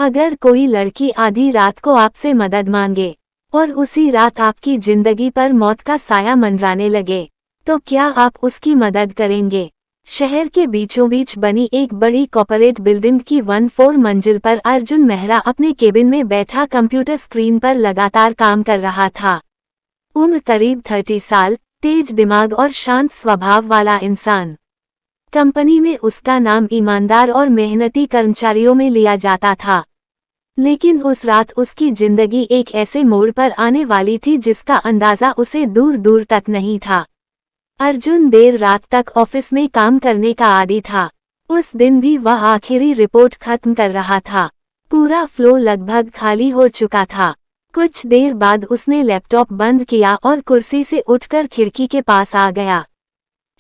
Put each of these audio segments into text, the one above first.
अगर कोई लड़की आधी रात को आपसे मदद मांगे और उसी रात आपकी जिंदगी पर मौत का साया मंडराने लगे, तो क्या आप उसकी मदद करेंगे? शहर के बीचों बीच बनी एक बड़ी कॉर्पोरेट बिल्डिंग की 14 मंजिल पर अर्जुन मेहरा अपने केबिन में बैठा कंप्यूटर स्क्रीन पर लगातार काम कर रहा था। उम्र करीब 30 साल, तेज दिमाग और शांत स्वभाव वाला इंसान। कंपनी में उसका नाम ईमानदार और मेहनती कर्मचारियों में लिया जाता था। लेकिन उस रात उसकी जिंदगी एक ऐसे मोड़ पर आने वाली थी जिसका अंदाजा उसे दूर दूर तक नहीं था। अर्जुन देर रात तक ऑफिस में काम करने का आदी था। उस दिन भी वह आखिरी रिपोर्ट खत्म कर रहा था। पूरा फ्लो लगभग खाली हो चुका था। कुछ देर बाद उसने लैपटॉप बंद किया और कुर्सी से उठकर खिड़की के पास आ गया।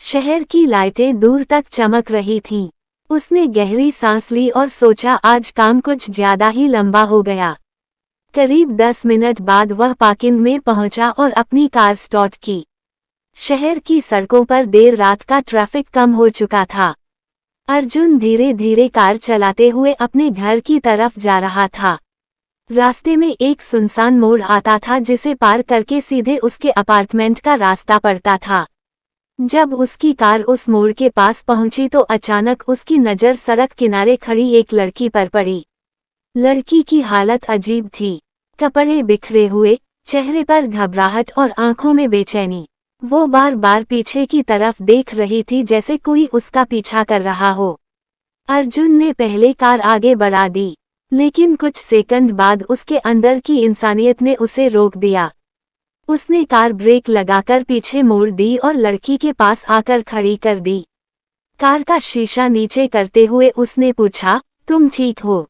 शहर की लाइटें दूर तक चमक रही थीं। उसने गहरी सांस ली और सोचा आज काम कुछ ज्यादा ही लंबा हो गया। करीब 10 मिनट बाद वह पार्किंग में पहुंचा और अपनी कार स्टार्ट की। शहर की सड़कों पर देर रात का ट्रैफिक कम हो चुका था। अर्जुन धीरे धीरे कार चलाते हुए अपने घर की तरफ जा रहा था। रास्ते में एक सुनसान मोड़ आता था जिसे पार करके सीधे उसके अपार्टमेंट का रास्ता पड़ता था। जब उसकी कार उस मोड़ के पास पहुंची तो अचानक उसकी नज़र सड़क किनारे खड़ी एक लड़की पर पड़ी। लड़की की हालत अजीब थी। कपड़े बिखरे हुए, चेहरे पर घबराहट और आंखों में बेचैनी। वो बार बार पीछे की तरफ देख रही थी जैसे कोई उसका पीछा कर रहा हो। अर्जुन ने पहले कार आगे बढ़ा दी, लेकिन कुछ सेकंड बाद उसके अंदर की इंसानियत ने उसे रोक दिया। उसने कार ब्रेक लगाकर पीछे मोड़ दी और लड़की के पास आकर खड़ी कर दी। कार का शीशा नीचे करते हुए उसने पूछा, तुम ठीक हो?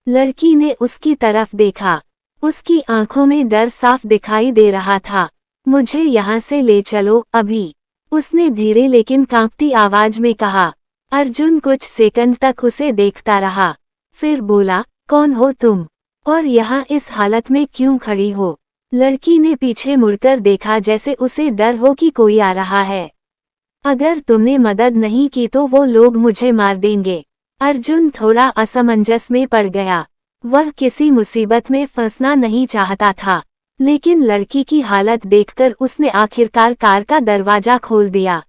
लड़की ने उसकी तरफ देखा। उसकी आंखों में डर साफ दिखाई दे रहा था। मुझे यहाँ से ले चलो अभी, उसने धीरे लेकिन कांपती आवाज में कहा। अर्जुन कुछ सेकंड तक उसे देखता रहा, फिर बोला, कौन हो तुम? और यहाँ इस हालत में क्यों खड़ी हो? लड़की ने पीछे मुड़कर देखा जैसे उसे डर हो कि कोई आ रहा है। अगर तुमने मदद नहीं की तो वो लोग मुझे मार देंगे। अर्जुन थोड़ा असमंजस में पड़ गया। वह किसी मुसीबत में फंसना नहीं चाहता था, लेकिन लड़की की हालत देखकर उसने आखिरकार कार का दरवाजा खोल दिया।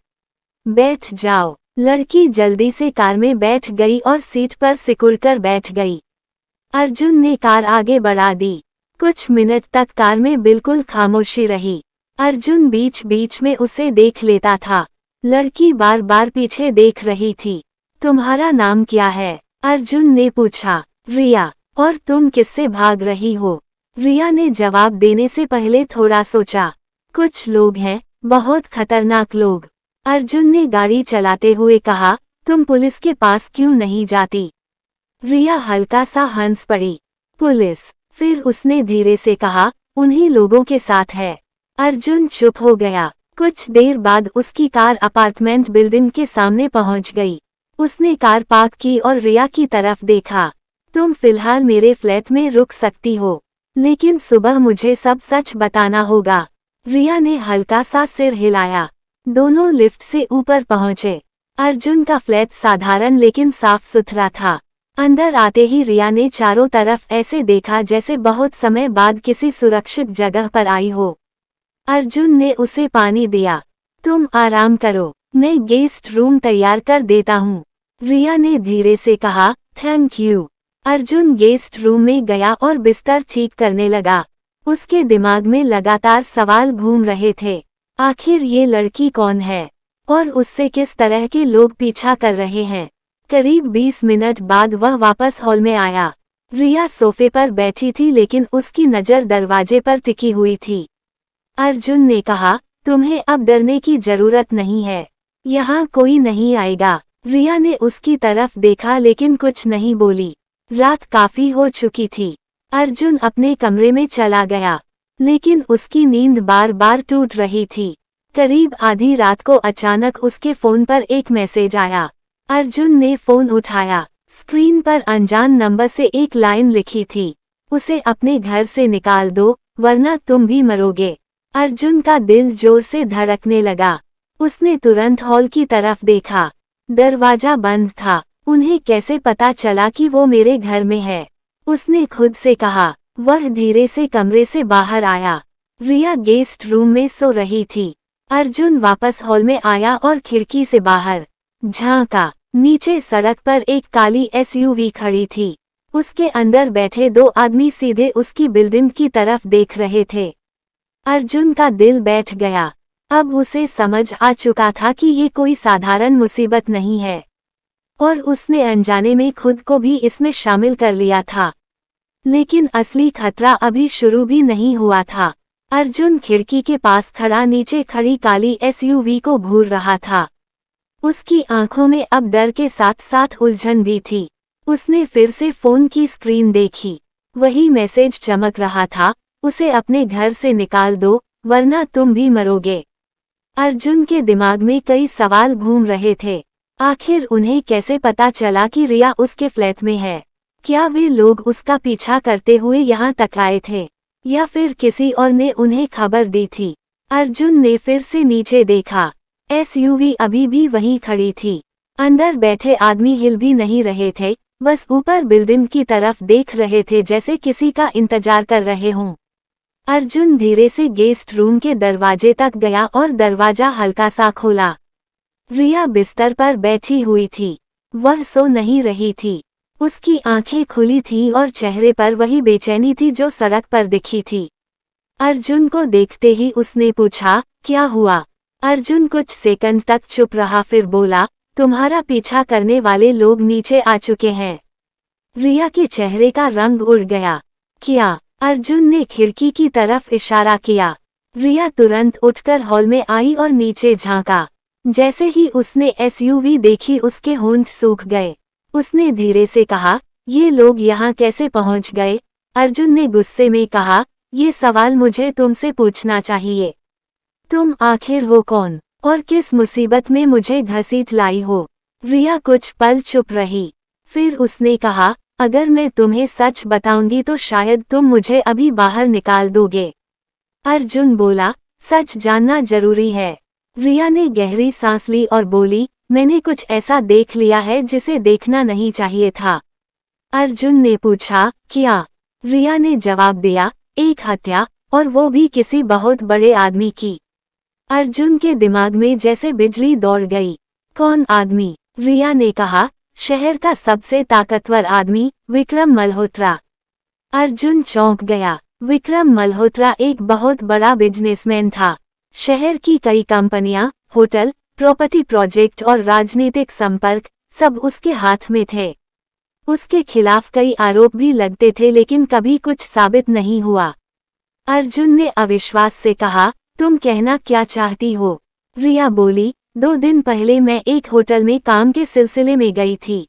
बैठ जाओ। लड़की जल्दी से कार में बैठ गई और सीट पर सिकुड़कर बैठ गई। अर्जुन ने कार आगे बढ़ा दी। कुछ मिनट तक कार में बिल्कुल खामोशी रही। अर्जुन बीच बीच में उसे देख लेता था। लड़की बार बार पीछे देख रही थी। तुम्हारा नाम क्या है? अर्जुन ने पूछा। रिया। और तुम किससे भाग रही हो? रिया ने जवाब देने से पहले थोड़ा सोचा। कुछ लोग हैं, बहुत खतरनाक लोग। अर्जुन ने गाड़ी चलाते हुए कहा, तुम पुलिस के पास क्यों नहीं जाती? रिया हल्का सा हंस पड़ी। पुलिस? फिर उसने धीरे से कहा, उन्हीं लोगों के साथ है। अर्जुन चुप हो गया। कुछ देर बाद उसकी कार अपार्टमेंट बिल्डिंग के सामने पहुंच गई। उसने कार पार्क की और रिया की तरफ देखा। तुम फिलहाल मेरे फ्लैट में रुक सकती हो, लेकिन सुबह मुझे सब सच बताना होगा। रिया ने हल्का सा सिर हिलाया। दोनों लिफ्ट से ऊपर पहुंचे। अर्जुन का फ्लैट साधारण लेकिन साफ सुथरा था। अंदर आते ही रिया ने चारों तरफ ऐसे देखा जैसे बहुत समय बाद किसी सुरक्षित जगह पर आई हो। अर्जुन ने उसे पानी दिया। तुम आराम करो, मैं गेस्ट रूम तैयार कर देता हूँ, रिया ने धीरे से कहा। Thank you. Arjun guest room में गया और बिस्तर ठीक करने लगा। उसके दिमाग में लगातार सवाल घूम रहे थे। आखिर ये लड़की कौन है और उससे किस तरह के लोग पीछा कर रहे हैं? करीब 20 मिनट बाद वह वापस हॉल में आया। रिया सोफे पर बैठी थी लेकिन उसकी नज़र दरवाजे पर टिकी हुई थी। अर्जुन ने कहा, तुम्हें अब डरने की जरूरत नहीं है, यहाँ कोई नहीं आएगा। रिया ने उसकी तरफ देखा लेकिन कुछ नहीं बोली। रात काफी हो चुकी थी। अर्जुन अपने कमरे में चला गया, लेकिन उसकी नींद बार बार टूट रही थी। करीब आधी रात को अचानक उसके फोन पर एक मैसेज आया। अर्जुन ने फोन उठाया। स्क्रीन पर अनजान नंबर से एक लाइन लिखी थी, उसे अपने घर से निकाल दो वरना तुम भी मरोगे। अर्जुन का दिल जोर से धड़कने लगा। उसने तुरंत हॉल की तरफ देखा। दरवाजा बंद था। उन्हें कैसे पता चला कि वो मेरे घर में है? उसने खुद से कहा। वह धीरे से कमरे से बाहर आया। रिया गेस्ट रूम में सो रही थी। अर्जुन वापस हॉल में आया और खिड़की से बाहर झांका। नीचे सड़क पर एक काली एसयूवी खड़ी थी। उसके अंदर बैठे दो आदमी सीधे उसकी बिल्डिंग की तरफ देख रहे थे। अर्जुन का दिल बैठ गया। अब उसे समझ आ चुका था कि ये कोई साधारण मुसीबत नहीं है, और उसने अनजाने में खुद को भी इसमें शामिल कर लिया था। लेकिन असली खतरा अभी शुरू भी नहीं हुआ था। अर्जुन खिड़की के पास खड़ा नीचे खड़ी काली एसयूवी को घूर रहा था। उसकी आंखों में अब डर के साथ साथ उलझन भी थी। उसने फिर से फोन की स्क्रीन देखी। वही मैसेज चमक रहा था, उसे अपने घर से निकाल दो वरना तुम भी मरोगे। अर्जुन के दिमाग में कई सवाल घूम रहे थे। आखिर उन्हें कैसे पता चला कि रिया उसके फ्लैट में है? क्या वे लोग उसका पीछा करते हुए यहाँ तक आए थे, या फिर किसी और ने उन्हें खबर दी थी? अर्जुन ने फिर से नीचे देखा। एसयूवी अभी भी वहीं खड़ी थी। अंदर बैठे आदमी हिल भी नहीं रहे थे, बस ऊपर बिल्डिंग की तरफ देख रहे थे जैसे किसी का इंतजार कर रहे हों। अर्जुन धीरे से गेस्ट रूम के दरवाजे तक गया और दरवाजा हल्का सा खोला। रिया बिस्तर पर बैठी हुई थी। वह सो नहीं रही थी। उसकी आंखें खुली थी और चेहरे पर वही बेचैनी थी जो सड़क पर दिखी थी। अर्जुन को देखते ही उसने पूछा, क्या हुआ? अर्जुन कुछ सेकंड तक चुप रहा, फिर बोला, तुम्हारा पीछा करने वाले लोग नीचे आ चुके हैं। रिया के चेहरे का रंग उड़ गया। क्या? अर्जुन ने खिड़की की तरफ इशारा किया। रिया तुरंत उठकर हॉल में आई और नीचे झांका। जैसे ही उसने एसयूवी देखी उसके होंठ सूख गए। उसने धीरे से कहा, ये लोग यहाँ कैसे पहुँच गए? अर्जुन ने गुस्से में कहा, ये सवाल मुझे तुमसे पूछना चाहिए। तुम आखिर हो कौन, और किस मुसीबत में मुझे घसीट लाई हो? रिया कुछ पल चुप रही। फिर उसने कहा, अगर मैं तुम्हें सच बताऊंगी तो शायद तुम मुझे अभी बाहर निकाल दोगे। अर्जुन बोला, सच जानना जरूरी है। रिया ने गहरी सांस ली और बोली, मैंने कुछ ऐसा देख लिया है जिसे देखना नहीं चाहिए था। अर्जुन ने पूछा, क्या? रिया ने जवाब दिया, एक हत्या, और वो भी किसी बहुत बड़े आदमी की। अर्जुन के दिमाग में जैसे बिजली दौड़ गई। कौन आदमी? रिया ने कहा, शहर का सबसे ताकतवर आदमी, विक्रम मल्होत्रा। अर्जुन चौंक गया। विक्रम मल्होत्रा एक बहुत बड़ा बिजनेसमैन था। शहर की कई कंपनियां, होटल, प्रॉपर्टी प्रोजेक्ट और राजनीतिक संपर्क सब उसके हाथ में थे। उसके खिलाफ कई आरोप भी लगते थे लेकिन कभी कुछ साबित नहीं हुआ। अर्जुन ने अविश्वास से कहा, तुम कहना क्या चाहती हो? रिया बोली, 2 दिन पहले मैं एक होटल में काम के सिलसिले में गई थी।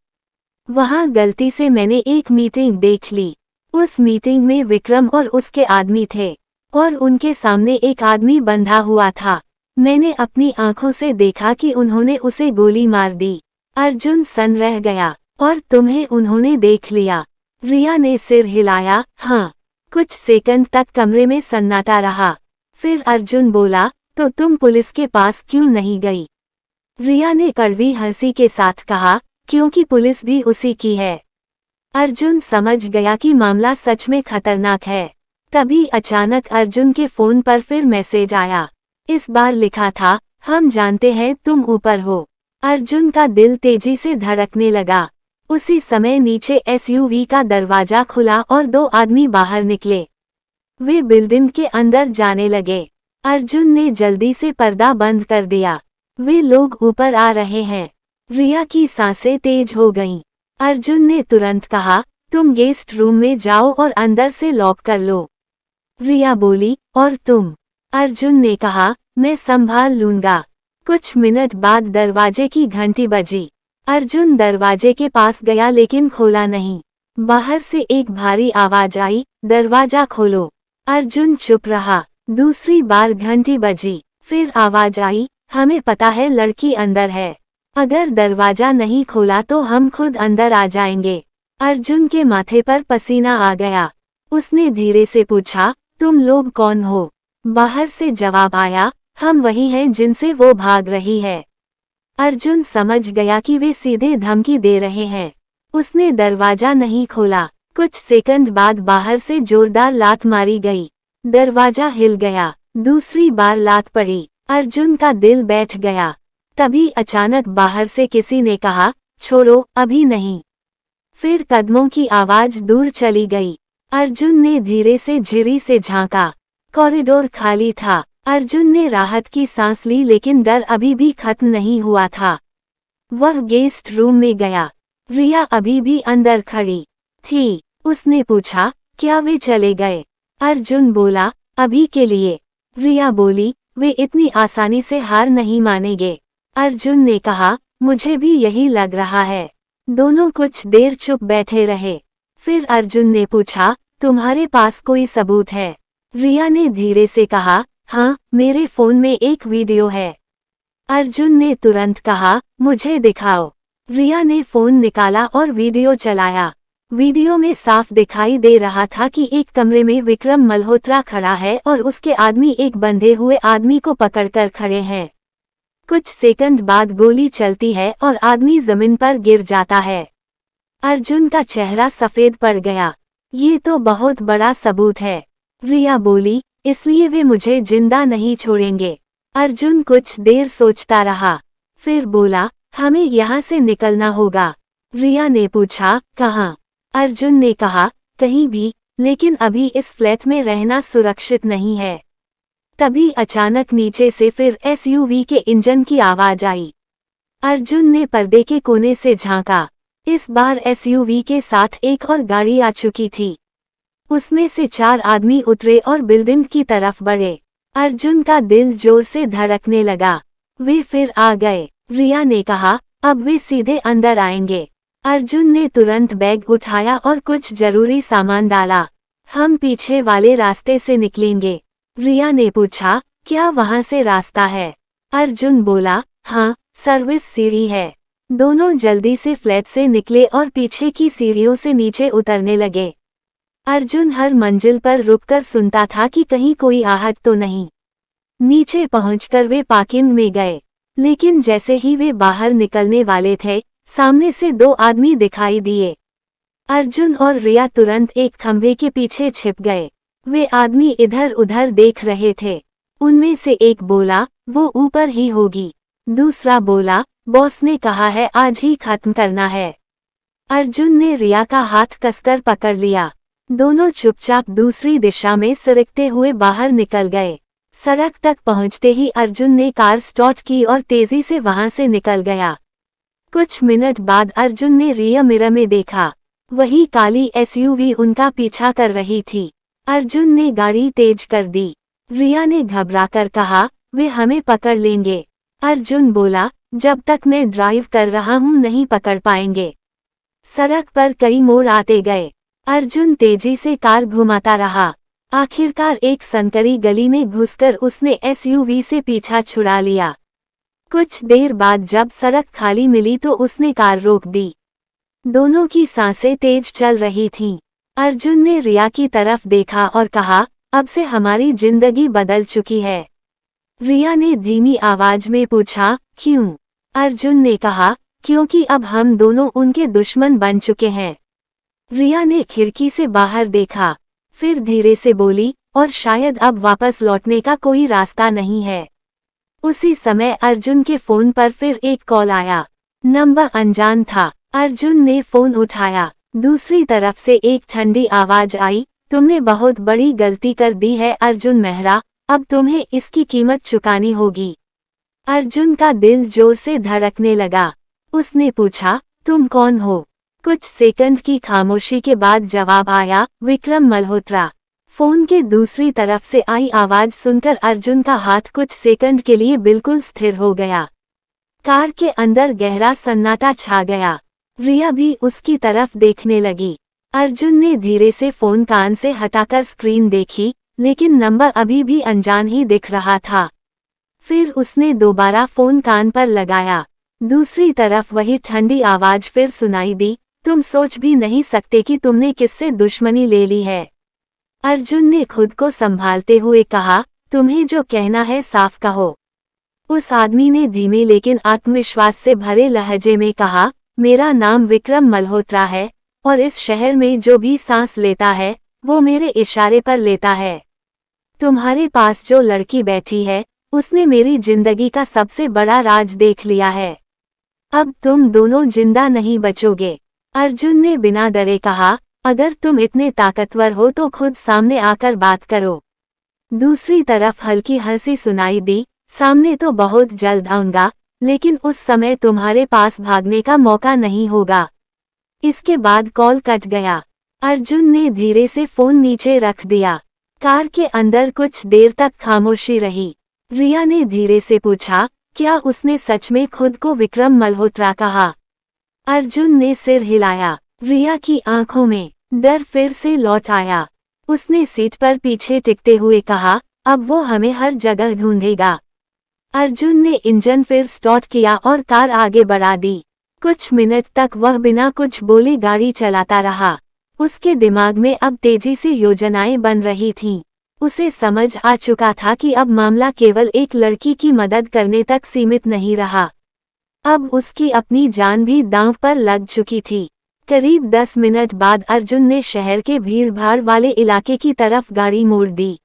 वहां गलती से मैंने एक मीटिंग देख ली। उस मीटिंग में विक्रम और उसके आदमी थे, और उनके सामने एक आदमी बंधा हुआ था। मैंने अपनी आंखों से देखा कि उन्होंने उसे गोली मार दी। अर्जुन सन रह गया। और तुम्हें उन्होंने देख लिया? रिया ने सिर हिलाया, हाँ। कुछ सेकंड तक कमरे में सन्नाटा रहा। फिर अर्जुन बोला, तो तुम पुलिस के पास क्यों नहीं गई? रिया ने कड़वी हंसी के साथ कहा, क्योंकि पुलिस भी उसी की है। अर्जुन समझ गया कि मामला सच में खतरनाक है। तभी अचानक अर्जुन के फोन पर फिर मैसेज आया। इस बार लिखा था, हम जानते हैं तुम ऊपर हो। अर्जुन का दिल तेजी से धड़कने लगा। उसी समय नीचे एसयूवी का दरवाजा खुला और 2 आदमी बाहर निकले। वे बिल्डिंग के अंदर जाने लगे। अर्जुन ने जल्दी से पर्दा बंद कर दिया। वे लोग ऊपर आ रहे हैं। रिया की सांसें तेज हो गईं। अर्जुन ने तुरंत कहा, तुम गेस्ट रूम में जाओ और अंदर से लॉक कर लो। रिया बोली, और तुम? अर्जुन ने कहा, मैं संभाल लूंगा। कुछ मिनट बाद दरवाजे की घंटी बजी। अर्जुन दरवाजे के पास गया लेकिन खोला नहीं। बाहर से एक भारी आवाज आई, दरवाजा खोलो। अर्जुन चुप रहा। दूसरी बार घंटी बजी। फिर आवाज आई, हमें पता है लड़की अंदर है। अगर दरवाजा नहीं खोला तो हम खुद अंदर आ जाएंगे। अर्जुन के माथे पर पसीना आ गया। उसने धीरे से पूछा, तुम लोग कौन हो? बाहर से जवाब आया, हम वही हैं जिनसे वो भाग रही है। अर्जुन समझ गया कि वे सीधे धमकी दे रहे हैं। उसने दरवाजा नहीं खोला। कुछ सेकंड बाद बाहर से जोरदार लात मारी गई। दरवाजा हिल गया। दूसरी बार लात पड़ी। अर्जुन का दिल बैठ गया। तभी अचानक बाहर से किसी ने कहा, छोड़ो, अभी नहीं। फिर कदमों की आवाज दूर चली गई। अर्जुन ने धीरे से झिरी से झांका। कॉरिडोर खाली था। अर्जुन ने राहत की सांस ली, लेकिन डर अभी भी खत्म नहीं हुआ था। वह गेस्ट रूम में गया। रिया अभी भी अंदर खड़ी थी। उसने पूछा, क्या वे चले गए? अर्जुन बोला, अभी के लिए। रिया बोली, वे इतनी आसानी से हार नहीं मानेंगे। अर्जुन ने कहा, मुझे भी यही लग रहा है। दोनों कुछ देर चुप बैठे रहे। फिर अर्जुन ने पूछा, तुम्हारे पास कोई सबूत है? रिया ने धीरे से कहा, हाँ, मेरे फोन में एक वीडियो है। अर्जुन ने तुरंत कहा, मुझे दिखाओ। रिया ने फोन निकाला और वीडियो चलाया। वीडियो में साफ दिखाई दे रहा था कि एक कमरे में विक्रम मल्होत्रा खड़ा है और उसके आदमी एक बंधे हुए आदमी को पकड़कर खड़े हैं। कुछ सेकंड बाद गोली चलती है और आदमी जमीन पर गिर जाता है। अर्जुन का चेहरा सफेद पड़ गया। ये तो बहुत बड़ा सबूत है। रिया बोली, इसलिए वे मुझे जिंदा नहीं छोड़ेंगे। अर्जुन कुछ देर सोचता रहा। फिर बोला, हमें यहाँ से निकलना होगा। रिया ने पूछा, कहाँ? अर्जुन ने कहा, कहीं भी, लेकिन अभी इस फ्लैट में रहना सुरक्षित नहीं है। तभी अचानक नीचे से फिर एसयूवी के इंजन की आवाज आई। अर्जुन ने पर्दे के कोने से झांका। इस बार एसयूवी के साथ एक और गाड़ी आ चुकी थी। उसमें से 4 आदमी उतरे और बिल्डिंग की तरफ बढ़े। अर्जुन का दिल जोर से धड़कने लगा। वे फिर आ गए। रिया ने कहा, अब वे सीधे अंदर आएंगे। अर्जुन ने तुरंत बैग उठाया और कुछ जरूरी सामान डाला। हम पीछे वाले रास्ते से निकलेंगे। रिया ने पूछा, क्या वहां से रास्ता है? अर्जुन बोला, हाँ, सर्विस सीढ़ी है। दोनों जल्दी से फ्लैट से निकले और पीछे की सीढ़ियों से नीचे उतरने लगे। अर्जुन हर मंजिल पर रुककर सुनता था कि कहीं कोई आहट तो नहीं। नीचे पहुंचकर वे पार्किंग में गए, लेकिन जैसे ही वे बाहर निकलने वाले थे, सामने से 2 आदमी दिखाई दिए। अर्जुन और रिया तुरंत एक खंभे के पीछे छिप गए। वे आदमी इधर उधर देख रहे थे। उनमें से एक बोला, वो ऊपर ही होगी। दूसरा बोला, बॉस ने कहा है आज ही खत्म करना है। अर्जुन ने रिया का हाथ कसकर पकड़ लिया। दोनों चुपचाप दूसरी दिशा में सरकते हुए बाहर निकल गए। सड़क तक पहुंचते ही अर्जुन ने कार स्टार्ट की और तेजी से वहां से निकल गया। कुछ मिनट बाद अर्जुन ने रियर मिरर में देखा। वही काली एसयूवी उनका पीछा कर रही थी। अर्जुन ने गाड़ी तेज कर दी। रिया ने घबराकर कहा, वे हमें पकड़ लेंगे। अर्जुन बोला, जब तक मैं ड्राइव कर रहा हूं नहीं पकड़ पाएंगे। सड़क पर कई मोड़ आते गए। अर्जुन तेजी से कार घुमाता रहा। आखिरकार एक संकरी गली में घुसकर उसने एसयूवी से पीछा छुड़ा लिया। कुछ देर बाद जब सड़क खाली मिली तो उसने कार रोक दी। दोनों की सांसें तेज चल रही थीं। अर्जुन ने रिया की तरफ देखा और कहा, अब से हमारी जिंदगी बदल चुकी है। रिया ने धीमी आवाज में पूछा, क्यों? अर्जुन ने कहा, क्योंकि अब हम दोनों उनके दुश्मन बन चुके हैं। रिया ने खिड़की से बाहर देखा, फिर धीरे से बोली, और शायद अब वापस लौटने का कोई रास्ता नहीं है। उसी समय अर्जुन के फोन पर फिर एक कॉल आया। नंबर अनजान था। अर्जुन ने फोन उठाया। दूसरी तरफ से एक ठंडी आवाज आई, तुमने बहुत बड़ी गलती कर दी है अर्जुन मेहरा, अब तुम्हें इसकी कीमत चुकानी होगी। अर्जुन का दिल जोर से धड़कने लगा। उसने पूछा, तुम कौन हो? कुछ सेकंड की खामोशी के बाद जवाब आया, विक्रम मल्होत्रा। फोन के दूसरी तरफ से आई आवाज सुनकर अर्जुन का हाथ कुछ सेकंड के लिए बिल्कुल स्थिर हो गया। कार के अंदर गहरा सन्नाटा छा गया। रिया भी उसकी तरफ देखने लगी। अर्जुन ने धीरे से फोन कान से हटाकर स्क्रीन देखी, लेकिन नंबर अभी भी अनजान ही दिख रहा था। फिर उसने दोबारा फोन कान पर लगाया। दूसरी तरफ वही ठंडी आवाज फिर सुनाई दी, तुम सोच भी नहीं सकते कि तुमने किससे दुश्मनी ले ली है। अर्जुन ने खुद को संभालते हुए कहा, तुम्हें जो कहना है साफ कहो। उस आदमी ने धीमे लेकिन आत्मविश्वास से भरे लहजे में कहा, मेरा नाम विक्रम मल्होत्रा है, और इस शहर में जो भी सांस लेता है वो मेरे इशारे पर लेता है। तुम्हारे पास जो लड़की बैठी है उसने मेरी जिंदगी का सबसे बड़ा राज देख लिया है। अब तुम दोनों जिंदा नहीं बचोगे। अर्जुन ने बिना डरे कहा, अगर तुम इतने ताकतवर हो तो खुद सामने आकर बात करो। दूसरी तरफ हल्की हंसी सुनाई दी, सामने तो बहुत जल्द आऊंगा, लेकिन उस समय तुम्हारे पास भागने का मौका नहीं होगा। इसके बाद कॉल कट गया। अर्जुन ने धीरे से फोन नीचे रख दिया। कार के अंदर कुछ देर तक खामोशी रही। रिया ने धीरे से पूछा, क्या उसने सच में खुद को विक्रम मल्होत्रा कहा? अर्जुन ने सिर हिलाया। रिया की आंखों में डर फिर से लौट आया। उसने सीट पर पीछे टिकते हुए कहा, अब वो हमें हर जगह ढूंढेगा। अर्जुन ने इंजन फिर स्टार्ट किया और कार आगे बढ़ा दी। कुछ मिनट तक वह बिना कुछ बोले गाड़ी चलाता रहा। उसके दिमाग में अब तेजी से योजनाएं बन रही थीं। उसे समझ आ चुका था कि अब मामला केवल एक लड़की की मदद करने तक सीमित नहीं रहा। अब उसकी अपनी जान भी दांव पर लग चुकी थी। करीब 10 मिनट बाद अर्जुन ने शहर के भीड़भाड़ वाले इलाके की तरफ गाड़ी मोड़ दी।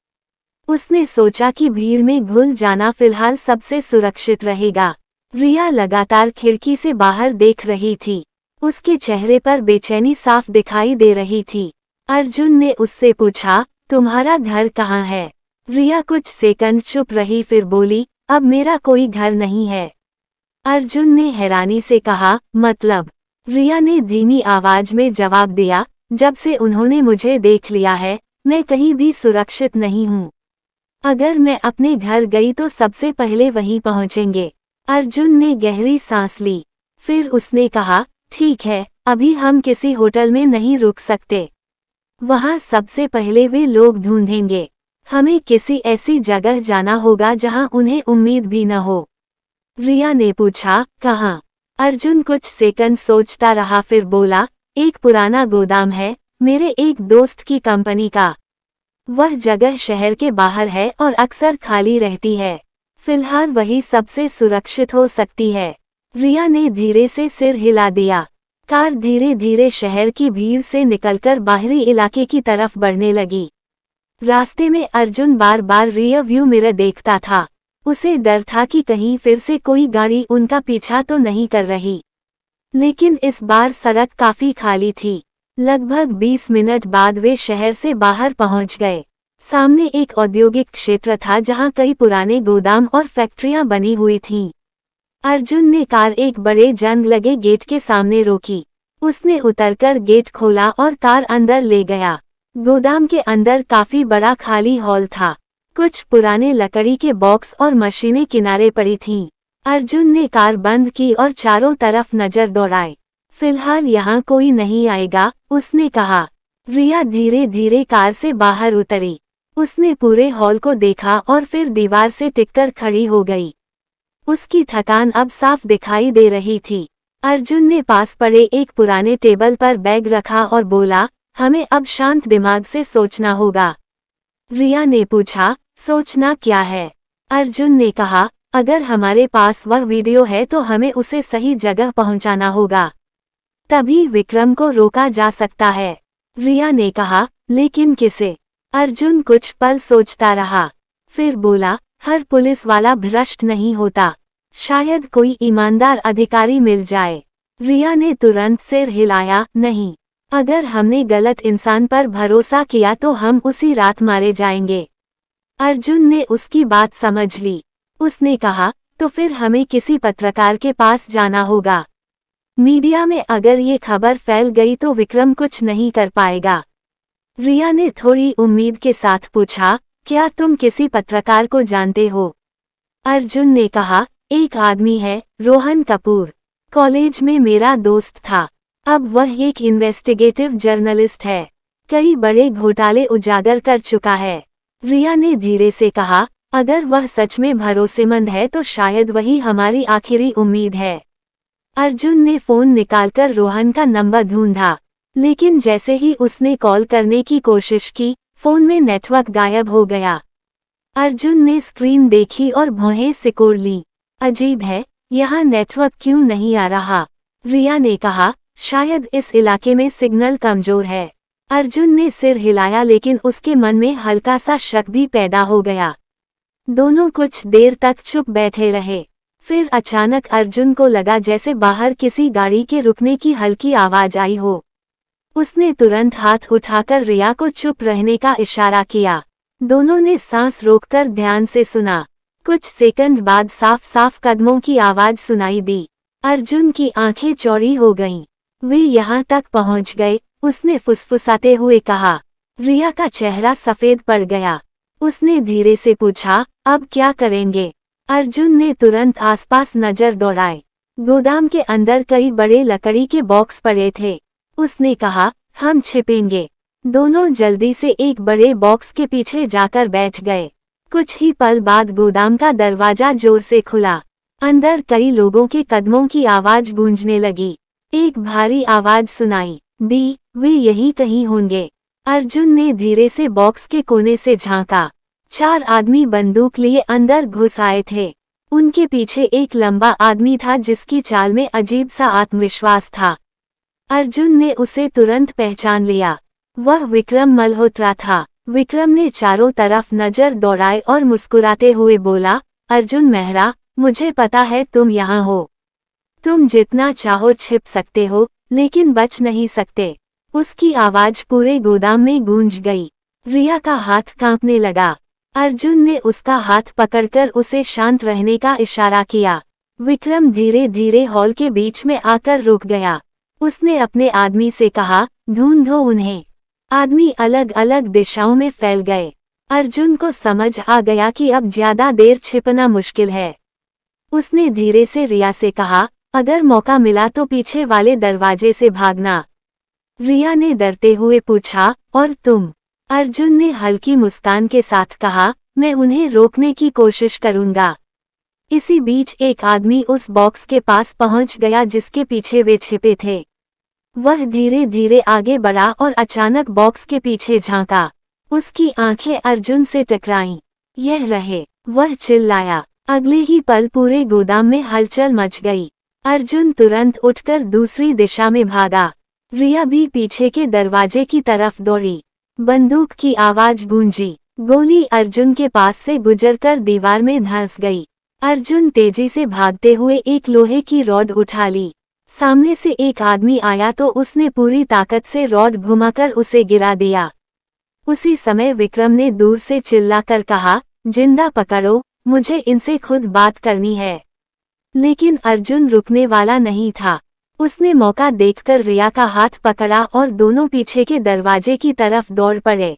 उसने सोचा कि भीड़ में घुल जाना फिलहाल सबसे सुरक्षित रहेगा। रिया लगातार खिड़की से बाहर देख रही थी। उसके चेहरे पर बेचैनी साफ दिखाई दे रही थी। अर्जुन ने उससे पूछा, तुम्हारा घर कहाँ है? रिया कुछ सेकंड चुप रही, फिर बोली, अब मेरा कोई घर नहीं है। अर्जुन ने हैरानी से कहा, मतलब? रिया ने धीमी आवाज में जवाब दिया, जब से उन्होंने मुझे देख लिया है, मैं कहीं भी सुरक्षित नहीं हूँ। अगर मैं अपने घर गई तो सबसे पहले वहीं पहुँचेंगे। अर्जुन ने गहरी सांस ली। फिर उसने कहा, ठीक है, अभी हम किसी होटल में नहीं रुक सकते। वहाँ सबसे पहले वे लोग ढूंढेंगे। हमें किसी ऐसी जगह जाना होगा जहाँ उन्हें उम्मीद भी न हो। रिया ने पूछा, कहाँ? अर्जुन कुछ सेकंड सोचता रहा, फिर बोला, एक पुराना गोदाम है, मेरे एक दोस्त की कंपनी का। वह जगह शहर के बाहर है और अक्सर खाली रहती है। फिलहाल वही सबसे सुरक्षित हो सकती है। रिया ने धीरे से सिर हिला दिया। कार धीरे धीरे शहर की भीड़ से निकलकर बाहरी इलाके की तरफ बढ़ने लगी। रास्ते में अर्जुन बार बार रियर व्यू मिरर देखता था। उसे डर था कि कहीं फिर से कोई गाड़ी उनका पीछा तो नहीं कर रही। लेकिन इस बार सड़क काफी खाली थी। लगभग 20 मिनट बाद वे शहर से बाहर पहुंच गए। सामने एक औद्योगिक क्षेत्र था जहां कई पुराने गोदाम और फैक्ट्रियां बनी हुई थीं। अर्जुन ने कार एक बड़े जंग लगे गेट के सामने रोकी। उसने उतरकर गेट खोला और कार अंदर ले गया। गोदाम के अंदर काफी बड़ा खाली हॉल था। कुछ पुराने लकड़ी के बॉक्स और मशीनें किनारे पड़ी थीं। अर्जुन ने कार बंद की और चारों तरफ नजर दौड़ाई। फिलहाल यहाँ कोई नहीं आएगा, उसने कहा। रिया धीरे धीरे कार से बाहर उतरी। उसने पूरे हॉल को देखा और फिर दीवार से टिककर खड़ी हो गई। उसकी थकान अब साफ दिखाई दे रही थी। अर्जुन ने पास पड़े एक पुराने टेबल पर बैग रखा और बोला, हमें अब शांत दिमाग से सोचना होगा। रिया ने पूछा, सोचना क्या है? अर्जुन ने कहा, अगर हमारे पास वह वीडियो है तो हमें उसे सही जगह पहुंचाना होगा। तभी विक्रम को रोका जा सकता है। रिया ने कहा, लेकिन किसे? अर्जुन कुछ पल सोचता रहा। फिर बोला, हर पुलिस वाला भ्रष्ट नहीं होता। शायद कोई ईमानदार अधिकारी मिल जाए। रिया ने तुरंत सिर हिलाया, नहीं। अगर हमने गलत इंसान पर भरोसा किया तो हम उसी रात मारे जाएंगे। अर्जुन ने उसकी बात समझ ली। उसने कहा, तो फिर हमें किसी पत्रकार के पास जाना होगा। मीडिया में अगर ये खबर फैल गई तो विक्रम कुछ नहीं कर पाएगा। रिया ने थोड़ी उम्मीद के साथ पूछा, क्या तुम किसी पत्रकार को जानते हो? अर्जुन ने कहा, एक आदमी है, रोहन कपूर। कॉलेज में मेरा दोस्त था। अब वह एक इन्वेस्टिगेटिव जर्नलिस्ट है। कई बड़े घोटाले उजागर कर चुका है। रिया ने धीरे से कहा, अगर वह सच में भरोसेमंद है तो शायद वही हमारी आखिरी उम्मीद है। अर्जुन ने फोन निकालकर रोहन का नंबर ढूंढा, लेकिन जैसे ही उसने कॉल करने की कोशिश की, फोन में नेटवर्क गायब हो गया। अर्जुन ने स्क्रीन देखी और भौहें सिकोड़ ली। अजीब है, यहाँ नेटवर्क क्यों नहीं आ रहा? रिया ने कहा, शायद इस इलाके में सिग्नल कमजोर है। अर्जुन ने सिर हिलाया, लेकिन उसके मन में हल्का सा शक भी पैदा हो गया। दोनों कुछ देर तक चुप बैठे रहे। फिर अचानक अर्जुन को लगा जैसे बाहर किसी गाड़ी के रुकने की हल्की आवाज आई हो। उसने तुरंत हाथ उठाकर रिया को चुप रहने का इशारा किया। दोनों ने सांस रोककर ध्यान से सुना। कुछ सेकंड बाद साफ साफ कदमों की आवाज सुनाई दी। अर्जुन की आंखें चौड़ी हो गईं। वे यहाँ तक पहुँच गए, उसने फुसफुसाते हुए कहा। रिया का चेहरा सफेद पड़ गया। उसने धीरे से पूछा, अब क्या करेंगे? अर्जुन ने तुरंत आसपास नजर दौड़ाई। गोदाम के अंदर कई बड़े लकड़ी के बॉक्स पड़े थे। उसने कहा, हम छिपेंगे। दोनों जल्दी से एक बड़े बॉक्स के पीछे जाकर बैठ गए। कुछ ही पल बाद गोदाम का दरवाजा जोर से खुला। अंदर कई लोगों के कदमों की आवाज गूंजने लगी। एक भारी आवाज सुनाई दी, वे यही कहीं होंगे। अर्जुन ने धीरे से बॉक्स के कोने से झांका। 4 आदमी बंदूक लिए अंदर घुस आए थे। उनके पीछे एक लंबा आदमी था जिसकी चाल में अजीब सा आत्मविश्वास था। अर्जुन ने उसे तुरंत पहचान लिया। वह विक्रम मल्होत्रा था। विक्रम ने चारों तरफ नजर दौड़ाई और मुस्कुराते हुए बोला, अर्जुन मेहरा, मुझे पता है तुम यहाँ हो। तुम जितना चाहो छिप सकते हो, लेकिन बच नहीं सकते। उसकी आवाज पूरे गोदाम में गूंज गई। रिया का हाथ कांपने लगा। अर्जुन ने उसका हाथ पकड़कर उसे शांत रहने का इशारा किया। विक्रम धीरे धीरे हॉल के बीच में आकर रुक गया। उसने अपने आदमी से कहा, ढूंढो उन्हें। आदमी अलग अलग दिशाओं में फैल गए। अर्जुन को समझ आ गया कि अब ज्यादा देर छिपना मुश्किल है। उसने धीरे से रिया से कहा, अगर मौका मिला तो पीछे वाले दरवाजे से भागना। रिया ने डरते हुए पूछा, और तुम? अर्जुन ने हल्की मुस्कान के साथ कहा, मैं उन्हें रोकने की कोशिश करूंगा। इसी बीच एक आदमी उस बॉक्स के पास पहुंच गया जिसके पीछे वे छिपे थे। वह धीरे धीरे आगे बढ़ा और अचानक बॉक्स के पीछे झांका। उसकी आंखें अर्जुन से टकराईं। यह रहे, वह चिल्लाया। अगले ही पल पूरे गोदाम में हलचल मच गई। अर्जुन तुरंत उठकर दूसरी दिशा में भागा। रिया भी पीछे के दरवाजे की तरफ दौड़ी। बंदूक की आवाज गूंजी। गोली अर्जुन के पास से गुजरकर दीवार में धंस गई। अर्जुन तेजी से भागते हुए एक लोहे की रॉड उठा ली। सामने से एक आदमी आया तो उसने पूरी ताकत से रॉड घुमाकर उसे गिरा दिया। उसी समय विक्रम ने दूर से चिल्लाकर कहा, जिंदा पकड़ो, मुझे इनसे खुद बात करनी है। लेकिन अर्जुन रुकने वाला नहीं था। उसने मौका देखकर रिया का हाथ पकड़ा और दोनों पीछे के दरवाजे की तरफ दौड़ पड़े।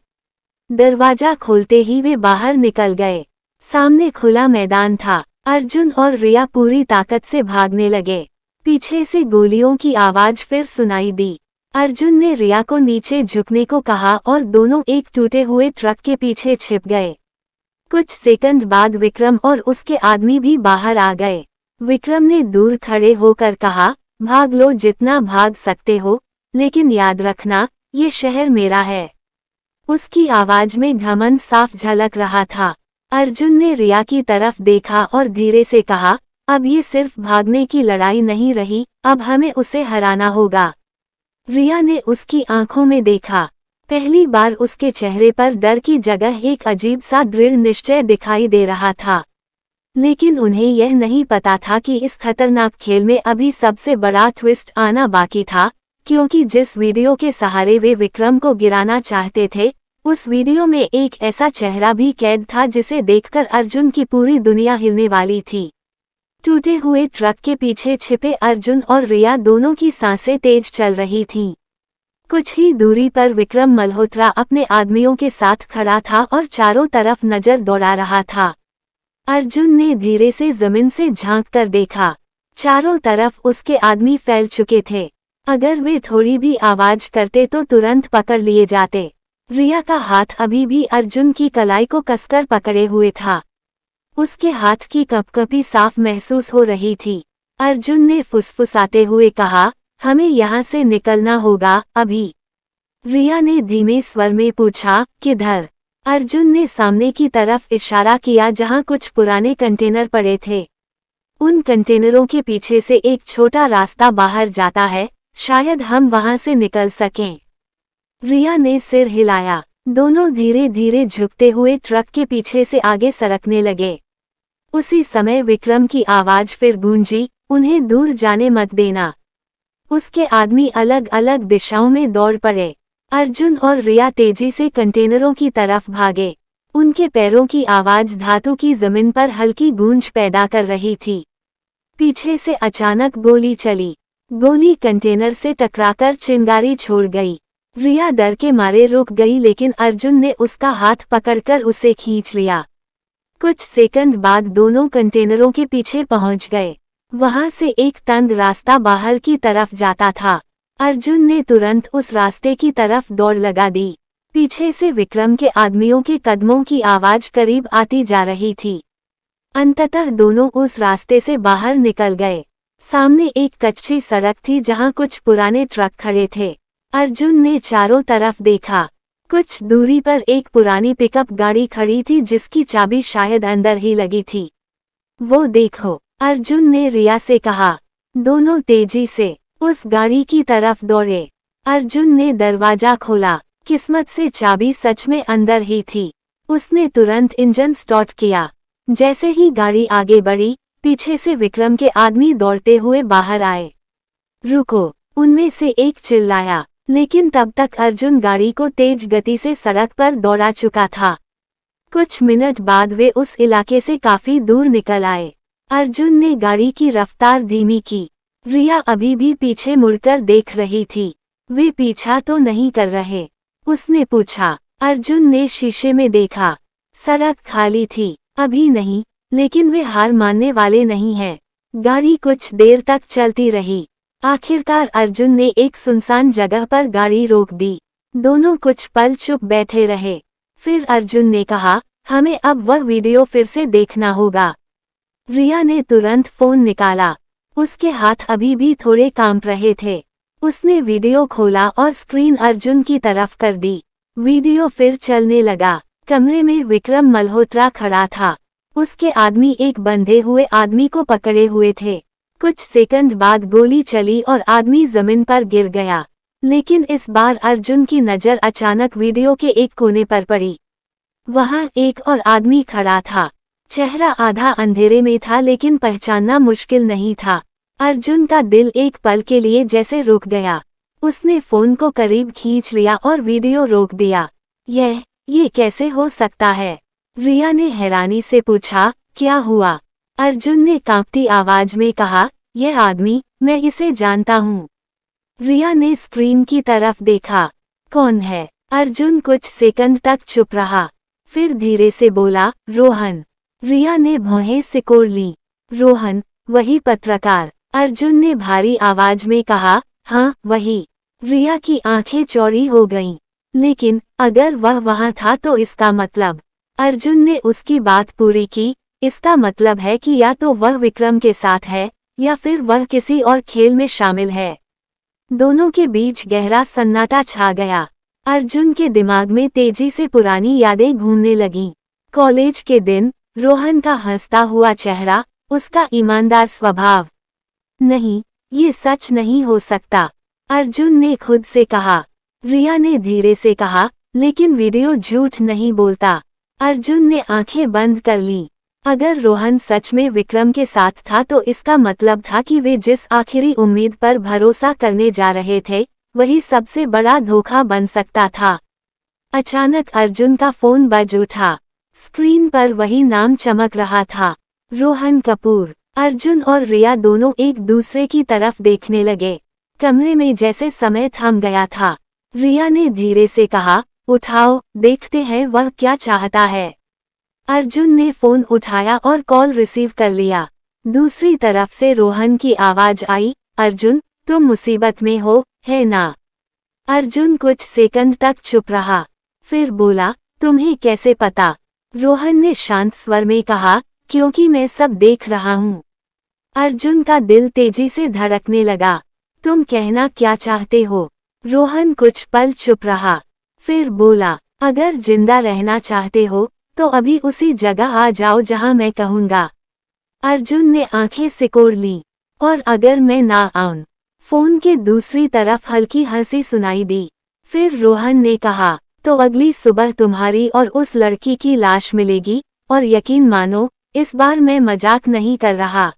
दरवाजा खोलते ही वे बाहर निकल गए। सामने खुला मैदान था। अर्जुन और रिया पूरी ताकत से भागने लगे। पीछे से गोलियों की आवाज फिर सुनाई दी। अर्जुन ने रिया को नीचे झुकने को कहा और दोनों एक टूटे हुए ट्रक के पीछे छिप गए। कुछ सेकंड बाद विक्रम और उसके आदमी भी बाहर आ गए। विक्रम ने दूर खड़े होकर कहा, भाग लो जितना भाग सकते हो, लेकिन याद रखना, ये शहर मेरा है। उसकी आवाज में घमंड साफ झलक रहा था। अर्जुन ने रिया की तरफ देखा और धीरे से कहा, अब ये सिर्फ भागने की लड़ाई नहीं रही, अब हमें उसे हराना होगा। रिया ने उसकी आंखों में देखा। पहली बार उसके चेहरे पर डर की जगह एक अजीब सा दृढ़ निश्चय दिखाई दे रहा था। लेकिन उन्हें यह नहीं पता था कि इस खतरनाक खेल में अभी सबसे बड़ा ट्विस्ट आना बाकी था, क्योंकि जिस वीडियो के सहारे वे विक्रम को गिराना चाहते थे, उस वीडियो में एक ऐसा चेहरा भी कैद था जिसे देखकर अर्जुन की पूरी दुनिया हिलने वाली थी। टूटे हुए ट्रक के पीछे छिपे अर्जुन और रिया दोनों की सांसें तेज चल रही थीं। कुछ ही दूरी पर विक्रम मल्होत्रा अपने आदमियों के साथ खड़ा था और चारों तरफ नजर दौड़ा रहा था। अर्जुन ने धीरे से जमीन से झांक कर देखा। चारों तरफ उसके आदमी फैल चुके थे। अगर वे थोड़ी भी आवाज करते तो तुरंत पकड़ लिए जाते। रिया का हाथ अभी भी अर्जुन की कलाई को कसकर पकड़े हुए था। उसके हाथ की कपकपी साफ महसूस हो रही थी। अर्जुन ने फुसफुसाते हुए कहा, हमें यहाँ से निकलना होगा अभी। रिया ने धीमे स्वर में पूछा, किधर? अर्जुन ने सामने की तरफ इशारा किया जहाँ कुछ पुराने कंटेनर पड़े थे। उन कंटेनरों के पीछे से एक छोटा रास्ता बाहर जाता है, शायद हम वहां से निकल सकें। रिया ने सिर हिलाया। दोनों धीरे धीरे झुकते हुए ट्रक के पीछे से आगे सरकने लगे। उसी समय विक्रम की आवाज फिर गूंजी, उन्हें दूर जाने मत देना। उसके आदमी अलग अलग दिशाओं में दौड़ पड़े। अर्जुन और रिया तेजी से कंटेनरों की तरफ भागे। उनके पैरों की आवाज धातु की जमीन पर हल्की गूंज पैदा कर रही थी। पीछे से अचानक गोली चली। गोली कंटेनर से टकराकर चिंगारी छोड़ गई। रिया डर के मारे रुक गई, लेकिन अर्जुन ने उसका हाथ पकड़कर उसे खींच लिया। कुछ सेकंड बाद दोनों कंटेनरों के पीछे पहुंच गए। वहां से एक तंग रास्ता बाहर की तरफ जाता था। अर्जुन ने तुरंत उस रास्ते की तरफ दौड़ लगा दी। पीछे से विक्रम के आदमियों के कदमों की आवाज करीब आती जा रही थी। अंततः दोनों उस रास्ते से बाहर निकल गए। सामने एक कच्ची सड़क थी जहां कुछ पुराने ट्रक खड़े थे। अर्जुन ने चारों तरफ देखा। कुछ दूरी पर एक पुरानी पिकअप गाड़ी खड़ी थी जिसकी चाबी शायद अंदर ही लगी थी। वो देखो, अर्जुन ने रिया से कहा। दोनों तेजी से उस गाड़ी की तरफ दौड़े। अर्जुन ने दरवाजा खोला। किस्मत से चाबी सच में अंदर ही थी। उसने तुरंत इंजन स्टार्ट किया। जैसे ही गाड़ी आगे बढ़ी, पीछे से विक्रम के आदमी दौड़ते हुए बाहर आए। रुको, उनमें से एक चिल्लाया, लेकिन तब तक अर्जुन गाड़ी को तेज गति से सड़क पर दौड़ा चुका था। कुछ मिनट बाद वे उस इलाके से काफी दूर निकल आए। अर्जुन ने गाड़ी की रफ्तार धीमी की। रिया अभी भी पीछे मुड़कर देख रही थी। वे पीछा तो नहीं कर रहे? उसने पूछा। अर्जुन ने शीशे में देखा। सड़क खाली थी। अभी नहीं, लेकिन वे हार मानने वाले नहीं हैं। गाड़ी कुछ देर तक चलती रही। आखिरकार अर्जुन ने एक सुनसान जगह पर गाड़ी रोक दी। दोनों कुछ पल चुप बैठे रहे। फिर अर्जुन ने कहा, हमें अब वह वीडियो फिर से देखना होगा। रिया ने तुरंत फोन निकाला। उसके हाथ अभी भी थोड़े कांप रहे थे। उसने वीडियो खोला और स्क्रीन अर्जुन की तरफ कर दी। वीडियो फिर चलने लगा। कमरे में विक्रम मल्होत्रा खड़ा था। उसके आदमी एक बंधे हुए आदमी को पकड़े हुए थे। कुछ सेकंड बाद गोली चली और आदमी जमीन पर गिर गया। लेकिन इस बार अर्जुन की नज़र अचानक वीडियो के एक कोने पर पड़ी। वहां एक और आदमी खड़ा था। चेहरा आधा अंधेरे में था, लेकिन पहचानना मुश्किल नहीं था। अर्जुन का दिल एक पल के लिए जैसे रुक गया। उसने फोन को करीब खींच लिया और वीडियो रोक दिया। ये कैसे हो सकता है? रिया ने हैरानी से पूछा। क्या हुआ? अर्जुन ने कांपती आवाज में कहा, यह आदमी, मैं इसे जानता हूँ। रिया ने स्क्रीन की तरफ देखा। कौन है? अर्जुन कुछ सेकंड तक चुप रहा। फिर धीरे से बोला, रोहन। रिया ने भौहें सिकोड़ ली। रोहन, वही पत्रकार? अर्जुन ने भारी आवाज में कहा। हाँ, वही। रिया की आंखें चौड़ी हो गईं। लेकिन अगर वह वहां था तो इसका मतलब? अर्जुन ने उसकी बात पूरी की। इसका मतलब है कि या तो वह विक्रम के साथ है, या फिर वह किसी और खेल में शामिल है। दोनों के बीच गहरा सन्नाटा छा गया। अर्जुन के दिमाग में तेजी से पुरानी यादें घूमने लगीं। कॉलेज के दिन, रोहन का हंसता हुआ चेहरा, उसका ईमानदार स्वभाव। नहीं, ये सच नहीं हो सकता, अर्जुन ने खुद से कहा। रिया ने धीरे से कहा, लेकिन वीडियो झूठ नहीं बोलता। अर्जुन ने आंखें बंद कर लीं। अगर रोहन सच में विक्रम के साथ था तो इसका मतलब था कि वे जिस आखिरी उम्मीद पर भरोसा करने जा रहे थे, वही सबसे बड़ा धोखा बन सकता था। अचानक अर्जुन का फोन बज उठा। स्क्रीन पर वही नाम चमक रहा था, रोहन कपूर। अर्जुन और रिया दोनों एक दूसरे की तरफ देखने लगे। कमरे में जैसे समय थम गया था। रिया ने धीरे से कहा, उठाओ, देखते हैं वह क्या चाहता है। अर्जुन ने फोन उठाया और कॉल रिसीव कर लिया। दूसरी तरफ से रोहन की आवाज आई, अर्जुन, तुम मुसीबत में हो, है ना? अर्जुन कुछ सेकंड तक चुप रहा। फिर बोला, तुम्हें कैसे पता? रोहन ने शांत स्वर में कहा, क्योंकि मैं सब देख रहा हूँ। अर्जुन का दिल तेजी से धड़कने लगा। तुम कहना क्या चाहते हो? रोहन कुछ पल चुप रहा। फिर बोला, अगर जिंदा रहना चाहते हो तो अभी उसी जगह आ जाओ जहां मैं कहूंगा। अर्जुन ने आंखें सिकोड़ ली। और अगर मैं ना आऊं? फोन के दूसरी तरफ हल्की हंसी सुनाई दी। फिर रोहन ने कहा, तो अगली सुबह तुम्हारी और उस लड़की की लाश मिलेगी, और यकीन मानो इस बार मैं मजाक नहीं कर रहा।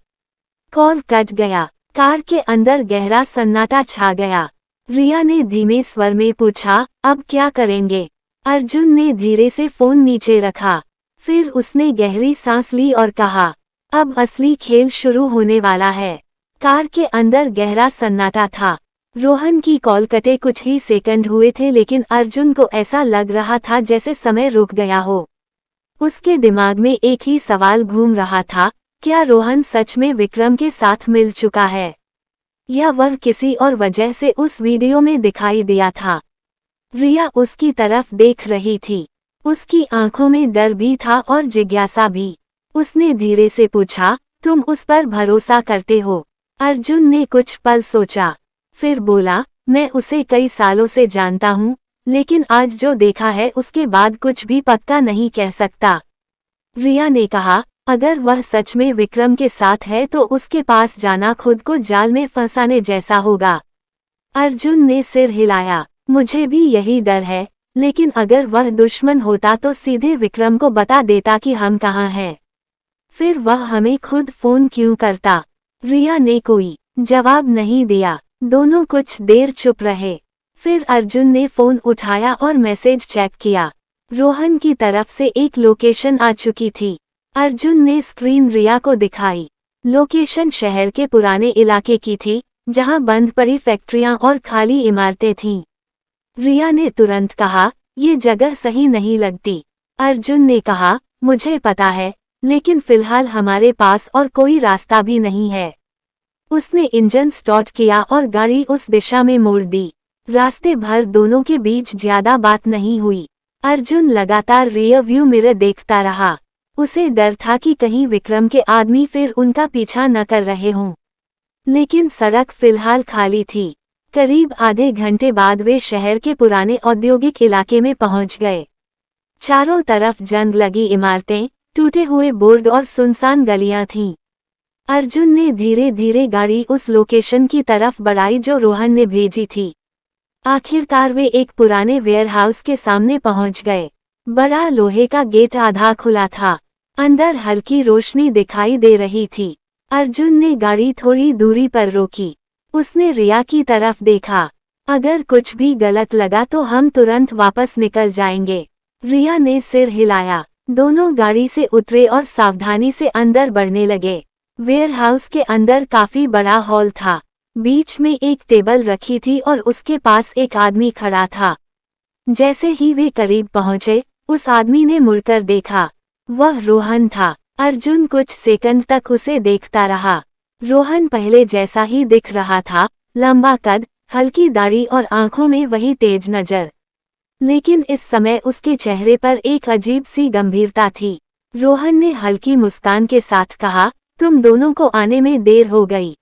कॉल कट गया। कार के अंदर गहरा सन्नाटा छा गया। रिया ने धीमे स्वर में पूछा, अब क्या करेंगे? अर्जुन ने धीरे से फोन नीचे रखा। फिर उसने गहरी सांस ली और कहा, अब असली खेल शुरू होने वाला है। कार के अंदर गहरा सन्नाटा था। रोहन की कॉल कटे कुछ ही सेकंड हुए थे, लेकिन अर्जुन को ऐसा लग रहा था जैसे समय रुक गया हो। उसके दिमाग में एक ही सवाल घूम रहा था, क्या रोहन सच में विक्रम के साथ मिल चुका है, या वह किसी और वजह से उस वीडियो में दिखाई दिया था? रिया उसकी तरफ देख रही थी। उसकी आंखों में डर भी था और जिज्ञासा भी। उसने धीरे से पूछा, तुम उस पर भरोसा करते हो? अर्जुन ने कुछ पल सोचा, फिर बोला, मैं उसे कई सालों से जानता हूँ, लेकिन आज जो देखा है उसके बाद कुछ भी पक्का नहीं कह सकता। रिया ने कहा, अगर वह सच में विक्रम के साथ है तो उसके पास जाना खुद को जाल में फंसाने जैसा होगा। अर्जुन ने सिर हिलाया, मुझे भी यही डर है, लेकिन अगर वह दुश्मन होता तो सीधे विक्रम को बता देता कि हम कहाँ हैं। फिर वह हमें खुद फोन क्यों करता? रिया ने कोई जवाब नहीं दिया। दोनों कुछ देर चुप रहे। फिर अर्जुन ने फोन उठाया और मैसेज चेक किया। रोहन की तरफ से एक लोकेशन आ चुकी थी। अर्जुन ने स्क्रीन रिया को दिखाई। लोकेशन शहर के पुराने इलाके की थी, जहां बंद पड़ी फैक्ट्रियां और खाली इमारतें थीं। रिया ने तुरंत कहा, ये जगह सही नहीं लगती। अर्जुन ने कहा, मुझे पता है, लेकिन फिलहाल हमारे पास और कोई रास्ता भी नहीं है। उसने इंजन स्टार्ट किया और गाड़ी उस दिशा में मोड़ दी। रास्ते भर दोनों के बीच ज्यादा बात नहीं हुई। अर्जुन लगातार रियर व्यू मिरर देखता रहा। उसे डर था कि कहीं विक्रम के आदमी फिर उनका पीछा न कर रहे हों। लेकिन सड़क फिलहाल खाली थी। करीब आधे घंटे बाद वे शहर के पुराने औद्योगिक इलाके में पहुंच गए। चारों तरफ जंग लगी इमारतें, टूटे हुए बोर्ड और सुनसान गलियां थीं। अर्जुन ने धीरे धीरे गाड़ी उस लोकेशन की तरफ बढ़ाई जो रोहन ने भेजी थी। आखिरकार वे एक पुराने वेयरहाउस के सामने पहुंच गए। बड़ा लोहे का गेट आधा खुला था। अंदर हल्की रोशनी दिखाई दे रही थी। अर्जुन ने गाड़ी थोड़ी दूरी पर रोकी। उसने रिया की तरफ देखा, अगर कुछ भी गलत लगा तो हम तुरंत वापस निकल जाएंगे। रिया ने सिर हिलाया। दोनों गाड़ी से उतरे और सावधानी से अंदर बढ़ने लगे। वेयरहाउस के अंदर काफी बड़ा हॉल था। बीच में एक टेबल रखी थी और उसके पास एक आदमी खड़ा था। जैसे ही वे करीब पहुंचे, उस आदमी ने मुड़कर देखा। वह रोहन था। अर्जुन कुछ सेकंड तक उसे देखता रहा। रोहन पहले जैसा ही दिख रहा था, लंबा कद, हल्की दाढ़ी और आंखों में वही तेज नजर। लेकिन इस समय उसके चेहरे पर एक अजीब सी गंभीरता थी। रोहन ने हल्की मुस्कान के साथ कहा, तुम दोनों को आने में देर हो गई।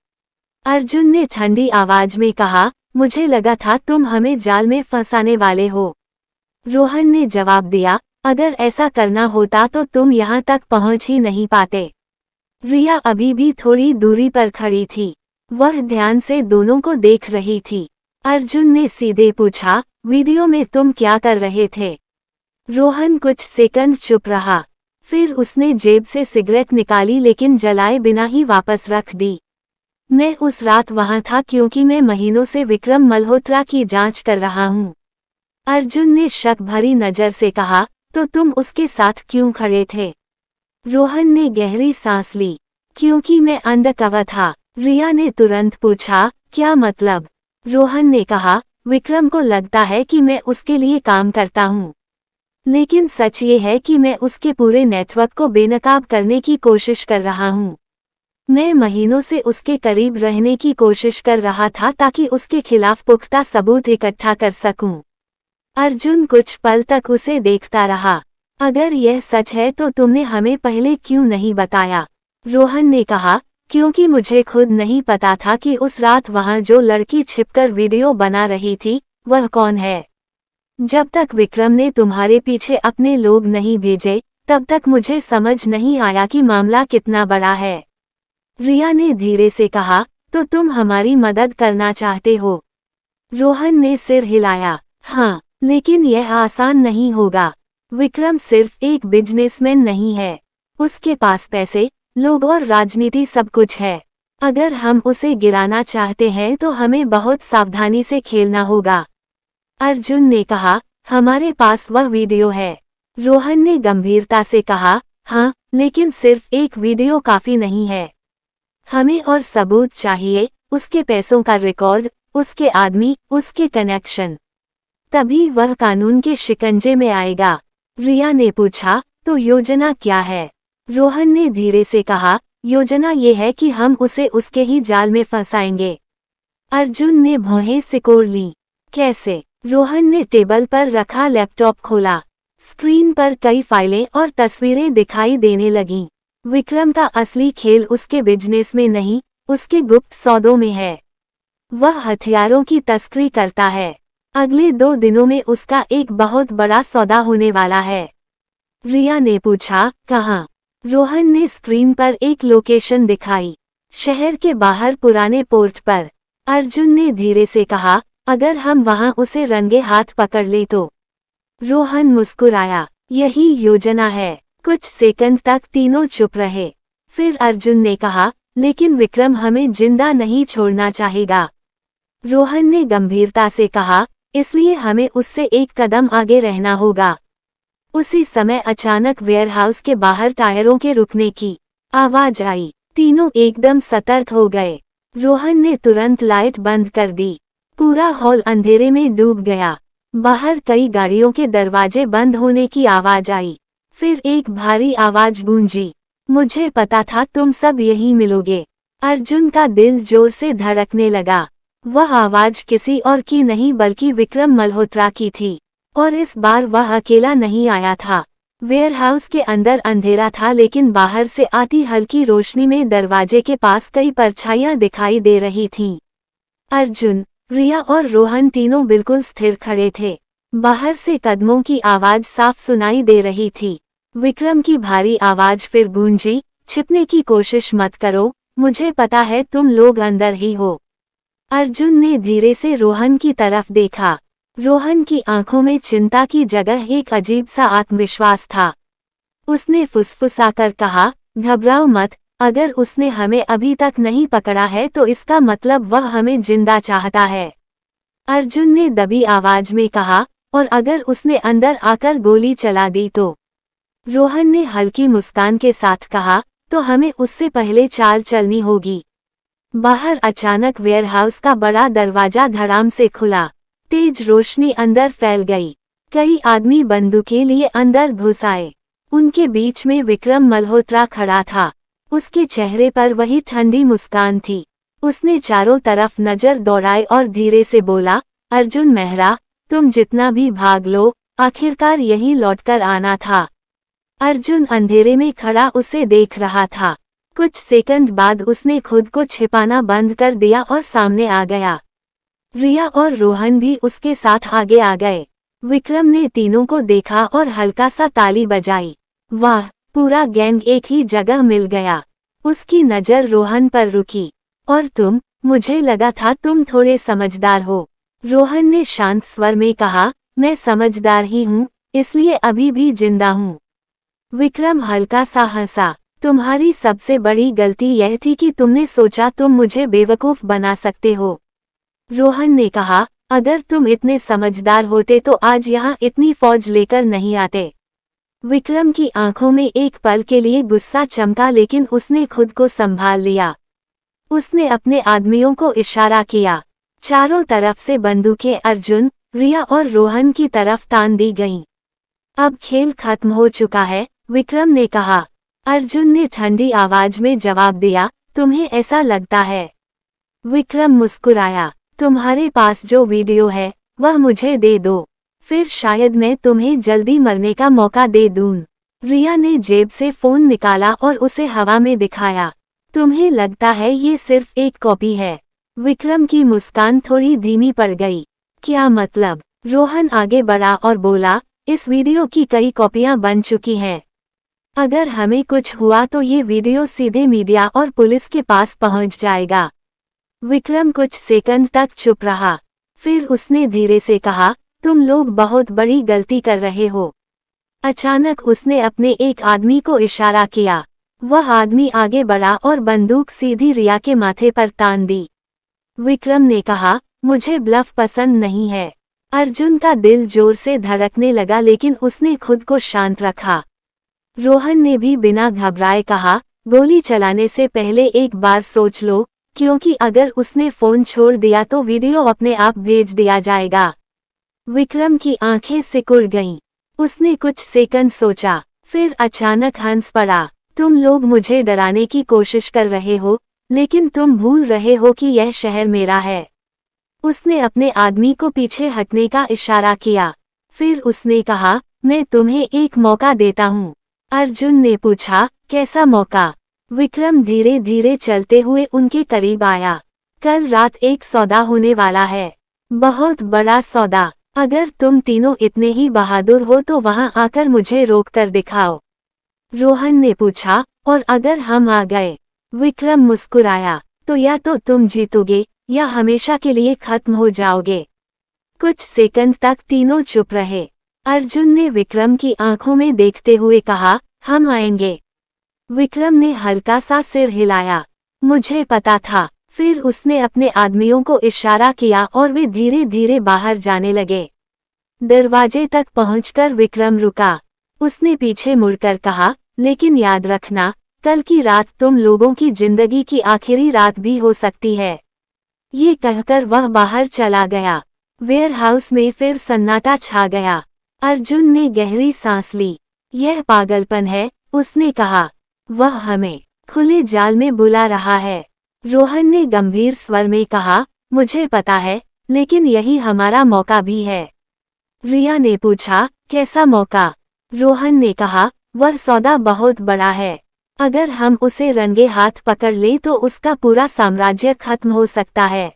अर्जुन ने ठंडी आवाज में कहा, मुझे लगा था तुम हमें जाल में फंसाने वाले हो। रोहन ने जवाब दिया, अगर ऐसा करना होता तो तुम यहाँ तक पहुँच ही नहीं पाते। रिया अभी भी थोड़ी दूरी पर खड़ी थी। वह ध्यान से दोनों को देख रही थी। अर्जुन ने सीधे पूछा, वीडियो में तुम क्या कर रहे थे? रोहन कुछ सेकंड चुप रहा। फिर उसने जेब से सिगरेट निकाली लेकिन जलाए बिना ही वापस रख दी। मैं उस रात वहां था क्योंकि मैं महीनों से विक्रम मल्होत्रा की जांच कर रहा हूं। अर्जुन ने शक भरी नजर से कहा, तो तुम उसके साथ क्यों खड़े थे? रोहन ने गहरी सांस ली। क्योंकि मैं अंडरकवर था। रिया ने तुरंत पूछा, क्या मतलब? रोहन ने कहा, विक्रम को लगता है कि मैं उसके लिए काम करता हूँ, लेकिन सच ये है कि मैं उसके पूरे नेटवर्क को बेनकाब करने की कोशिश कर रहा हूँ। मैं महीनों से उसके करीब रहने की कोशिश कर रहा था ताकि उसके खिलाफ पुख्ता सबूत इकट्ठा कर सकूं। अर्जुन कुछ पल तक उसे देखता रहा। अगर यह सच है तो तुमने हमें पहले क्यों नहीं बताया? रोहन ने कहा, क्योंकि मुझे खुद नहीं पता था कि उस रात वहां जो लड़की छिपकर वीडियो बना रही थी, वह कौन है। जब तक विक्रम ने तुम्हारे पीछे अपने लोग नहीं भेजे, तब तक मुझे समझ नहीं आया कि मामला कितना बड़ा है। रिया ने धीरे से कहा, तो तुम हमारी मदद करना चाहते हो? रोहन ने सिर हिलाया। हाँ, लेकिन यह आसान नहीं होगा। विक्रम सिर्फ एक बिजनेसमैन नहीं है। उसके पास पैसे, लोग और राजनीति सब कुछ है। अगर हम उसे गिराना चाहते हैं तो हमें बहुत सावधानी से खेलना होगा। अर्जुन ने कहा, हमारे पास वह वीडियो है। रोहन ने गंभीरता से कहा, हाँ, लेकिन सिर्फ एक वीडियो काफी नहीं है। हमें और सबूत चाहिए, उसके पैसों का रिकॉर्ड, उसके आदमी, उसके कनेक्शन। तभी वह कानून के शिकंजे में आएगा। रिया ने पूछा, तो योजना क्या है? रोहन ने धीरे से कहा, योजना ये है कि हम उसे उसके ही जाल में फंसाएंगे। अर्जुन ने भौहें सिकोड़ ली। कैसे? रोहन ने टेबल पर रखा लैपटॉप खोला। स्क्रीन पर कई फाइलें और तस्वीरें दिखाई देने लगीं। विक्रम का असली खेल उसके बिजनेस में नहीं, उसके गुप्त सौदों में है। वह हथियारों की तस्करी करता है। अगले 2 दिनों में उसका एक बहुत बड़ा सौदा होने वाला है। रिया ने पूछा, कहाँ? रोहन ने स्क्रीन पर एक लोकेशन दिखाई। शहर के बाहर पुराने पोर्ट पर। अर्जुन ने धीरे से कहा, अगर हम वहां उसे रंगे हाथ पकड़ ले तो? रोहन मुस्कुराया, यही योजना है। कुछ सेकंड तक तीनों चुप रहे। फिर अर्जुन ने कहा, लेकिन विक्रम हमें जिंदा नहीं छोड़ना चाहेगा। रोहन ने गंभीरता से कहा, इसलिए हमें उससे एक कदम आगे रहना होगा। उसी समय अचानक वेयरहाउस के बाहर टायरों के रुकने की आवाज आई। तीनों एकदम सतर्क हो गए। रोहन ने तुरंत लाइट बंद कर दी। पूरा हॉल अंधेरे में डूब गया। बाहर कई गाड़ियों के दरवाजे बंद होने की आवाज आई। फिर एक भारी आवाज गूंजी, मुझे पता था तुम सब यहीं मिलोगे। अर्जुन का दिल जोर से धड़कने लगा। वह आवाज किसी और की नहीं बल्कि विक्रम मल्होत्रा की थी। और इस बार वह अकेला नहीं आया था। वेयरहाउस के अंदर अंधेरा था, लेकिन बाहर से आती हल्की रोशनी में दरवाजे के पास कई परछाइयां दिखाई दे रही थीं। अर्जुन, रिया और रोहन तीनों बिल्कुल स्थिर खड़े थे। बाहर से कदमों की आवाज साफ सुनाई दे रही थी। विक्रम की भारी आवाज फिर गूंजी, छिपने की कोशिश मत करो, मुझे पता है तुम लोग अंदर ही हो। अर्जुन ने धीरे से रोहन की तरफ देखा। रोहन की आंखों में चिंता की जगह एक अजीब सा आत्मविश्वास था। उसने फुसफुसाकर कहा, घबराओ मत, अगर उसने हमें अभी तक नहीं पकड़ा है तो इसका मतलब वह हमें जिंदा चाहता है। अर्जुन ने दबी आवाज में कहा, और अगर उसने अंदर आकर गोली चला दी तो? रोहन ने हल्की मुस्कान के साथ कहा, तो हमें उससे पहले चाल चलनी होगी। बाहर अचानक वेयरहाउस का बड़ा दरवाजा धड़ाम से खुला। तेज रोशनी अंदर फैल गई। कई आदमी बंदूकें लिए अंदर घुस आए। उनके बीच में विक्रम मल्होत्रा खड़ा था। उसके चेहरे पर वही ठंडी मुस्कान थी। उसने चारों तरफ नजर दौड़ाई और धीरे से बोला, अर्जुन मेहरा, तुम जितना भी भाग लो, आखिरकार यहीं लौटकर आना था। अर्जुन अंधेरे में खड़ा उसे देख रहा था। कुछ सेकंड बाद उसने खुद को छिपाना बंद कर दिया और सामने आ गया। रिया और रोहन भी उसके साथ आगे आ गए। विक्रम ने तीनों को देखा और हल्का सा ताली बजाई। वाह, पूरा गैंग एक ही जगह मिल गया। उसकी नजर रोहन पर रुकी। और तुम, मुझे लगा था तुम थोड़े समझदार हो। रोहन ने शांत स्वर में कहा, मैं समझदार ही हूँ, इसलिए अभी भी जिंदा हूँ। विक्रम हल्का सा हंसा। तुम्हारी सबसे बड़ी गलती यह थी कि तुमने सोचा तुम मुझे बेवकूफ बना सकते हो। रोहन ने कहा, अगर तुम इतने समझदार होते तो आज यहाँ इतनी फौज लेकर नहीं आते। विक्रम की आंखों में एक पल के लिए गुस्सा चमका, लेकिन उसने खुद को संभाल लिया। उसने अपने आदमियों को इशारा किया। चारों तरफ से बंदूकें अर्जुन, रिया और रोहन की तरफ तान दी गईं। अब खेल खत्म हो चुका है, विक्रम ने कहा। अर्जुन ने ठंडी आवाज में जवाब दिया, तुम्हें ऐसा लगता है? विक्रम मुस्कुराया, तुम्हारे पास जो वीडियो है वह मुझे दे दो, फिर शायद मैं तुम्हें जल्दी मरने का मौका दे दूं। रिया ने जेब से फोन निकाला और उसे हवा में दिखाया। तुम्हें लगता है ये सिर्फ एक कॉपी है? विक्रम की मुस्कान थोड़ी धीमी पड़ गई। क्या मतलब? रोहन आगे बढ़ा और बोला, इस वीडियो की कई कॉपियां बन चुकी हैं। अगर हमें कुछ हुआ तो ये वीडियो सीधे मीडिया और पुलिस के पास पहुंच जाएगा। विक्रम कुछ सेकंड तक चुप रहा। फिर उसने धीरे से कहा, तुम लोग बहुत बड़ी गलती कर रहे हो। अचानक उसने अपने एक आदमी को इशारा किया। वह आदमी आगे बढ़ा और बंदूक सीधी रिया के माथे पर तान दी। विक्रम ने कहा, मुझे ब्लफ पसंद नहीं है। अर्जुन का दिल जोर से धड़कने लगा लेकिन उसने खुद को शांत रखा। रोहन ने भी बिना घबराए कहा, गोली चलाने से पहले एक बार सोच लो, क्योंकि अगर उसने फोन छोड़ दिया तो वीडियो अपने आप भेज दिया जाएगा। विक्रम की आंखें सिकुड़ गईं। उसने कुछ सेकंड सोचा, फिर अचानक हंस पड़ा। तुम लोग मुझे डराने की कोशिश कर रहे हो, लेकिन तुम भूल रहे हो कि यह शहर मेरा है। उसने अपने आदमी को पीछे हटने का इशारा किया। फिर उसने कहा, मैं तुम्हें एक मौका देता हूँ। अर्जुन ने पूछा, कैसा मौका? विक्रम धीरे धीरे चलते हुए उनके करीब आया। कल रात एक सौदा होने वाला है, बहुत बड़ा सौदा। अगर तुम तीनों इतने ही बहादुर हो तो वहां आकर मुझे रोक कर दिखाओ। रोहन ने पूछा, और अगर हम आ गए? विक्रम मुस्कुराया, तो या तो तुम जीतोगे या हमेशा के लिए खत्म हो जाओगे। कुछ सेकंड तक तीनों चुप रहे। अर्जुन ने विक्रम की आंखों में देखते हुए कहा, हम आएंगे। विक्रम ने हल्का सा सिर हिलाया, मुझे पता था। फिर उसने अपने आदमियों को इशारा किया और वे धीरे धीरे बाहर जाने लगे। दरवाजे तक पहुंचकर विक्रम रुका। उसने पीछे मुड़कर कहा, लेकिन याद रखना, कल की रात तुम लोगों की जिंदगी की आखिरी रात भी हो सकती है। ये कहकर वह बाहर चला गया। वेयरहाउस में फिर सन्नाटा छा गया। अर्जुन ने गहरी सांस ली। यह पागलपन है, उसने कहा। वह हमें खुले जाल में बुला रहा है। रोहन ने गंभीर स्वर में कहा, मुझे पता है, लेकिन यही हमारा मौका भी है। रिया ने पूछा, कैसा मौका? रोहन ने कहा, वह सौदा बहुत बड़ा है। अगर हम उसे रंगे हाथ पकड़ लें तो उसका पूरा साम्राज्य खत्म हो सकता है।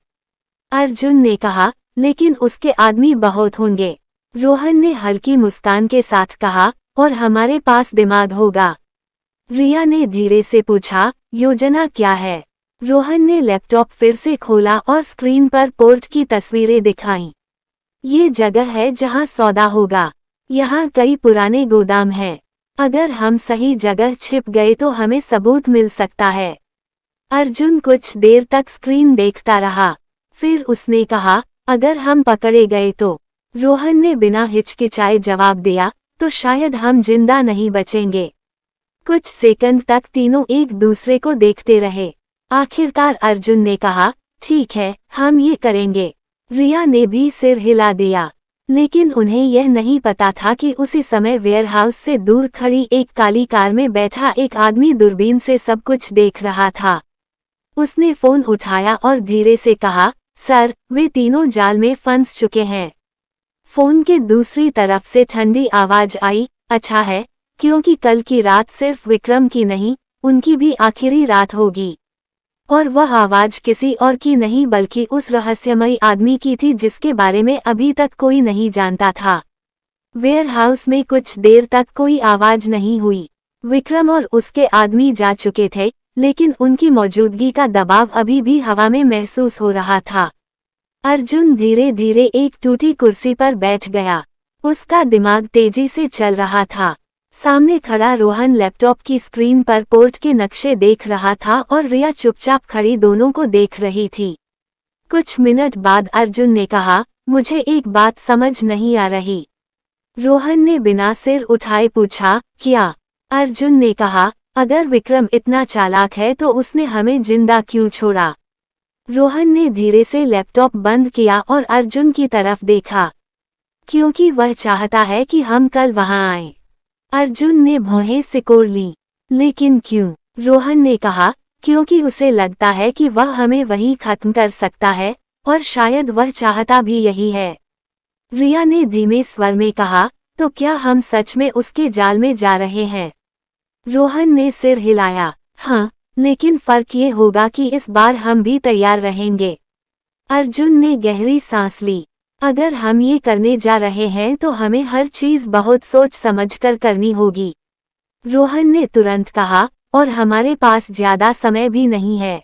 अर्जुन ने कहा, लेकिन उसके आदमी बहुत होंगे। रोहन ने हल्की मुस्कान के साथ कहा, और हमारे पास दिमाग होगा। रिया ने धीरे से पूछा, योजना क्या है? रोहन ने लैपटॉप फिर से खोला और स्क्रीन पर पोर्ट की तस्वीरें दिखाईं। ये जगह है जहां सौदा होगा। यहाँ कई पुराने गोदाम हैं। अगर हम सही जगह छिप गए तो हमें सबूत मिल सकता है। अर्जुन कुछ देर तक स्क्रीन देखता रहा। फिर उसने कहा, अगर हम पकड़े गए तो? रोहन ने बिना हिचकिचाए जवाब दिया, तो शायद हम जिंदा नहीं बचेंगे। कुछ सेकंड तक तीनों एक दूसरे को देखते रहे। आखिरकार अर्जुन ने कहा, ठीक है, हम ये करेंगे। रिया ने भी सिर हिला दिया, लेकिन उन्हें यह नहीं पता था कि उसी समय वेयरहाउस से दूर खड़ी एक काली कार में बैठा एक आदमी दूरबीन से सब कुछ देख रहा था। उसने फोन उठाया और धीरे से कहा, सर, वे तीनों जाल में फंस चुके हैं। फोन के दूसरी तरफ से ठंडी आवाज आई, अच्छा है, क्योंकि कल की रात सिर्फ विक्रम की नहीं, उनकी भी आखिरी रात होगी। और वह आवाज किसी और की नहीं बल्कि उस रहस्यमयी आदमी की थी जिसके बारे में अभी तक कोई नहीं जानता था। वेयरहाउस में कुछ देर तक कोई आवाज नहीं हुई। विक्रम और उसके आदमी जा चुके थे, लेकिन उनकी मौजूदगी का दबाव अभी भी हवा में महसूस हो रहा था। अर्जुन धीरे धीरे एक टूटी कुर्सी पर बैठ गया। उसका दिमाग तेजी से चल रहा था। सामने खड़ा रोहन लैपटॉप की स्क्रीन पर पोर्ट के नक्शे देख रहा था और रिया चुपचाप खड़ी दोनों को देख रही थी। कुछ मिनट बाद अर्जुन ने कहा, मुझे एक बात समझ नहीं आ रही। रोहन ने बिना सिर उठाए पूछा, क्या? अर्जुन ने कहा, अगर विक्रम इतना चालाक है तो उसने हमें जिंदा क्यों छोड़ा? रोहन ने धीरे से लैपटॉप बंद किया और अर्जुन की तरफ देखा। क्योंकि वह चाहता है कि हम कल वहां आएं। अर्जुन ने भौहें सिकोड़ ली। लेकिन क्यों? रोहन ने कहा, क्योंकि उसे लगता है कि वह हमें वहीं खत्म कर सकता है, और शायद वह चाहता भी यही है। रिया ने धीमे स्वर में कहा, तो क्या हम सच में उसके जाल में जा रहे हैं? रोहन ने सिर हिलाया, हाँ, लेकिन फर्क ये होगा कि इस बार हम भी तैयार रहेंगे। अर्जुन ने गहरी सांस ली। अगर हम ये करने जा रहे हैं तो हमें हर चीज बहुत सोच समझकर करनी होगी। रोहन ने तुरंत कहा, और हमारे पास ज्यादा समय भी नहीं है।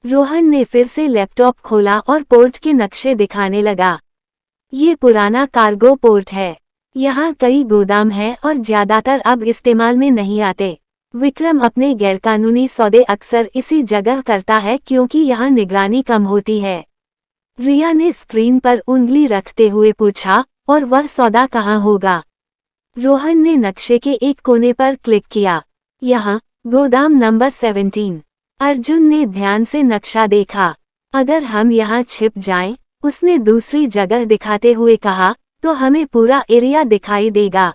रोहन ने फिर से लैपटॉप खोला और पोर्ट के नक्शे दिखाने लगा। ये पुराना कार्गो पोर्ट है। यहाँ कई गोदाम हैं और ज्यादातर अब इस्तेमाल में नहीं आते। विक्रम अपने गैरकानूनी सौदे अक्सर इसी जगह करता है क्योंकि यहाँ निगरानी कम होती है। रिया ने स्क्रीन पर उंगली रखते हुए पूछा, और वह सौदा कहाँ होगा? रोहन ने नक्शे के एक कोने पर क्लिक किया। यहाँ, गोदाम नंबर 17। अर्जुन ने ध्यान से नक्शा देखा। अगर हम यहाँ छिप जाएं, उसने दूसरी जगह दिखाते हुए कहा, तो हमें पूरा एरिया दिखाई देगा।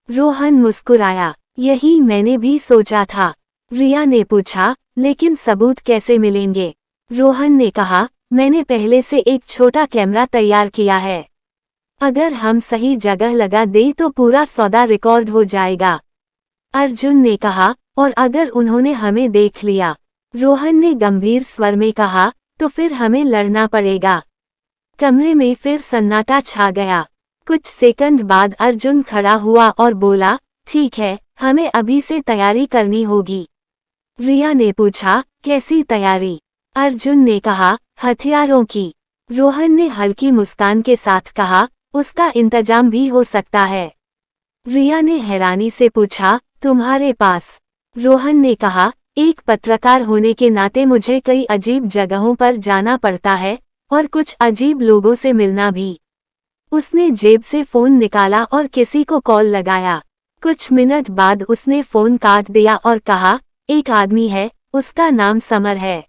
रोहन मुस्कुराया। यही मैंने भी सोचा था। रिया ने पूछा, लेकिन सबूत कैसे मिलेंगे? रोहन ने कहा, मैंने पहले से एक छोटा कैमरा तैयार किया है। अगर हम सही जगह लगा दें तो पूरा सौदा रिकॉर्ड हो जाएगा। अर्जुन ने कहा, और अगर उन्होंने हमें देख लिया? रोहन ने गंभीर स्वर में कहा, तो फिर हमें लड़ना पड़ेगा। कमरे में फिर सन्नाटा छा गया। कुछ सेकंड बाद अर्जुन खड़ा हुआ और बोला, ठीक है, हमें अभी से तैयारी करनी होगी। रिया ने पूछा, कैसी तैयारी? अर्जुन ने कहा, हथियारों की। रोहन ने हल्की मुस्कान के साथ कहा, उसका इंतजाम भी हो सकता है। रिया ने हैरानी से पूछा, तुम्हारे पास? रोहन ने कहा, एक पत्रकार होने के नाते मुझे कई अजीब जगहों पर जाना पड़ता है, और कुछ अजीब लोगों से मिलना भी। उसने जेब से फोन निकाला और किसी को कॉल लगाया। कुछ मिनट बाद उसने फोन काट दिया और कहा, एक आदमी है, उसका नाम समर है।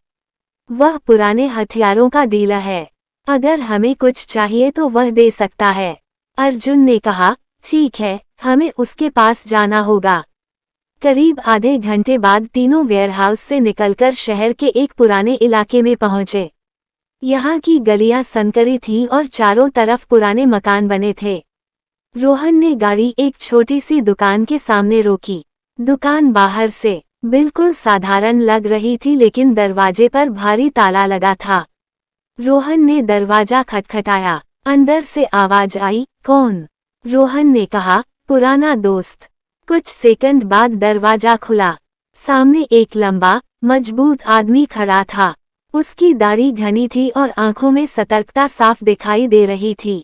वह पुराने हथियारों का डीलर है। अगर हमें कुछ चाहिए तो वह दे सकता है। अर्जुन ने कहा, ठीक है, हमें उसके पास जाना होगा। करीब आधे घंटे बाद तीनों वेयरहाउस से निकलकर शहर के एक पुराने इलाके में पहुंचे। यहाँ की गलियां संकरी थीं और चारों तरफ पुराने मकान बने थे। रोहन ने गाड़ी एक छोटी सी दुकान के सामने रोकी। दुकान बाहर से बिल्कुल साधारण लग रही थी, लेकिन दरवाजे पर भारी ताला लगा था। रोहन ने दरवाजा खटखटाया। अंदर से आवाज आई, कौन? रोहन ने कहा, पुराना दोस्त। कुछ सेकंड बाद दरवाजा खुला। सामने एक लंबा, मजबूत आदमी खड़ा था। उसकी दाढ़ी घनी थी और आंखों में सतर्कता साफ दिखाई दे रही थी।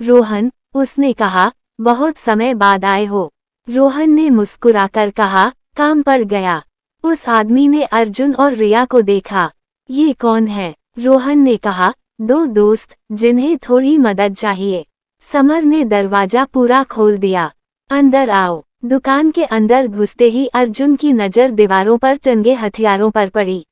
रोहन, उसने कहा, बहुत समय बाद आए हो। रोहन ने मुस्कुराकर कहा, काम पड़ गया। उस आदमी ने अर्जुन और रिया को देखा। ये कौन है? रोहन ने कहा, दो दोस्त, जिन्हें थोड़ी मदद चाहिए। समर ने दरवाजा पूरा खोल दिया। अंदर आओ। दुकान के अंदर घुसते ही अर्जुन की नज़र दीवारों पर टंगे हथियारों पर पड़ी।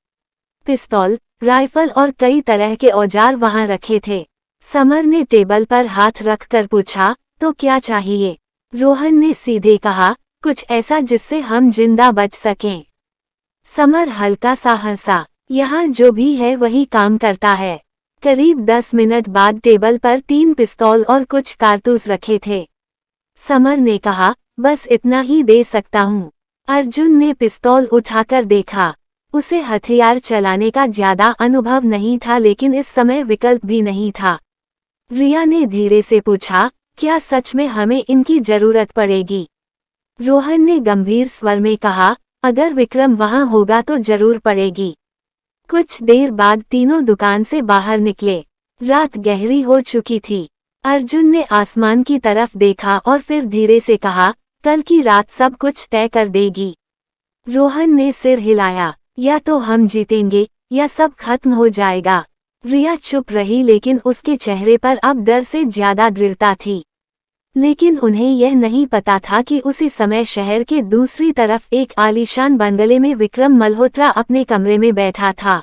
पिस्तौल, राइफल और कई तरह के औजार वहां रखे थे। समर ने टेबल पर हाथ रखकर पूछा, तो क्या चाहिए? रोहन ने सीधे कहा, कुछ ऐसा जिससे हम जिंदा बच सकें। समर हल्का सा हंसा। यहाँ जो भी है वही काम करता है। करीब 10 मिनट बाद टेबल पर 3 पिस्तौल और कुछ कारतूस रखे थे। समर ने कहा, बस इतना ही दे सकता हूँ। अर्जुन ने पिस्तौल उठाकर देखा। उसे हथियार चलाने का ज्यादा अनुभव नहीं था, लेकिन इस समय विकल्प भी नहीं था। रिया ने धीरे से पूछा, क्या सच में हमें इनकी जरूरत पड़ेगी? रोहन ने गंभीर स्वर में कहा, अगर विक्रम वहां होगा तो जरूर पड़ेगी। कुछ देर बाद तीनों दुकान से बाहर निकले। रात गहरी हो चुकी थी। अर्जुन ने आसमान की तरफ देखा और फिर धीरे से कहा, कल की रात सब कुछ तय कर देगी। रोहन ने सिर हिलाया। या तो हम जीतेंगे या सब खत्म हो जाएगा। रिया चुप रही, लेकिन उसके चेहरे पर अब डर से ज्यादा दृढ़ता थी। लेकिन उन्हें यह नहीं पता था कि उसी समय शहर के दूसरी तरफ एक आलीशान बंगले में विक्रम मल्होत्रा अपने कमरे में बैठा था।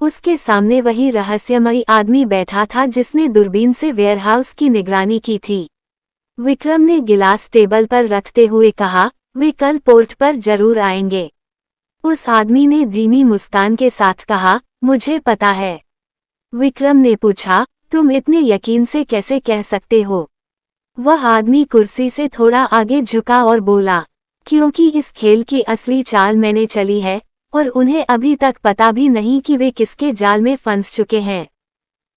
उसके सामने वही रहस्यमयी आदमी बैठा था जिसने दूरबीन से वेयरहाउस की निगरानी की थी। विक्रम ने गिलास टेबल पर रखते हुए कहा, वे कल पोर्ट पर जरूर आएंगे। उस आदमी ने धीमी मुस्कान के साथ कहा, मुझे पता है। विक्रम ने पूछा, तुम इतने यकीन से कैसे कह सकते हो? वह आदमी कुर्सी से थोड़ा आगे झुका और बोला, क्योंकि इस खेल की असली चाल मैंने चली है, और उन्हें अभी तक पता भी नहीं कि वे किसके जाल में फंस चुके हैं।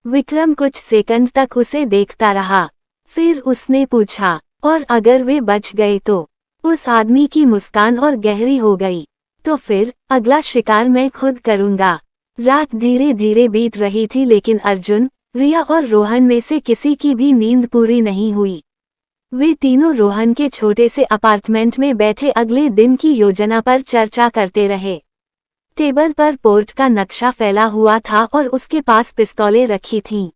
विक्रम कुछ सेकंड तक उसे देखता रहा। फिर उसने पूछा, और अगर वे बच गए तो? उस आदमी की मुस्कान और गहरी हो गई। तो फिर अगला शिकार मैं खुद करूंगा। रात धीरे धीरे बीत रही थी लेकिन अर्जुन, रिया और रोहन में से किसी की भी नींद पूरी नहीं हुई। वे तीनों रोहन के छोटे से अपार्टमेंट में बैठे अगले दिन की योजना पर चर्चा करते रहे। टेबल पर पोर्ट का नक्शा फैला हुआ था और उसके पास पिस्तौलें रखी थीं।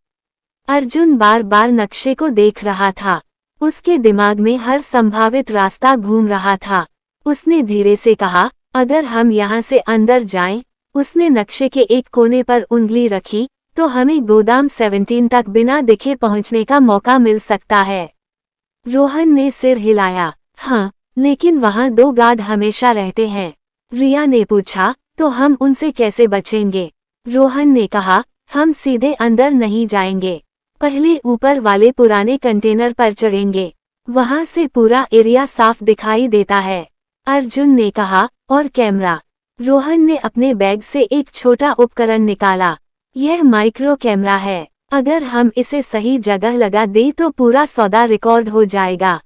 अर्जुन बार बार नक्शे को देख रहा था। उसके दिमाग में हर संभावित रास्ता घूम रहा था। उसने धीरे से कहा, अगर हम यहाँ से अंदर जाएं, उसने नक्शे के एक कोने पर उंगली रखी, तो हमें गोदाम 17 तक बिना दिखे पहुँचने का मौका मिल सकता है। रोहन ने सिर हिलाया। हाँ, लेकिन वहाँ 2 गार्ड हमेशा रहते हैं। रिया ने पूछा, तो हम उनसे कैसे बचेंगे? रोहन ने कहा, हम सीधे अंदर नहीं जाएंगे। पहले ऊपर वाले पुराने कंटेनर पर चढ़ेंगे। वहाँ से पूरा एरिया साफ दिखाई देता है। अर्जुन ने कहा, और कैमरा? रोहन ने अपने बैग से एक छोटा उपकरण निकाला। यह माइक्रो कैमरा है। अगर हम इसे सही जगह लगा दें तो पूरा सौदा रिकॉर्ड हो जाएगा।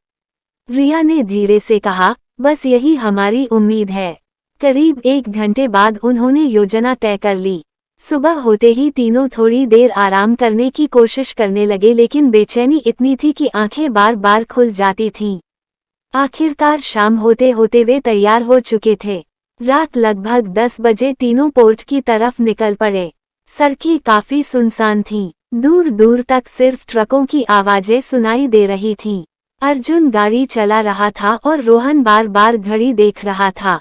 रिया ने धीरे से कहा, बस यही हमारी उम्मीद है। करीब 1 घंटे बाद उन्होंने योजना तय कर ली। सुबह होते ही तीनों थोड़ी देर आराम करने की कोशिश करने लगे लेकिन बेचैनी इतनी थी कि आंखें बार बार खुल जाती थीं। आखिरकार शाम होते होते वे तैयार हो चुके थे। रात लगभग 10 बजे तीनों पोर्ट की तरफ निकल पड़े। सड़कें काफी सुनसान थीं। दूर दूर तक सिर्फ ट्रकों की आवाजें सुनाई दे रही थीं। अर्जुन गाड़ी चला रहा था और रोहन बार बार घड़ी देख रहा था।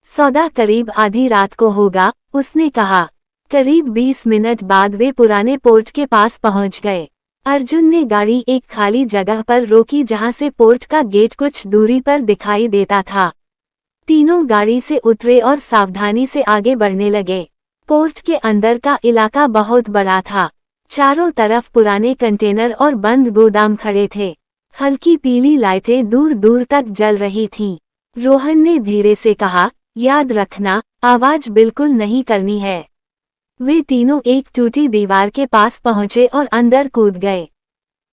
सौदा करीब आधी रात को होगा, उसने कहा। करीब 20 मिनट बाद वे पुराने पोर्ट के पास पहुंच गए। अर्जुन ने गाड़ी एक खाली जगह पर रोकी जहां से पोर्ट का गेट कुछ दूरी पर दिखाई देता था। तीनों गाड़ी से उतरे और सावधानी से आगे बढ़ने लगे। पोर्ट के अंदर का इलाका बहुत बड़ा था। चारों तरफ पुराने कंटेनर और बंद गोदाम खड़े थे। हल्की पीली लाइटें दूर दूर तक जल रही थीं। रोहन ने धीरे से कहा, याद रखना, आवाज बिल्कुल नहीं करनी है। वे तीनों एक टूटी दीवार के पास पहुंचे और अंदर कूद गए।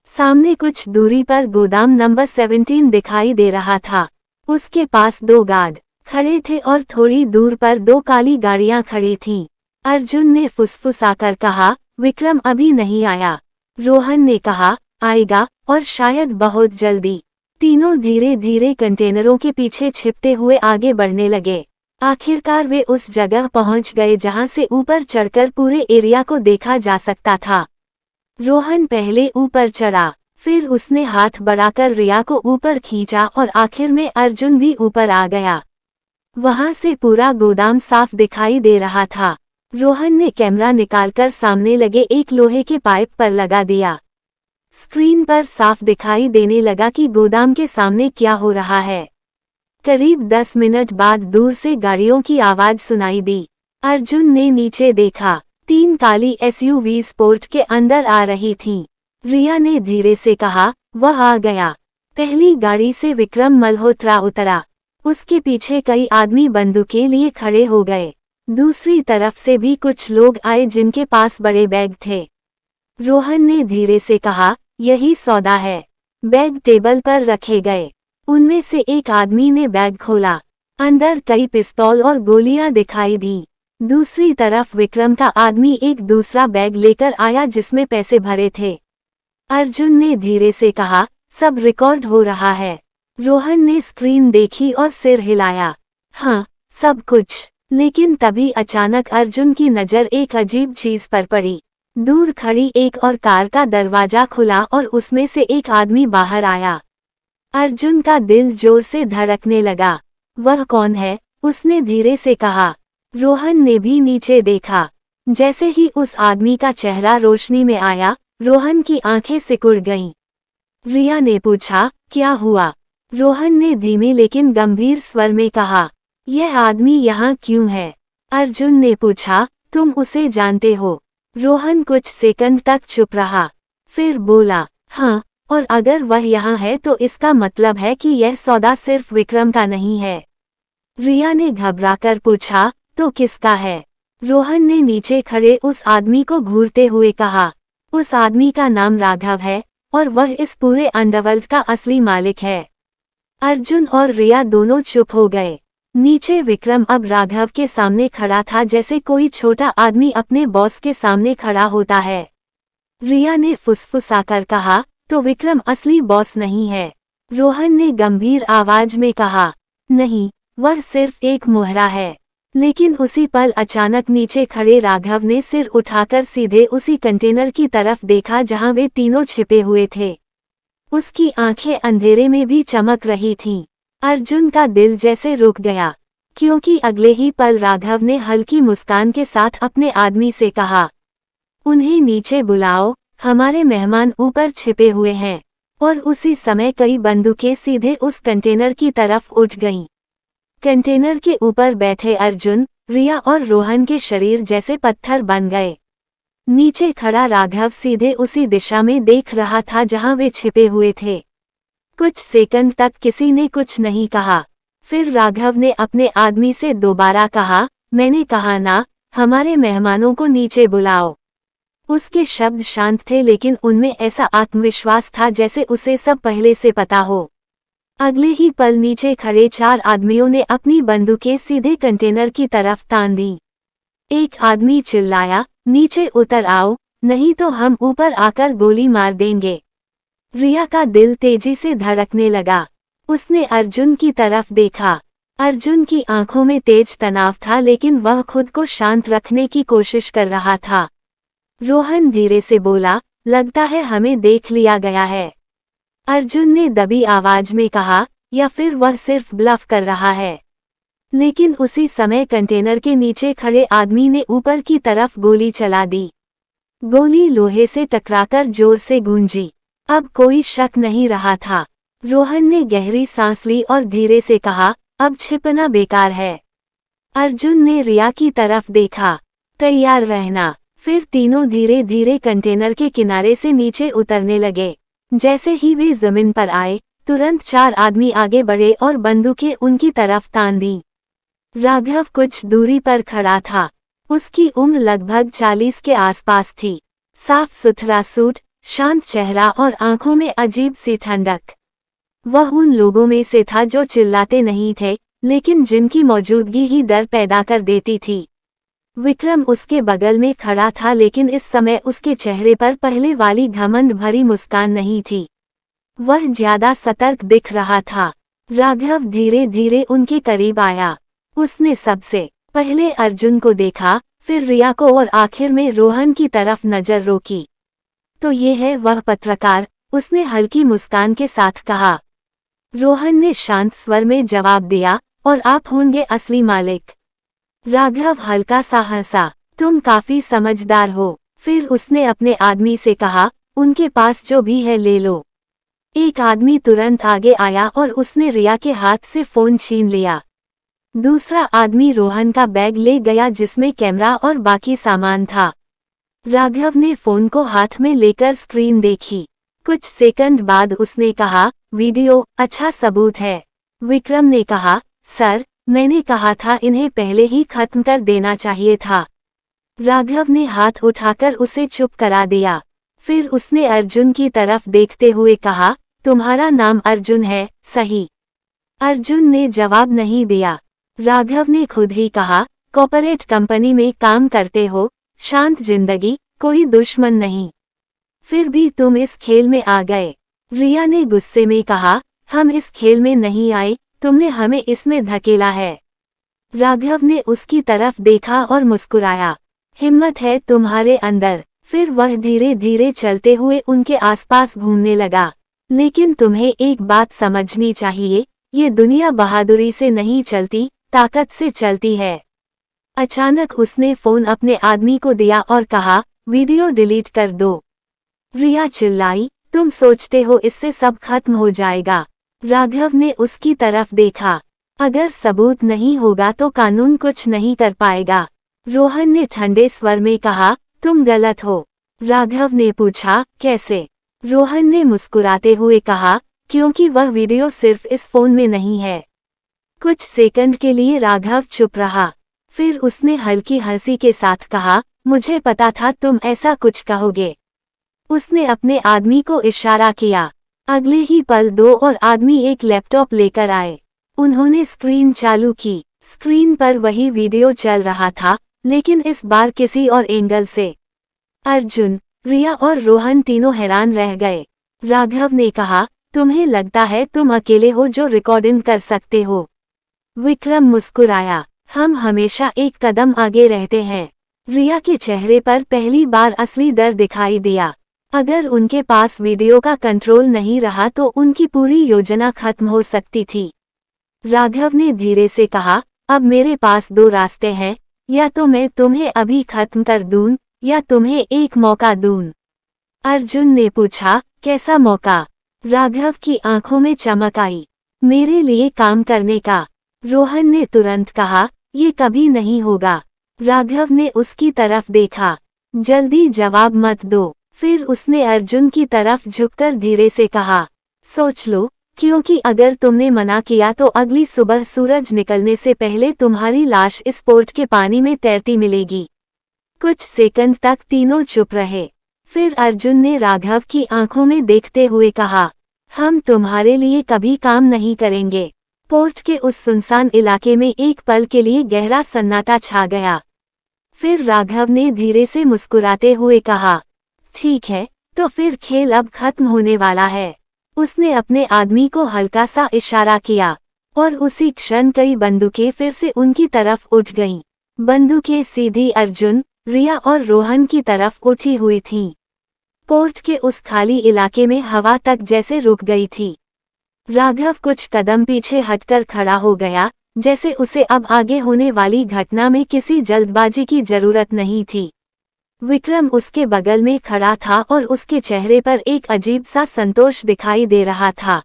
सामने कुछ दूरी पर गोदाम नंबर 17 दिखाई दे रहा था। उसके पास 2 गार्ड खड़े थे और थोड़ी दूर पर 2 काली गाड़ियां खड़ी थीं। अर्जुन ने फुसफुसाकर कहा, विक्रम अभी नहीं आया। रोहन ने कहा, आएगा, और शायद बहुत जल्दी। तीनों धीरे धीरे कंटेनरों के पीछे छिपते हुए आगे बढ़ने लगे। आखिरकार वे उस जगह पहुंच गए जहां से ऊपर चढ़कर पूरे एरिया को देखा जा सकता था। रोहन पहले ऊपर चढ़ा, फिर उसने हाथ बढ़ाकर रिया को ऊपर खींचा और आखिर में अर्जुन भी ऊपर आ गया। वहां से पूरा गोदाम साफ दिखाई दे रहा था। रोहन ने कैमरा निकालकर सामने लगे एक लोहे के पाइप पर लगा दिया। स्क्रीन पर साफ दिखाई देने लगा कि गोदाम के सामने क्या हो रहा है। करीब 10 मिनट बाद दूर से गाड़ियों की आवाज सुनाई दी। अर्जुन ने नीचे देखा। 3 काली SUVs पोर्ट के अंदर आ रही थीं। रिया ने धीरे से कहा, वह आ गया। पहली गाड़ी से विक्रम मल्होत्रा उतरा। उसके पीछे कई आदमी बंदूकें लिए खड़े हो गए। दूसरी तरफ से भी कुछ लोग आए जिनके पास बड़े बैग थे। रोहन ने धीरे से कहा, यही सौदा है। बैग टेबल पर रखे गए। उनमें से एक आदमी ने बैग खोला। अंदर कई पिस्तौल और गोलियां दिखाई दी। दूसरी तरफ विक्रम का आदमी एक दूसरा बैग लेकर आया जिसमें पैसे भरे थे। अर्जुन ने धीरे से कहा, सब रिकॉर्ड हो रहा है। रोहन ने स्क्रीन देखी और सिर हिलाया। हाँ, सब कुछ। लेकिन तभी अचानक अर्जुन की नज़र एक अजीब चीज पर पड़ी। दूर खड़ी एक और कार का दरवाजा खुला और उसमें से एक आदमी बाहर आया। अर्जुन का दिल जोर से धड़कने लगा। वह कौन है? उसने धीरे से कहा। रोहन ने भी नीचे देखा। जैसे ही उस आदमी का चेहरा रोशनी में आया, रोहन की आंखें सिकुड़ गईं। रिया ने पूछा, क्या हुआ? रोहन ने धीमे लेकिन गंभीर स्वर में कहा, यह आदमी यहाँ क्यों है? अर्जुन ने पूछा, तुम उसे जानते हो? रोहन कुछ सेकंड तक चुप रहा, फिर बोला, हाँ, और अगर वह यहाँ है तो इसका मतलब है कि यह सौदा सिर्फ विक्रम का नहीं है। रिया ने घबराकर पूछा, तो किसका है? रोहन ने नीचे खड़े उस आदमी को घूरते हुए कहा, उस आदमी का नाम राघव है और वह इस पूरे अंडरवर्ल्ड का असली मालिक है। अर्जुन और रिया दोनों चुप हो गए। नीचे विक्रम अब राघव के सामने खड़ा था, जैसे कोई छोटा आदमी अपने बॉस के सामने खड़ा होता है। रिया ने फुसफुसाकर कहा, तो विक्रम असली बॉस नहीं है? रोहन ने गंभीर आवाज में कहा, नहीं, वह सिर्फ एक मोहरा है। लेकिन उसी पल अचानक नीचे खड़े राघव ने सिर उठाकर सीधे उसी कंटेनर की तरफ देखा जहां वे तीनों छिपे हुए थे। उसकी आंखें अंधेरे में भी चमक रही थीं। अर्जुन का दिल जैसे रुक गया, क्योंकि अगले ही पल राघव ने हल्की मुस्कान के साथ अपने आदमी से कहा, उन्हें नीचे बुलाओ, हमारे मेहमान ऊपर छिपे हुए हैं। और उसी समय कई बंदूकें सीधे उस कंटेनर की तरफ उठ गईं। कंटेनर के ऊपर बैठे अर्जुन, रिया और रोहन के शरीर जैसे पत्थर बन गए। नीचे खड़ा राघव सीधे उसी दिशा में देख रहा था जहां वे छिपे हुए थे। कुछ सेकंड तक किसी ने कुछ नहीं कहा। फिर राघव ने अपने आदमी से दोबारा कहा, मैंने कहा ना, हमारे मेहमानों को नीचे बुलाओ। उसके शब्द शांत थे, लेकिन उनमें ऐसा आत्मविश्वास था जैसे उसे सब पहले से पता हो। अगले ही पल नीचे खड़े 4 आदमियों ने अपनी बंदूकें सीधे कंटेनर की तरफ तान दी। एक आदमी चिल्लाया, नीचे उतर आओ, नहीं तो हम ऊपर आकर गोली मार देंगे। रिया का दिल तेजी से धड़कने लगा। उसने अर्जुन की तरफ देखा। अर्जुन की आंखों में तेज तनाव था, लेकिन वह खुद को शांत रखने की कोशिश कर रहा था। रोहन धीरे से बोला, लगता है हमें देख लिया गया है। अर्जुन ने दबी आवाज में कहा, या फिर वह सिर्फ ब्लफ कर रहा है। लेकिन उसी समय कंटेनर के नीचे खड़े आदमी ने ऊपर की तरफ गोली चला दी। गोली लोहे से टकराकर जोर से गूंजी। अब कोई शक नहीं रहा था। रोहन ने गहरी सांस ली और धीरे से कहा, अब छिपना बेकार है। अर्जुन ने रिया की तरफ देखा, तैयार रहना। फिर तीनों धीरे धीरे कंटेनर के किनारे से नीचे उतरने लगे। जैसे ही वे जमीन पर आए, तुरंत 4 आदमी आगे बढ़े और बंदूकें उनकी तरफ तान दी। राघव कुछ दूरी पर खड़ा था। उसकी उम्र लगभग 40 के आसपास थी। साफ सुथरा सूट, शांत चेहरा और आंखों में अजीब सी ठंडक। वह उन लोगों में से था जो चिल्लाते नहीं थे, लेकिन जिनकी मौजूदगी ही डर पैदा कर देती थी। विक्रम उसके बगल में खड़ा था, लेकिन इस समय उसके चेहरे पर पहले वाली घमंड भरी मुस्कान नहीं थी। वह ज्यादा सतर्क दिख रहा था। राघव धीरे धीरे उनके करीब आया। उसने सबसे पहले अर्जुन को देखा, फिर रिया को और आखिर में रोहन की तरफ नजर रोकी। तो ये है वह पत्रकार, उसने हल्की मुस्कान के साथ कहा। रोहन ने शांत स्वर में जवाब दिया, और आप होंगे असली मालिक। राघव हल्का सा हंसा, तुम काफी समझदार हो। फिर उसने अपने आदमी से कहा, उनके पास जो भी है ले लो। एक आदमी तुरंत आगे आया और उसने रिया के हाथ से फोन छीन लिया। दूसरा आदमी रोहन का बैग ले गया जिसमें कैमरा और बाकी सामान था। राघव ने फोन को हाथ में लेकर स्क्रीन देखी। कुछ सेकंड बाद उसने कहा, वीडियो अच्छा सबूत है। विक्रम ने कहा, सर, मैंने कहा था इन्हें पहले ही खत्म कर देना चाहिए था। राघव ने हाथ उठाकर उसे चुप करा दिया। फिर उसने अर्जुन की तरफ देखते हुए कहा, तुम्हारा नाम अर्जुन है, सही? अर्जुन ने जवाब नहीं दिया। राघव ने खुद ही कहा, कॉर्पोरेट कंपनी में काम करते हो, शांत जिंदगी, कोई दुश्मन नहीं। फिर भी तुम इस खेल में आ गए। रिया ने गुस्से में कहा, हम इस खेल में नहीं आए, तुमने हमें इसमें धकेला है। राघव ने उसकी तरफ देखा और मुस्कुराया, हिम्मत है तुम्हारे अंदर। फिर वह धीरे धीरे चलते हुए उनके आसपास घूमने लगा। लेकिन तुम्हें एक बात समझनी चाहिए, ये दुनिया बहादुरी से नहीं चलती, ताकत से चलती है। अचानक उसने फोन अपने आदमी को दिया और कहा, वीडियो डिलीट कर दो। रिया चिल्लाई, तुम सोचते हो इससे सब खत्म हो जाएगा? राघव ने उसकी तरफ देखा, अगर सबूत नहीं होगा तो कानून कुछ नहीं कर पाएगा। रोहन ने ठंडे स्वर में कहा, तुम गलत हो। राघव ने पूछा, कैसे? रोहन ने मुस्कुराते हुए कहा, क्योंकि वह वीडियो सिर्फ इस फोन में नहीं है। कुछ सेकंड के लिए राघव चुप रहा। फिर उसने हल्की हंसी के साथ कहा, मुझे पता था तुम ऐसा कुछ कहोगे। उसने अपने आदमी को इशारा किया। अगले ही पल 2 और आदमी एक लैपटॉप लेकर आए। उन्होंने स्क्रीन चालू की। स्क्रीन पर वही वीडियो चल रहा था, लेकिन इस बार किसी और एंगल से। अर्जुन, रिया और रोहन तीनों हैरान रह गए। राघव ने कहा, तुम्हें लगता है तुम अकेले हो जो रिकॉर्डिंग कर सकते हो? विक्रम मुस्कुराया, हम हमेशा एक कदम आगे रहते हैं। रिया के चेहरे पर पहली बार असली डर दिखाई दिया। अगर उनके पास वीडियो का कंट्रोल नहीं रहा तो उनकी पूरी योजना खत्म हो सकती थी। राघव ने धीरे से कहा, अब मेरे पास दो रास्ते हैं, या तो मैं तुम्हें अभी खत्म कर दूं, या तुम्हें एक मौका दूं। अर्जुन ने पूछा, कैसा मौका? राघव की आंखों में चमक आई। मेरे लिए काम करने का। रोहन ने तुरंत कहा, ये कभी नहीं होगा। राघव ने उसकी तरफ देखा। जल्दी जवाब मत दो। फिर उसने अर्जुन की तरफ झुककर धीरे से कहा, सोच लो, क्योंकि अगर तुमने मना किया तो अगली सुबह सूरज निकलने से पहले तुम्हारी लाश इस पोर्ट के पानी में तैरती मिलेगी। कुछ सेकंड तक तीनों चुप रहे। फिर अर्जुन ने राघव की आंखों में देखते हुए कहा, हम तुम्हारे लिए कभी काम नहीं करेंगे। पोर्ट के उस सुनसान इलाके में एक पल के लिए गहरा सन्नाटा छा गया। फिर राघव ने धीरे से मुस्कुराते हुए कहा, ठीक है, तो फिर खेल अब खत्म होने वाला है। उसने अपने आदमी को हल्का सा इशारा किया, और उसी क्षण कई बंदूकें फिर से उनकी तरफ उठ गईं। बंदूकें सीधी अर्जुन, रिया और रोहन की तरफ उठी हुई थीं। पोर्ट के उस खाली इलाके में हवा तक जैसे रुक गई थी। राघव कुछ कदम पीछे हटकर खड़ा हो गया, जैसे उसे अब आगे होने वाली घटना में किसी जल्दबाजी की जरूरत नहीं थी। विक्रम उसके बगल में खड़ा था और उसके चेहरे पर एक अजीब सा संतोष दिखाई दे रहा था।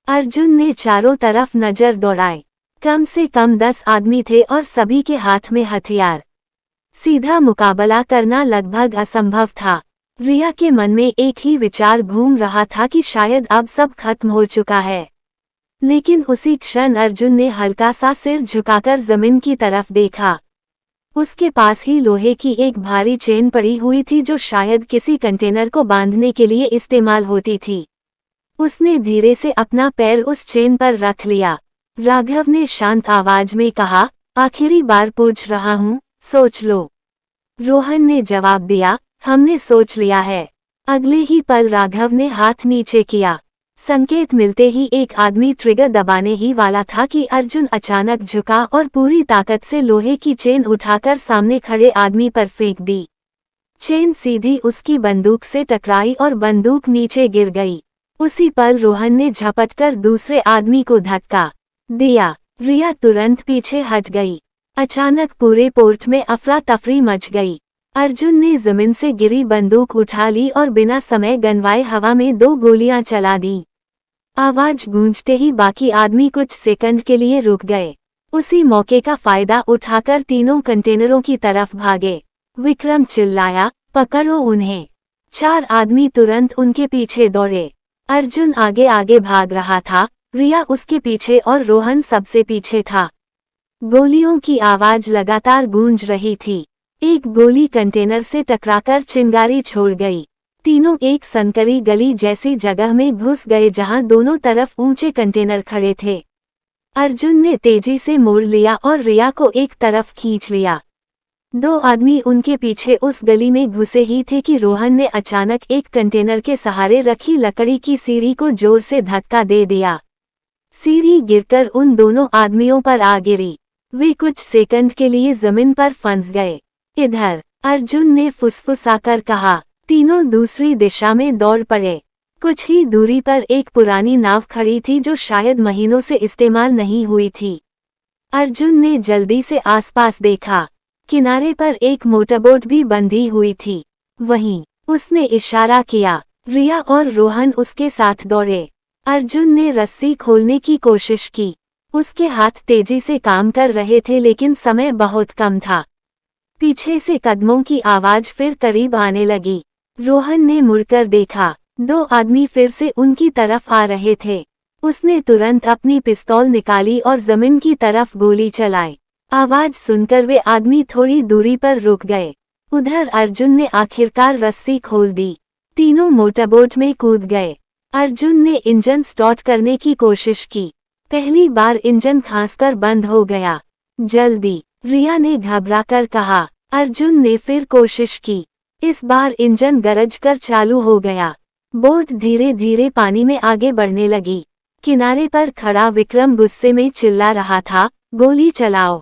अर्जुन ने चारों तरफ नजर दौड़ाई। कम से कम 10 आदमी थे और सभी के हाथ में हथियार। सीधा मुकाबला करना लगभग असंभव था। रिया के मन में एक ही विचार घूम रहा था कि शायद अब सब खत्म हो चुका है। लेकिन उसी क्षण अर्जुन ने हल्का सा सिर झुकाकर जमीन की तरफ देखा। उसके पास ही लोहे की एक भारी चेन पड़ी हुई थी जो शायद किसी कंटेनर को बांधने के लिए इस्तेमाल होती थी। उसने धीरे से अपना पैर उस चेन पर रख लिया। राघव ने शांत आवाज में कहा, आखिरी बार पूछ रहा हूँ, सोच लो। रोहन ने जवाब दिया, हमने सोच लिया है। अगले ही पल राघव ने हाथ नीचे किया। संकेत मिलते ही एक आदमी ट्रिगर दबाने ही वाला था कि अर्जुन अचानक झुका और पूरी ताकत से लोहे की चेन उठाकर सामने खड़े आदमी पर फेंक दी। चेन सीधी उसकी बंदूक से टकराई और बंदूक नीचे गिर गई। उसी पल रोहन ने झपटकर दूसरे आदमी को धक्का दिया। रिया तुरंत पीछे हट गई। अचानक पूरे पोर्ट में अफरा तफरी मच गई। अर्जुन ने जमीन से गिरी बंदूक उठा ली और बिना समय गंवाए हवा में 2 गोलियां चला दी। आवाज गूंजते ही बाकी आदमी कुछ सेकंड के लिए रुक गए। उसी मौके का फायदा उठाकर तीनों कंटेनरों की तरफ भागे। विक्रम चिल्लाया, पकड़ो उन्हें। 4 आदमी तुरंत उनके पीछे दौड़े। अर्जुन आगे आगे भाग रहा था, रिया उसके पीछे और रोहन सबसे पीछे था। गोलियों की आवाज लगातार गूंज रही थी। एक गोली कंटेनर से टकराकर चिंगारी छोड़ गई। तीनों एक संकरी गली जैसी जगह में घुस गए जहां दोनों तरफ ऊंचे कंटेनर खड़े थे। अर्जुन ने तेजी से मोड़ लिया और रिया को एक तरफ खींच लिया। 2 आदमी उनके पीछे उस गली में घुसे ही थे कि रोहन ने अचानक एक कंटेनर के सहारे रखी लकड़ी की सीढ़ी को जोर से धक्का दे दिया। सीढ़ी गिरकर उन दोनों आदमियों पर आ गिरी। वे कुछ सेकंड के लिए जमीन पर फंस गए। इधर, अर्जुन ने फुसफुसाकर कहा। तीनों दूसरी दिशा में दौड़ पड़े। कुछ ही दूरी पर एक पुरानी नाव खड़ी थी जो शायद महीनों से इस्तेमाल नहीं हुई थी। अर्जुन ने जल्दी से आसपास देखा। किनारे पर एक मोटरबोट भी बंधी हुई थी। वहीं, उसने इशारा किया। रिया और रोहन उसके साथ दौड़े। अर्जुन ने रस्सी खोलने की कोशिश की। उसके हाथ तेजी से काम कर रहे थे लेकिन समय बहुत कम था। पीछे से कदमों की आवाज फिर करीब आने लगी। रोहन ने मुड़कर देखा। 2 आदमी फिर से उनकी तरफ आ रहे थे। उसने तुरंत अपनी पिस्तौल निकाली और जमीन की तरफ गोली चलाई। आवाज सुनकर वे आदमी थोड़ी दूरी पर रुक गए। उधर अर्जुन ने आखिरकार रस्सी खोल दी। तीनों मोटरबोट में कूद गए। अर्जुन ने इंजन स्टार्ट करने की कोशिश की। पहली बार इंजन खासकर बंद हो गया। जल्दी, रिया ने घबराकर कहा। अर्जुन ने फिर कोशिश की। इस बार इंजन गरज कर चालू हो गया। बोट धीरे धीरे पानी में आगे बढ़ने लगी। किनारे पर खड़ा विक्रम गुस्से में चिल्ला रहा था, गोली चलाओ।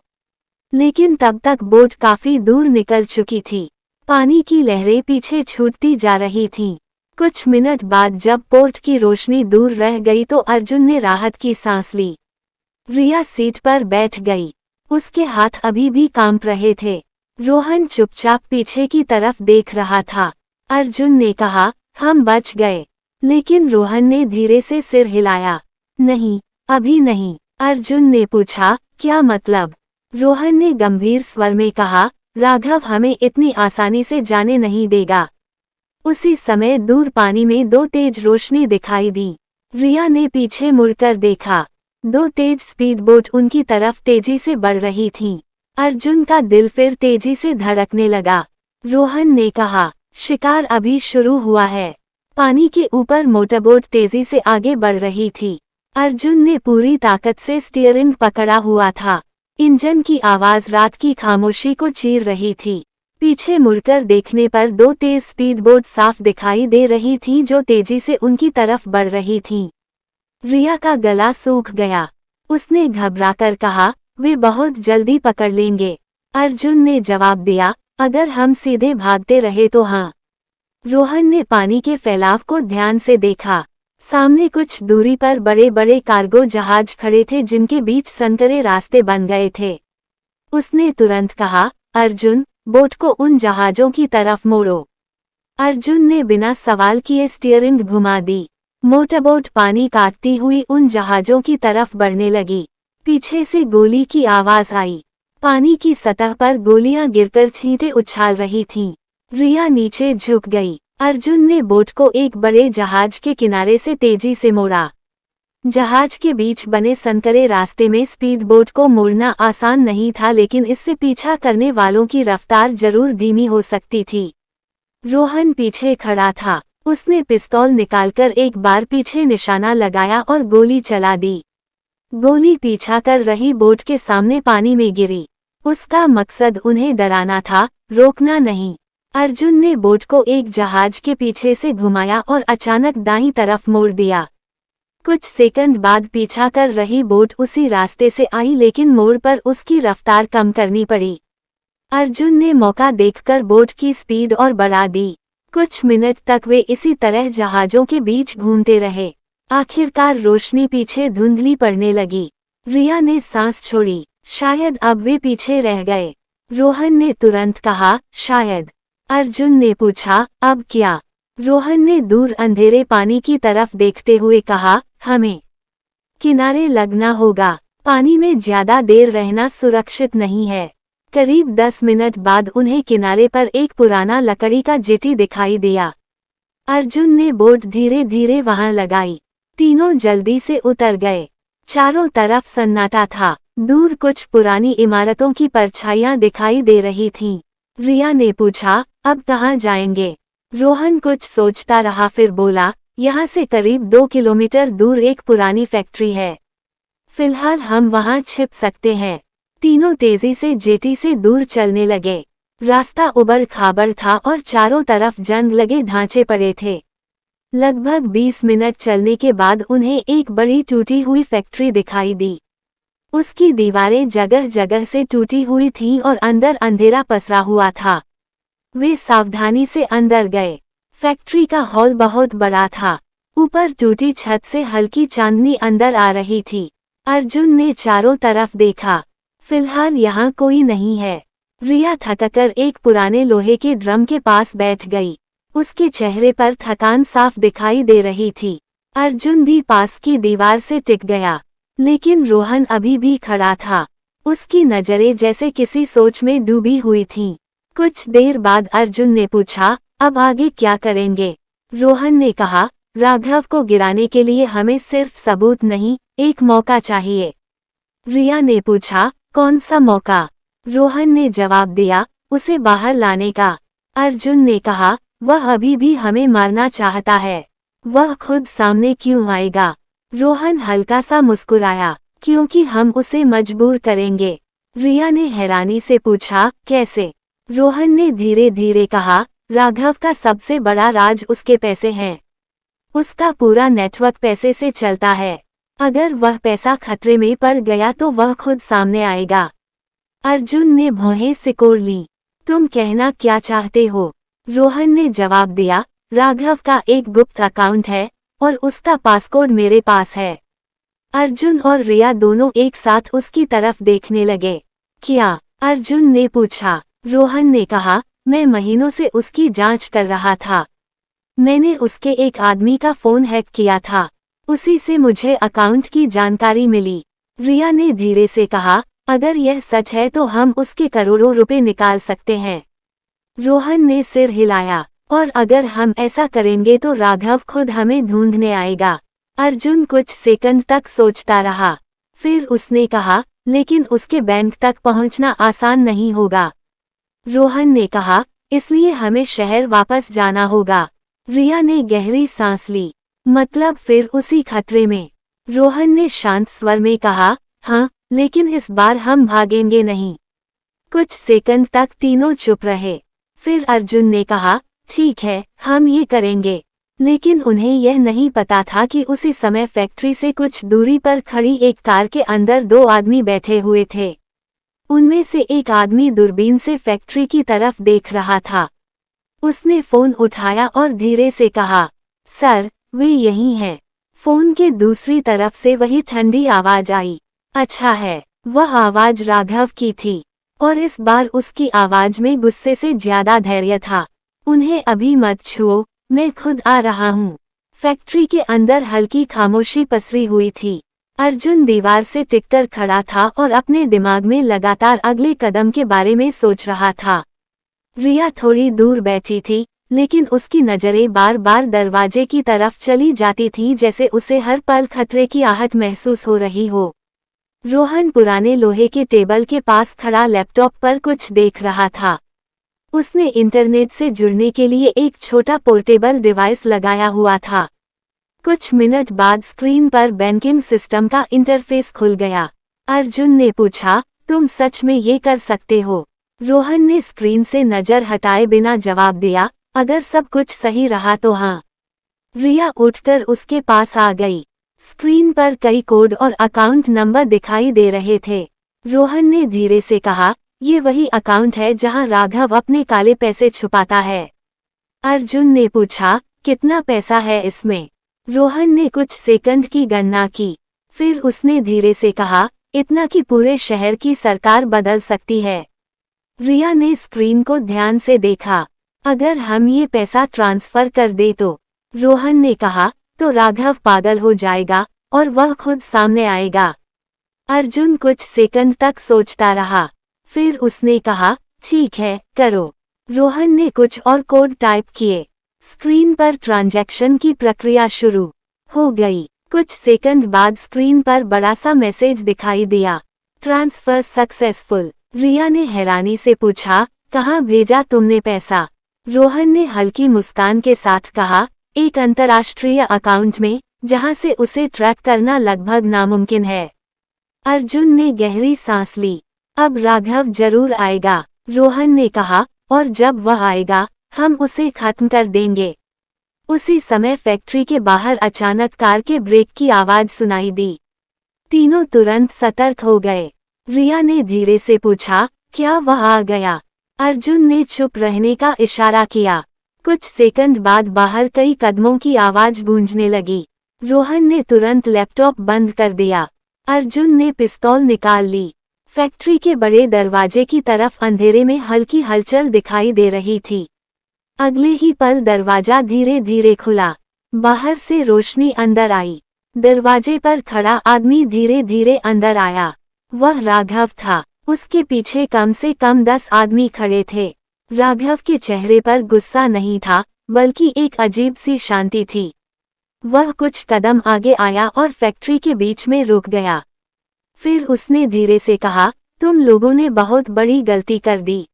लेकिन तब तक बोट काफी दूर निकल चुकी थी। पानी की लहरें पीछे छूटती जा रही थीं। कुछ मिनट बाद जब पोर्ट की रोशनी दूर रह गई तो अर्जुन ने राहत की सांस ली। रिया सीट पर बैठ गई। उसके हाथ अभी भी कांप रहे थे। रोहन चुपचाप पीछे की तरफ देख रहा था। अर्जुन ने कहा, हम बच गए। लेकिन रोहन ने धीरे से सिर हिलाया। नहीं, अभी नहीं। अर्जुन ने पूछा, क्या मतलब? रोहन ने गंभीर स्वर में कहा, राघव हमें इतनी आसानी से जाने नहीं देगा। उसी समय दूर पानी में दो तेज रोशनी दिखाई दी। रिया ने पीछे मुड़कर देखा। दो तेज स्पीड बोट उनकी तरफ तेजी से बढ़ रही थीं। अर्जुन का दिल फिर तेजी से धड़कने लगा। रोहन ने कहा, शिकार अभी शुरू हुआ है। पानी के ऊपर मोटरबोट तेजी से आगे बढ़ रही थी। अर्जुन ने पूरी ताकत से स्टीयरिंग पकड़ा हुआ था। इंजन की आवाज रात की खामोशी को चीर रही थी। पीछे मुड़कर देखने पर दो तेज स्पीड बोट साफ दिखाई दे रही थी जो तेजी से उनकी तरफ बढ़ रही थीं। रिया का गला सूख गया। उसने घबराकर कहा, वे बहुत जल्दी पकड़ लेंगे। अर्जुन ने जवाब दिया, अगर हम सीधे भागते रहे तो हाँ। रोहन ने पानी के फैलाव को ध्यान से देखा। सामने कुछ दूरी पर बड़े बड़े कार्गो जहाज खड़े थे जिनके बीच संकरे रास्ते बन गए थे। उसने तुरंत कहा, अर्जुन, बोट को उन जहाजों की तरफ मोड़ो। अर्जुन ने बिना सवाल किए स्टीयरिंग घुमा दी। मोटरबोट पानी काटती हुई उन जहाजों की तरफ बढ़ने लगी। पीछे से गोली की आवाज आई। पानी की सतह पर गोलियां गिरकर छींटे उछाल रही थीं। रिया नीचे झुक गई। अर्जुन ने बोट को एक बड़े जहाज के किनारे से तेजी से मोड़ा। जहाज के बीच बने संकरे रास्ते में स्पीड बोट को मोड़ना आसान नहीं था, लेकिन इससे पीछा करने वालों की रफ्तार जरूर धीमी हो सकती थी। रोहन पीछे खड़ा था। उसने पिस्तौल निकालकर एक बार पीछे निशाना लगाया और गोली चला दी। गोली पीछा कर रही बोट के सामने पानी में गिरी। उसका मकसद उन्हें डराना था, रोकना नहीं। अर्जुन ने बोट को एक जहाज के पीछे से घुमाया और अचानक दाईं तरफ मोड़ दिया। कुछ सेकंड बाद पीछा कर रही बोट उसी रास्ते से आई, लेकिन मोड़ पर उसकी रफ्तार कम करनी पड़ी। अर्जुन ने मौका देखकर बोट की स्पीड और बढ़ा दी। कुछ मिनट तक वे इसी तरह जहाजों के बीच घूमते रहे। आखिरकार रोशनी पीछे धुंधली पड़ने लगी। रिया ने सांस छोड़ी। शायद अब वे पीछे रह गए। रोहन ने तुरंत कहा, शायद। अर्जुन ने पूछा, अब क्या? रोहन ने दूर अंधेरे पानी की तरफ देखते हुए कहा, हमें किनारे लगना होगा। पानी में ज्यादा देर रहना सुरक्षित नहीं है। करीब 10 मिनट बाद उन्हें किनारे पर एक पुराना लकड़ी का जेटी दिखाई दिया। अर्जुन ने बोट धीरे धीरे वहां लगाई। तीनों जल्दी से उतर गए। चारों तरफ सन्नाटा था। दूर कुछ पुरानी इमारतों की परछाइयां दिखाई दे रही थीं। रिया ने पूछा, अब कहाँ जाएंगे? रोहन कुछ सोचता रहा, फिर बोला, यहाँ से करीब 2 किलोमीटर दूर एक पुरानी फैक्ट्री है। फिलहाल हम वहाँ छिप सकते हैं। तीनों तेजी से जेटी से दूर चलने लगे। रास्ता उबड़ खाबड़ था और चारों तरफ जंग लगे ढांचे पड़े थे। लगभग 20 मिनट चलने के बाद उन्हें एक बड़ी टूटी हुई फैक्ट्री दिखाई दी। उसकी दीवारें जगह जगह से टूटी हुई थीं और अंदर अंधेरा पसरा हुआ था। वे सावधानी से अंदर गए। फैक्ट्री का हॉल बहुत बड़ा था। ऊपर टूटी छत से हल्की चांदनी अंदर आ रही थी। अर्जुन ने चारों तरफ देखा। फिलहाल यहाँ कोई नहीं है। रिया थककर एक पुराने लोहे के ड्रम के पास बैठ गई। उसके चेहरे पर थकान साफ दिखाई दे रही थी। अर्जुन भी पास की दीवार से टिक गया, लेकिन रोहन अभी भी खड़ा था। उसकी नजरें जैसे किसी सोच में डूबी हुई थीं। कुछ देर बाद अर्जुन ने पूछा, अब आगे क्या करेंगे? रोहन ने कहा, राघव को गिराने के लिए हमें सिर्फ सबूत नहीं, एक मौका चाहिए। रिया ने पूछा, कौन सा मौका? रोहन ने जवाब दिया, उसे बाहर लाने का। अर्जुन ने कहा, वह अभी भी हमें मारना चाहता है। वह खुद सामने क्यों आएगा? रोहन हल्का सा मुस्कुराया। क्योंकि हम उसे मजबूर करेंगे। रिया ने हैरानी से पूछा, कैसे? रोहन ने धीरे धीरे कहा, राघव का सबसे बड़ा राज उसके पैसे हैं। उसका पूरा नेटवर्क पैसे से चलता है। अगर वह पैसा खतरे में पड़ गया तो वह खुद सामने आएगा। अर्जुन ने भौहें सिकोड़ ली। तुम कहना क्या चाहते हो? रोहन ने जवाब दिया, राघव का एक गुप्त अकाउंट है और उसका पासकोड मेरे पास है। अर्जुन और रिया दोनों एक साथ उसकी तरफ देखने लगे। क्या? अर्जुन ने पूछा। रोहन ने कहा, मैं महीनों से उसकी जांच कर रहा था। मैंने उसके एक आदमी का फोन हैक किया था। उसी से मुझे अकाउंट की जानकारी मिली। रिया ने धीरे से कहा, अगर यह सच है तो हम उसके करोड़ों रुपए निकाल सकते हैं। रोहन ने सिर हिलाया, और अगर हम ऐसा करेंगे तो राघव खुद हमें ढूंढने आएगा। अर्जुन कुछ सेकंड तक सोचता रहा। फिर उसने कहा, लेकिन उसके बैंक तक पहुंचना आसान नहीं होगा। रोहन ने कहा, इसलिए हमें शहर वापस जाना होगा। रिया ने गहरी सांस ली। मतलब फिर उसी खतरे में? रोहन ने शांत स्वर में कहा, हाँ, लेकिन इस बार हम भागेंगे नहीं। कुछ सेकंड तक तीनों चुप रहे। फिर अर्जुन ने कहा, ठीक है, हम ये करेंगे। लेकिन उन्हें यह नहीं पता था कि उसी समय फैक्ट्री से कुछ दूरी पर खड़ी एक कार के अंदर दो आदमी बैठे हुए थे। उनमें से एक आदमी दूरबीन से फैक्ट्री की तरफ देख रहा था। उसने फोन उठाया और धीरे से कहा, सर, वे यही हैं। फोन के दूसरी तरफ से वही ठंडी आवाज आई। अच्छा है, वह आवाज राघव की थी, और इस बार उसकी आवाज में गुस्से से ज्यादा धैर्य था। उन्हें अभी मत छुओ, मैं खुद आ रहा हूँ। फैक्ट्री के अंदर हल्की खामोशी पसरी हुई थी। अर्जुन दीवार से टिककर खड़ा था और अपने दिमाग में लगातार अगले कदम के बारे में सोच रहा था। रिया थोड़ी दूर बैठी थी, लेकिन उसकी नजरें बार बार दरवाजे की तरफ चली जाती थी, जैसे उसे हर पल खतरे की आहट महसूस हो रही हो। रोहन पुराने लोहे के टेबल के पास खड़ा लैपटॉप पर कुछ देख रहा था। उसने इंटरनेट से जुड़ने के लिए एक छोटा पोर्टेबल डिवाइस लगाया हुआ था। कुछ मिनट बाद स्क्रीन पर बैंकिंग सिस्टम का इंटरफेस खुल गया। अर्जुन ने पूछा, तुम सच में ये कर सकते हो? रोहन ने स्क्रीन से नजर हटाए बिना जवाब दिया, अगर सब कुछ सही रहा तो हाँ। रिया उठकर उसके पास आ गई। स्क्रीन पर कई कोड और अकाउंट नंबर दिखाई दे रहे थे। रोहन ने धीरे से कहा, ये वही अकाउंट है जहां राघव अपने काले पैसे छुपाता है। अर्जुन ने पूछा, कितना पैसा है इसमें? रोहन ने कुछ सेकंड की गणना की। फिर उसने धीरे से कहा, इतना कि पूरे शहर की सरकार बदल सकती है। रिया ने स्क्रीन को ध्यान से देखा। अगर हम ये पैसा ट्रांसफर कर दे तो? रोहन ने कहा, तो राघव पागल हो जाएगा और वह खुद सामने आएगा। अर्जुन कुछ सेकंड तक सोचता रहा। फिर उसने कहा, ठीक है, करो। रोहन ने कुछ और कोड टाइप किए। स्क्रीन पर ट्रांजैक्शन की प्रक्रिया शुरू हो गई। कुछ सेकंड बाद स्क्रीन पर बड़ा सा मैसेज दिखाई दिया, ट्रांसफर सक्सेसफुल। रिया ने हैरानी से पूछा, कहाँ भेजा तुमने पैसा? रोहन ने हल्की मुस्कान के साथ कहा, एक अंतर्राष्ट्रीय अकाउंट में, जहां से उसे ट्रैक करना लगभग नामुमकिन है। अर्जुन ने गहरी सांस ली। अब राघव जरूर आएगा, रोहन ने कहा, और जब वह आएगा, हम उसे खत्म कर देंगे। उसी समय फैक्ट्री के बाहर अचानक कार के ब्रेक की आवाज सुनाई दी। तीनों तुरंत सतर्क हो गए। रिया ने धीरे से पूछा, क्या वह आ गया? अर्जुन ने चुप रहने का इशारा किया। कुछ सेकंड बाद बाहर कई कदमों की आवाज गूंजने लगी। रोहन ने तुरंत लैपटॉप बंद कर दिया। अर्जुन ने पिस्तौल निकाल ली। फैक्ट्री के बड़े दरवाजे की तरफ अंधेरे में हल्की हलचल दिखाई दे रही थी। अगले ही पल दरवाजा धीरे धीरे खुला। बाहर से रोशनी अंदर आई। दरवाजे पर खड़ा आदमी धीरे धीरे अंदर आया। वह राघव था। उसके पीछे कम से कम 10 आदमी खड़े थे। राघव के चेहरे पर गुस्सा नहीं था, बल्कि एक अजीब सी शांति थी। वह कुछ कदम आगे आया और फैक्ट्री के बीच में रुक गया। फिर उसने धीरे से कहा, तुम लोगों ने बहुत बड़ी गलती कर दी।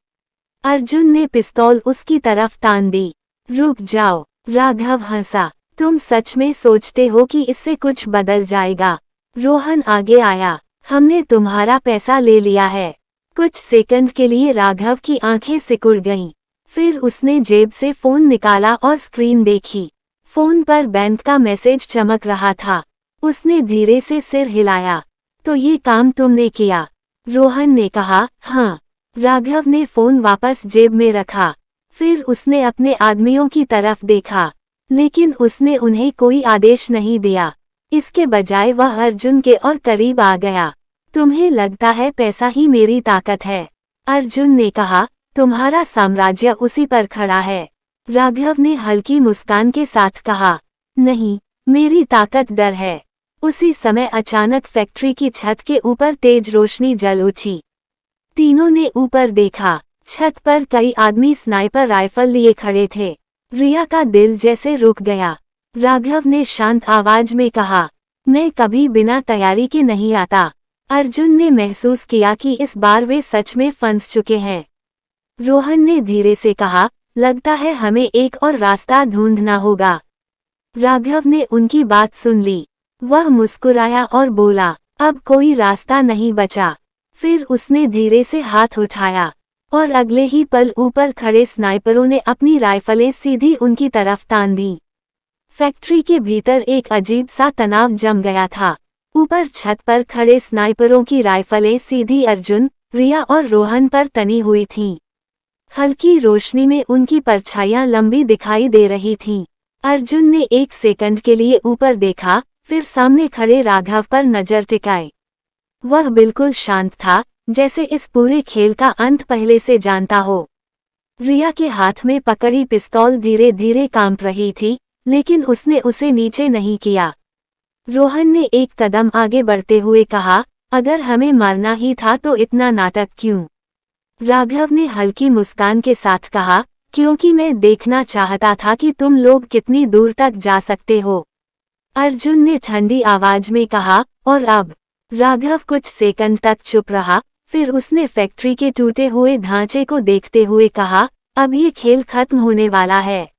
अर्जुन ने पिस्तौल उसकी तरफ तान दी। रुक जाओ। राघव हंसा। तुम सच में सोचते हो कि इससे कुछ बदल जाएगा? रोहन आगे आया। हमने तुम्हारा पैसा ले लिया है। कुछ सेकंड के लिए राघव की आंखें सिकुड़ गईं। फिर उसने जेब से फोन निकाला और स्क्रीन देखी। फोन पर बैंक का मैसेज चमक रहा था। उसने धीरे से सिर हिलाया। तो ये काम तुमने किया? रोहन ने कहा। हाँ। राघव ने फोन वापस जेब में रखा। फिर उसने अपने आदमियों की तरफ देखा, लेकिन उसने उन्हें कोई आदेश नहीं दिया। इसके बजाय वह अर्जुन के और करीब आ गया। तुम्हें लगता है पैसा ही मेरी ताकत है? अर्जुन ने कहा। तुम्हारा साम्राज्य उसी पर खड़ा है। राघव ने हल्की मुस्कान के साथ कहा। नहीं, मेरी ताकत डर है। उसी समय अचानक फैक्ट्री की छत के ऊपर तेज रोशनी जल उठी। तीनों ने ऊपर देखा। छत पर कई आदमी स्नाइपर राइफल लिए खड़े थे। रिया का दिल जैसे रुक गया। राघव ने शांत आवाज में कहा, मैं कभी बिना तैयारी के नहीं आता। अर्जुन ने महसूस किया कि इस बार वे सच में फंस चुके हैं। रोहन ने धीरे से कहा, लगता है हमें एक और रास्ता ढूंढना होगा। राघव ने उनकी बात सुन ली। वह मुस्कुराया और बोला, अब कोई रास्ता नहीं बचा। फिर उसने धीरे से हाथ उठाया और अगले ही पल ऊपर खड़े स्नाइपरों ने अपनी राइफलें सीधी उनकी तरफ तान दी। फैक्ट्री के भीतर एक अजीब सा तनाव जम गया था। ऊपर छत पर खड़े स्नाइपरों की राइफलें सीधी अर्जुन, रिया और रोहन पर तनी हुई थीं। हल्की रोशनी में उनकी परछाइयां लंबी दिखाई दे रही थीं। अर्जुन ने एक सेकंड के लिए ऊपर देखा, फिर सामने खड़े राघव पर नजर टिकाई। वह बिल्कुल शांत था, जैसे इस पूरे खेल का अंत पहले से जानता हो। रिया के हाथ में पकड़ी पिस्तौल धीरे धीरे कांप रही थी, लेकिन उसने उसे नीचे नहीं किया। रोहन ने एक कदम आगे बढ़ते हुए कहा, अगर हमें मारना ही था तो इतना नाटक क्यों? राघव ने हल्की मुस्कान के साथ कहा, क्योंकि मैं देखना चाहता था कि तुम लोग कितनी दूर तक जा सकते हो। अर्जुन ने ठंडी आवाज में कहा, और अब? राघव कुछ सेकंड तक चुप रहा, फिर उसने फैक्ट्री के टूटे हुए ढांचे को देखते हुए कहा, अब ये खेल खत्म होने वाला है।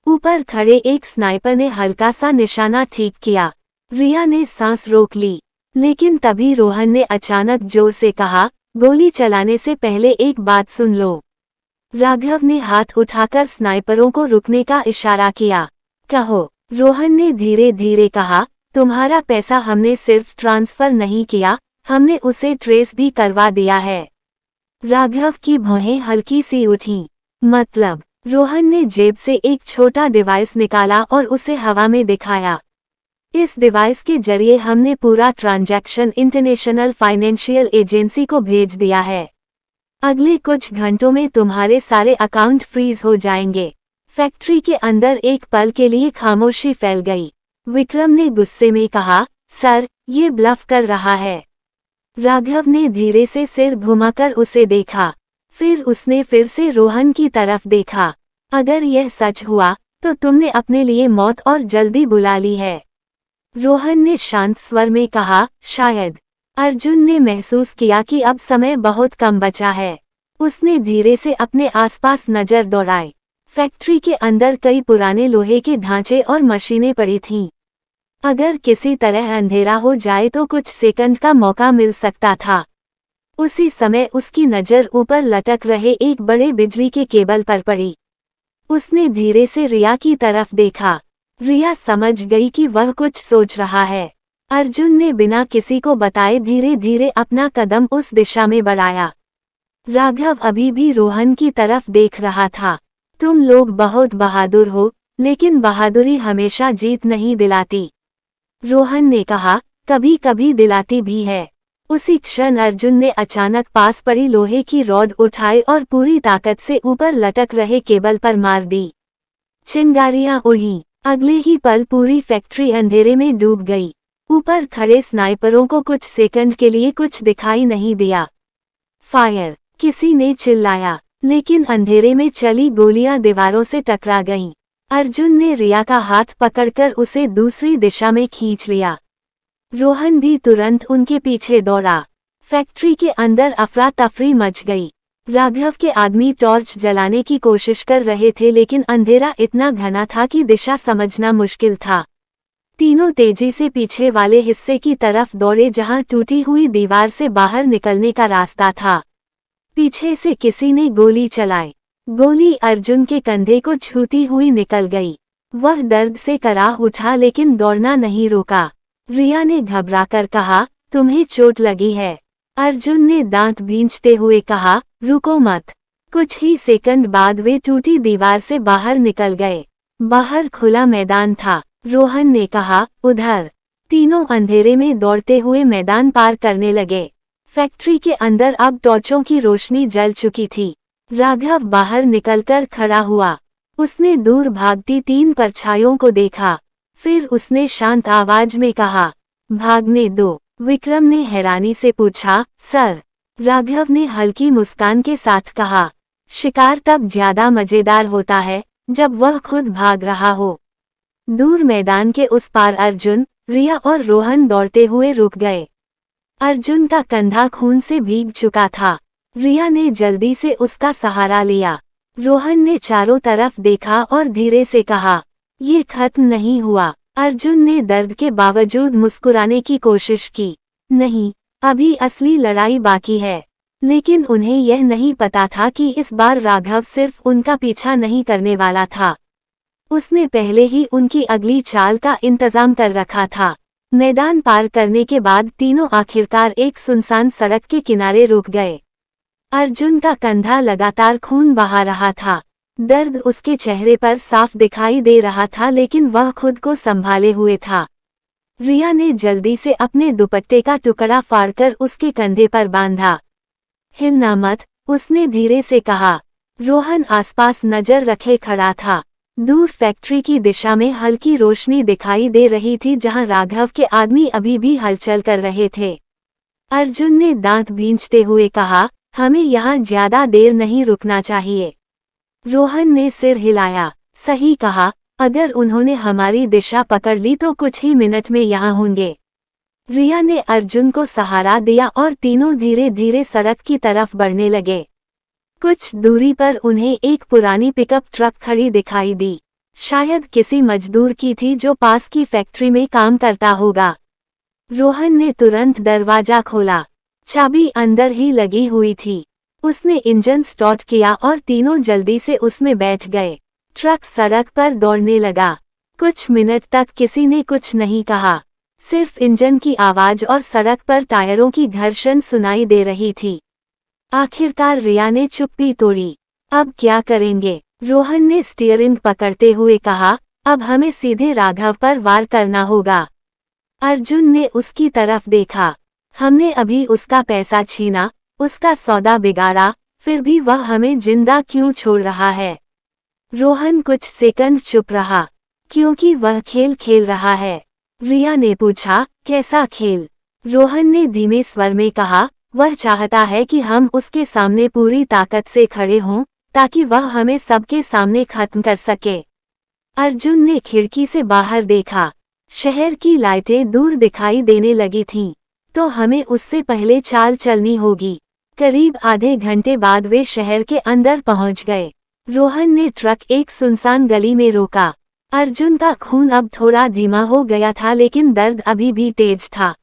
ऊपर खड़े एक स्नाइपर ने हल्का सा निशाना ठीक किया। रिया ने सांस रोक ली, लेकिन तभी रोहन ने अचानक जोर से कहा, गोली चलाने से पहले एक बात सुन लो। राघव ने हाथ उठाकर स्नाइपरों को रुकने का इशारा किया। कहो, रोहन ने धीरे धीरे कहा, तुम्हारा पैसा हमने सिर्फ ट्रांसफर नहीं किया, हमने उसे ट्रेस भी करवा दिया है। राघव की भौहें हल्की सी उठीं। मतलब? रोहन ने जेब से एक छोटा डिवाइस निकाला और उसे हवा में दिखाया। इस डिवाइस के जरिए हमने पूरा ट्रांजैक्शन इंटरनेशनल फाइनेंशियल एजेंसी को भेज दिया है। अगले कुछ घंटों में तुम्हारे सारे अकाउंट फ्रीज हो जाएंगे। फैक्ट्री के अंदर एक पल के लिए खामोशी फैल गई। विक्रम ने गुस्से में कहा, सर, ये ब्लफ कर रहा है। राघव ने धीरे से सिर घुमाकर उसे देखा। फिर उसने फिर से रोहन की तरफ देखा। अगर यह सच हुआ, तो तुमने अपने लिए मौत और जल्दी बुला ली है। रोहन ने शांत स्वर में कहा, शायद। अर्जुन ने महसूस किया कि अब समय बहुत कम बचा है। उसने धीरे से अपने आसपास नजर दौड़ाई। फैक्ट्री के अंदर कई पुराने लोहे के ढांचे और मशीनें पड़ी थीं। अगर किसी तरह अंधेरा हो जाए तो कुछ सेकंड का मौका मिल सकता था। उसी समय उसकी नज़र ऊपर लटक रहे एक बड़े बिजली के केबल पर पड़ी। उसने धीरे से रिया की तरफ देखा। रिया समझ गई कि वह कुछ सोच रहा है। अर्जुन ने बिना किसी को बताए धीरे धीरे अपना कदम उस दिशा में बढ़ाया। राघव अभी भी रोहन की तरफ देख रहा था। तुम लोग बहुत बहादुर हो, लेकिन बहादुरी हमेशा जीत नहीं दिलाती। रोहन ने कहा, कभी कभी दिलाती भी है। उसी क्षण अर्जुन ने अचानक पास पड़ी लोहे की रॉड उठाई और पूरी ताकत से ऊपर लटक रहे केबल पर मार दी। चिंगारियां उड़ी। अगले ही पल पूरी फैक्ट्री अंधेरे में डूब गई। ऊपर खड़े स्नाइपरों को कुछ सेकंड के लिए कुछ दिखाई नहीं दिया। फायर! किसी ने चिल्लाया, लेकिन अंधेरे में चली गोलियां दीवारों से टकरा गईं। अर्जुन ने रिया का हाथ पकड़कर उसे दूसरी दिशा में खींच लिया। रोहन भी तुरंत उनके पीछे दौड़ा। फैक्ट्री के अंदर अफरा तफरी मच गई। राघव के आदमी टॉर्च जलाने की कोशिश कर रहे थे, लेकिन अंधेरा इतना घना था कि दिशा समझना मुश्किल था। तीनों तेजी से पीछे वाले हिस्से की तरफ दौड़े जहां टूटी हुई दीवार से बाहर निकलने का रास्ता था। पीछे से किसी ने गोली चलाई। गोली अर्जुन के कंधे को छूती हुई निकल गई। वह दर्द से कराह उठा लेकिन दौड़ना नहीं रोका। रिया ने घबराकर कहा, तुम्हें चोट लगी है? अर्जुन ने दांत भींचते हुए कहा, रुको मत। कुछ ही सेकंड बाद वे टूटी दीवार से बाहर निकल गए। बाहर खुला मैदान था। रोहन ने कहा, उधर। तीनों अंधेरे में दौड़ते हुए मैदान पार करने लगे। फैक्ट्री के अंदर अब टॉर्चों की रोशनी जल चुकी थी। राघव बाहर निकलकर खड़ा हुआ। उसने दूर भागती 3 परछाइयों को देखा। फिर उसने शांत आवाज में कहा, भागने दो। विक्रम ने हैरानी से पूछा, सर? राघव ने हल्की मुस्कान के साथ कहा, शिकार तब ज्यादा मजेदार होता है जब वह खुद भाग रहा हो। दूर मैदान के उस पार अर्जुन, रिया और रोहन दौड़ते हुए रुक गए। अर्जुन का कंधा खून से भीग चुका था। रिया ने जल्दी से उसका सहारा लिया। रोहन ने चारों तरफ देखा और धीरे से कहा, ये खत्म नहीं हुआ। अर्जुन ने दर्द के बावजूद मुस्कुराने की कोशिश की। नहीं, अभी असली लड़ाई बाकी है। लेकिन उन्हें यह नहीं पता था कि इस बार राघव सिर्फ उनका पीछा नहीं करने वाला था। उसने पहले ही उनकी अगली चाल का इंतजाम कर रखा था। मैदान पार करने के बाद तीनों आखिरकार एक सुनसान सड़क के किनारे रुक गए। अर्जुन का कंधा लगातार खून बहा रहा था। दर्द उसके चेहरे पर साफ दिखाई दे रहा था लेकिन वह खुद को संभाले हुए था। रिया ने जल्दी से अपने दुपट्टे का टुकड़ा फाड़कर उसके कंधे पर बांधा। हिलना मत, उसने धीरे से कहा। रोहन आसपास नजर रखे खड़ा था। दूर फैक्ट्री की दिशा में हल्की रोशनी दिखाई दे रही थी जहां राघव के आदमी अभी भी हलचल कर रहे थे। अर्जुन ने दांत भींचते हुए कहा, हमें यहाँ ज्यादा देर नहीं रुकना चाहिए। रोहन ने सिर हिलाया। सही कहा, अगर उन्होंने हमारी दिशा पकड़ ली तो कुछ ही मिनट में यहाँ होंगे। रिया ने अर्जुन को सहारा दिया और तीनों धीरे धीरे सड़क की तरफ बढ़ने लगे। कुछ दूरी पर उन्हें एक पुरानी पिकअप ट्रक खड़ी दिखाई दी। शायद किसी मजदूर की थी जो पास की फैक्ट्री में काम करता होगा। रोहन ने तुरंत दरवाजा खोला। चाबी अंदर ही लगी हुई थी। उसने इंजन स्टार्ट किया और तीनों जल्दी से उसमें बैठ गए। ट्रक सड़क पर दौड़ने लगा। कुछ मिनट तक किसी ने कुछ नहीं कहा। सिर्फ इंजन की आवाज और सड़क पर टायरों की घर्षण सुनाई दे रही थी। आखिरकार रिया ने चुप्पी तोड़ी। अब क्या करेंगे? रोहन ने स्टीयरिंग पकड़ते हुए कहा, अब हमें सीधे राघव पर वार करना होगा। अर्जुन ने उसकी तरफ देखा। हमने अभी उसका पैसा छीना, उसका सौदा बिगाड़ा, फिर भी वह हमें जिंदा क्यों छोड़ रहा है? रोहन कुछ सेकंड चुप रहा। क्योंकि वह खेल खेल रहा है। रिया ने पूछा, कैसा खेल? रोहन ने धीमे स्वर में कहा, वह चाहता है कि हम उसके सामने पूरी ताकत से खड़े हों, ताकि वह हमें सबके सामने खत्म कर सके। अर्जुन ने खिड़की से बाहर देखा। शहर की लाइटें दूर दिखाई देने लगी थीं, तो हमें उससे पहले चाल चलनी होगी। करीब आधे घंटे बाद वे शहर के अंदर पहुंच गए। रोहन ने ट्रक एक सुनसान गली में रोका। अर्जुन का खून अब थोड़ा धीमा हो गया था लेकिन दर्द अभी भी तेज था।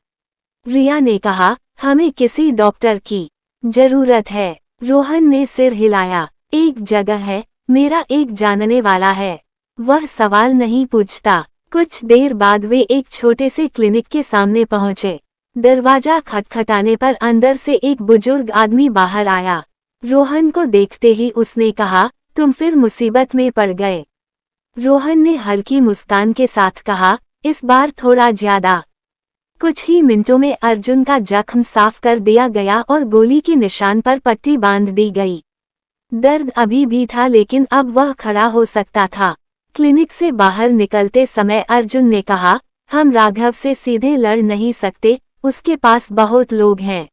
रिया ने कहा, हमें किसी डॉक्टर की जरूरत है। रोहन ने सिर हिलाया। एक जगह है, मेरा एक जानने वाला है। वह सवाल नहीं पूछता। कुछ देर बाद वे एक छोटे से क्लिनिक के सामने पहुंचे। दरवाजा खटखटाने पर अंदर से एक बुजुर्ग आदमी बाहर आया। रोहन को देखते ही उसने कहा, तुम फिर मुसीबत में पड़ गए। रोहन ने हल्की मुस्कान के साथ कहा, इस बार थोड़ा ज्यादा। कुछ ही मिनटों में अर्जुन का जख्म साफ कर दिया गया और गोली के निशान पर पट्टी बांध दी गई। दर्द अभी भी था लेकिन अब वह खड़ा हो सकता था। क्लिनिक से बाहर निकलते समय अर्जुन ने कहा, हम राघव से सीधे लड़ नहीं सकते, उसके पास बहुत लोग हैं।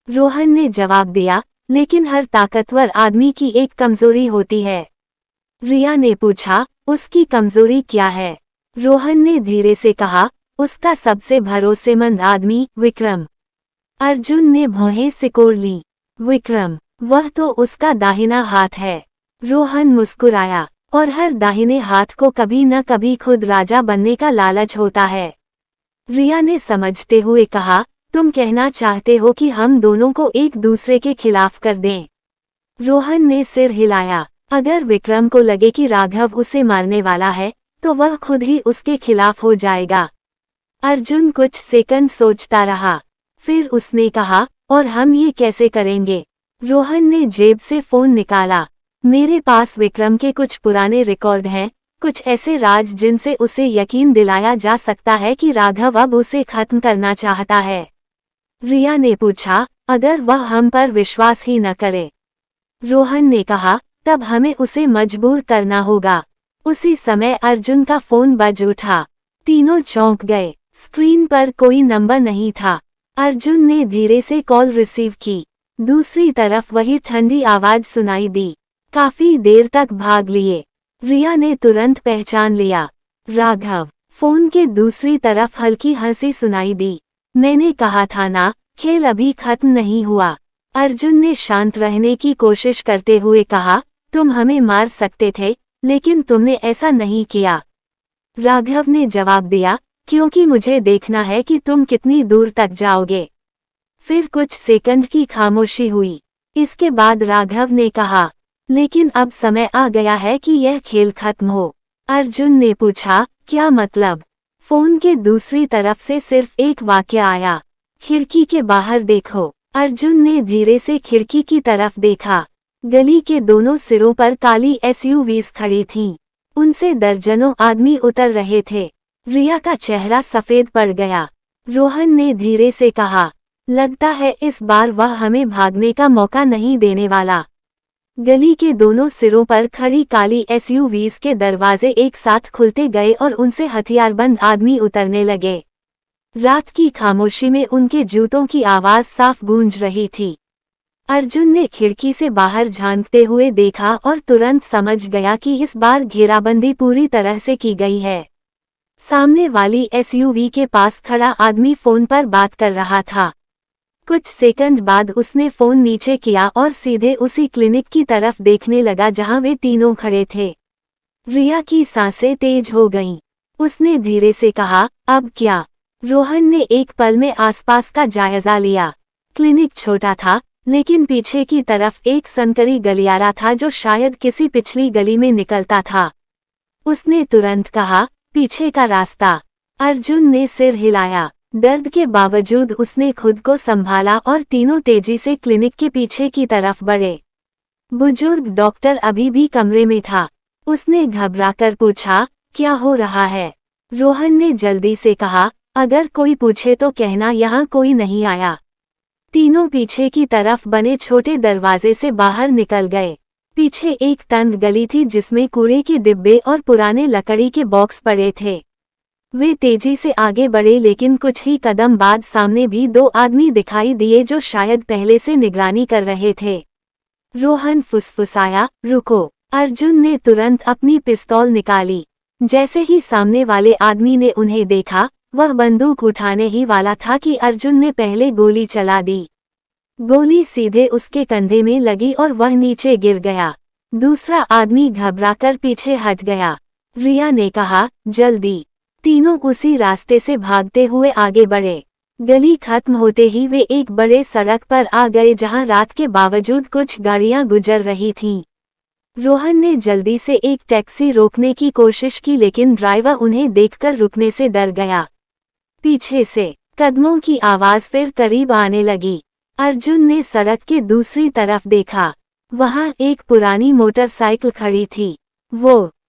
रोहन ने जवाब दिया, लेकिन हर ताकतवर आदमी की एक कमजोरी होती है। रिया ने पूछा, उसकी कमजोरी क्या है? रोहन ने धीरे से कहा, उसका सबसे भरोसेमंद आदमी विक्रम। अर्जुन ने भौहें सिकोड़ ली। विक्रम? वह तो उसका दाहिना हाथ है। रोहन मुस्कुराया। और हर दाहिने हाथ को कभी न कभी खुद राजा बनने का लालच होता है। रिया ने समझते हुए कहा, तुम कहना चाहते हो कि हम दोनों को एक दूसरे के खिलाफ कर दें? रोहन ने सिर हिलाया। अगर विक्रम को लगे कि राघव उसे मारने वाला है तो वह खुद ही उसके खिलाफ हो जाएगा। अर्जुन कुछ सेकंड सोचता रहा, फिर उसने कहा, और हम ये कैसे करेंगे? रोहन ने जेब से फोन निकाला। मेरे पास विक्रम के कुछ पुराने रिकॉर्ड हैं, कुछ ऐसे राज जिनसे उसे यकीन दिलाया जा सकता है कि राघव अब उसे खत्म करना चाहता है। रिया ने पूछा, अगर वह हम पर विश्वास ही न करे? रोहन ने कहा, तब हमें उसे मजबूर करना होगा। उसी समय अर्जुन का फोन बज उठा। तीनों चौंक गए। स्क्रीन पर कोई नंबर नहीं था। अर्जुन ने धीरे से कॉल रिसीव की। दूसरी तरफ वही ठंडी आवाज सुनाई दी, काफी देर तक भाग लिए। रिया ने तुरंत पहचान लिया, राघव। फोन के दूसरी तरफ हल्की हंसी सुनाई दी। मैंने कहा था ना, खेल अभी खत्म नहीं हुआ। अर्जुन ने शांत रहने की कोशिश करते हुए कहा, तुम हमें मार सकते थे, लेकिन तुमने ऐसा नहीं किया। राघव ने जवाब दिया, क्योंकि मुझे देखना है कि तुम कितनी दूर तक जाओगे। फिर कुछ सेकंड की खामोशी हुई। इसके बाद राघव ने कहा, लेकिन अब समय आ गया है कि यह खेल खत्म हो। अर्जुन ने पूछा, क्या मतलब? फोन के दूसरी तरफ से सिर्फ एक वाक्य आया, खिड़की के बाहर देखो। अर्जुन ने धीरे से खिड़की की तरफ देखा। गली के दोनों सिरों पर काली एसयूवीज खड़ी थीं। उनसे दर्जनों आदमी उतर रहे थे। रिया का चेहरा सफेद पड़ गया। रोहन ने धीरे से कहा, लगता है इस बार वह हमें भागने का मौका नहीं देने वाला। गली के दोनों सिरों पर खड़ी काली एसयूवीज के दरवाजे एक साथ खुलते गए और उनसे हथियारबंद आदमी उतरने लगे। रात की खामोशी में उनके जूतों की आवाज साफ गूंज रही थी। अर्जुन ने खिड़की से बाहर झांकते हुए देखा और तुरंत समझ गया कि इस बार घेराबंदी पूरी तरह से की गई है। सामने वाली एसयूवी के पास खड़ा आदमी फोन पर बात कर रहा था। कुछ सेकंड बाद उसने फोन नीचे किया और सीधे उसी क्लिनिक की तरफ देखने लगा जहां वे तीनों खड़े थे। रिया की सांसें तेज हो गईं। उसने धीरे से कहा, अब क्या? रोहन ने एक पल में आसपास का जायजा लिया। क्लिनिक छोटा था, लेकिन पीछे की तरफ एक संकरी गलियारा था जो शायद किसी पिछली गली में निकलता था। उसने तुरंत कहा, पीछे का रास्ता। अर्जुन ने सिर हिलाया। दर्द के बावजूद उसने खुद को संभाला और तीनों तेजी से क्लिनिक के पीछे की तरफ बढ़े। बुजुर्ग डॉक्टर अभी भी कमरे में था। उसने घबराकर पूछा, क्या हो रहा है? रोहन ने जल्दी से कहा, अगर कोई पूछे तो कहना यहाँ कोई नहीं आया। तीनों पीछे की तरफ बने छोटे दरवाजे से बाहर निकल गए। पीछे एक तंग गली थी जिसमें कूड़े के डिब्बे और पुराने लकड़ी के बॉक्स पड़े थे। वे तेजी से आगे बढ़े, लेकिन कुछ ही कदम बाद सामने भी दो आदमी दिखाई दिए जो शायद पहले से निगरानी कर रहे थे। रोहन फुसफुसाया, रुको। अर्जुन ने तुरंत अपनी पिस्तौल निकाली। जैसे ही सामने वाले आदमी ने उन्हें देखा, वह बंदूक उठाने ही वाला था कि अर्जुन ने पहले गोली चला दी। गोली सीधे उसके कंधे में लगी और वह नीचे गिर गया। दूसरा आदमी घबराकर पीछे हट गया। रिया ने कहा, जल्दी। तीनों उसी रास्ते से भागते हुए आगे बढ़े। गली खत्म होते ही वे एक बड़े सड़क पर आ गए जहां रात के बावजूद कुछ गाड़ियां गुजर रही थीं। रोहन ने जल्दी से एक टैक्सी रोकने की कोशिश की, लेकिन ड्राइवर उन्हें देखकर रुकने से डर गया। पीछे से कदमों की आवाज फिर करीब आने लगी। अर्जुन ने सड़क के दूसरी तरफ देखा। वहां एक पुरानी मोटरसाइकिल खड़ी थी।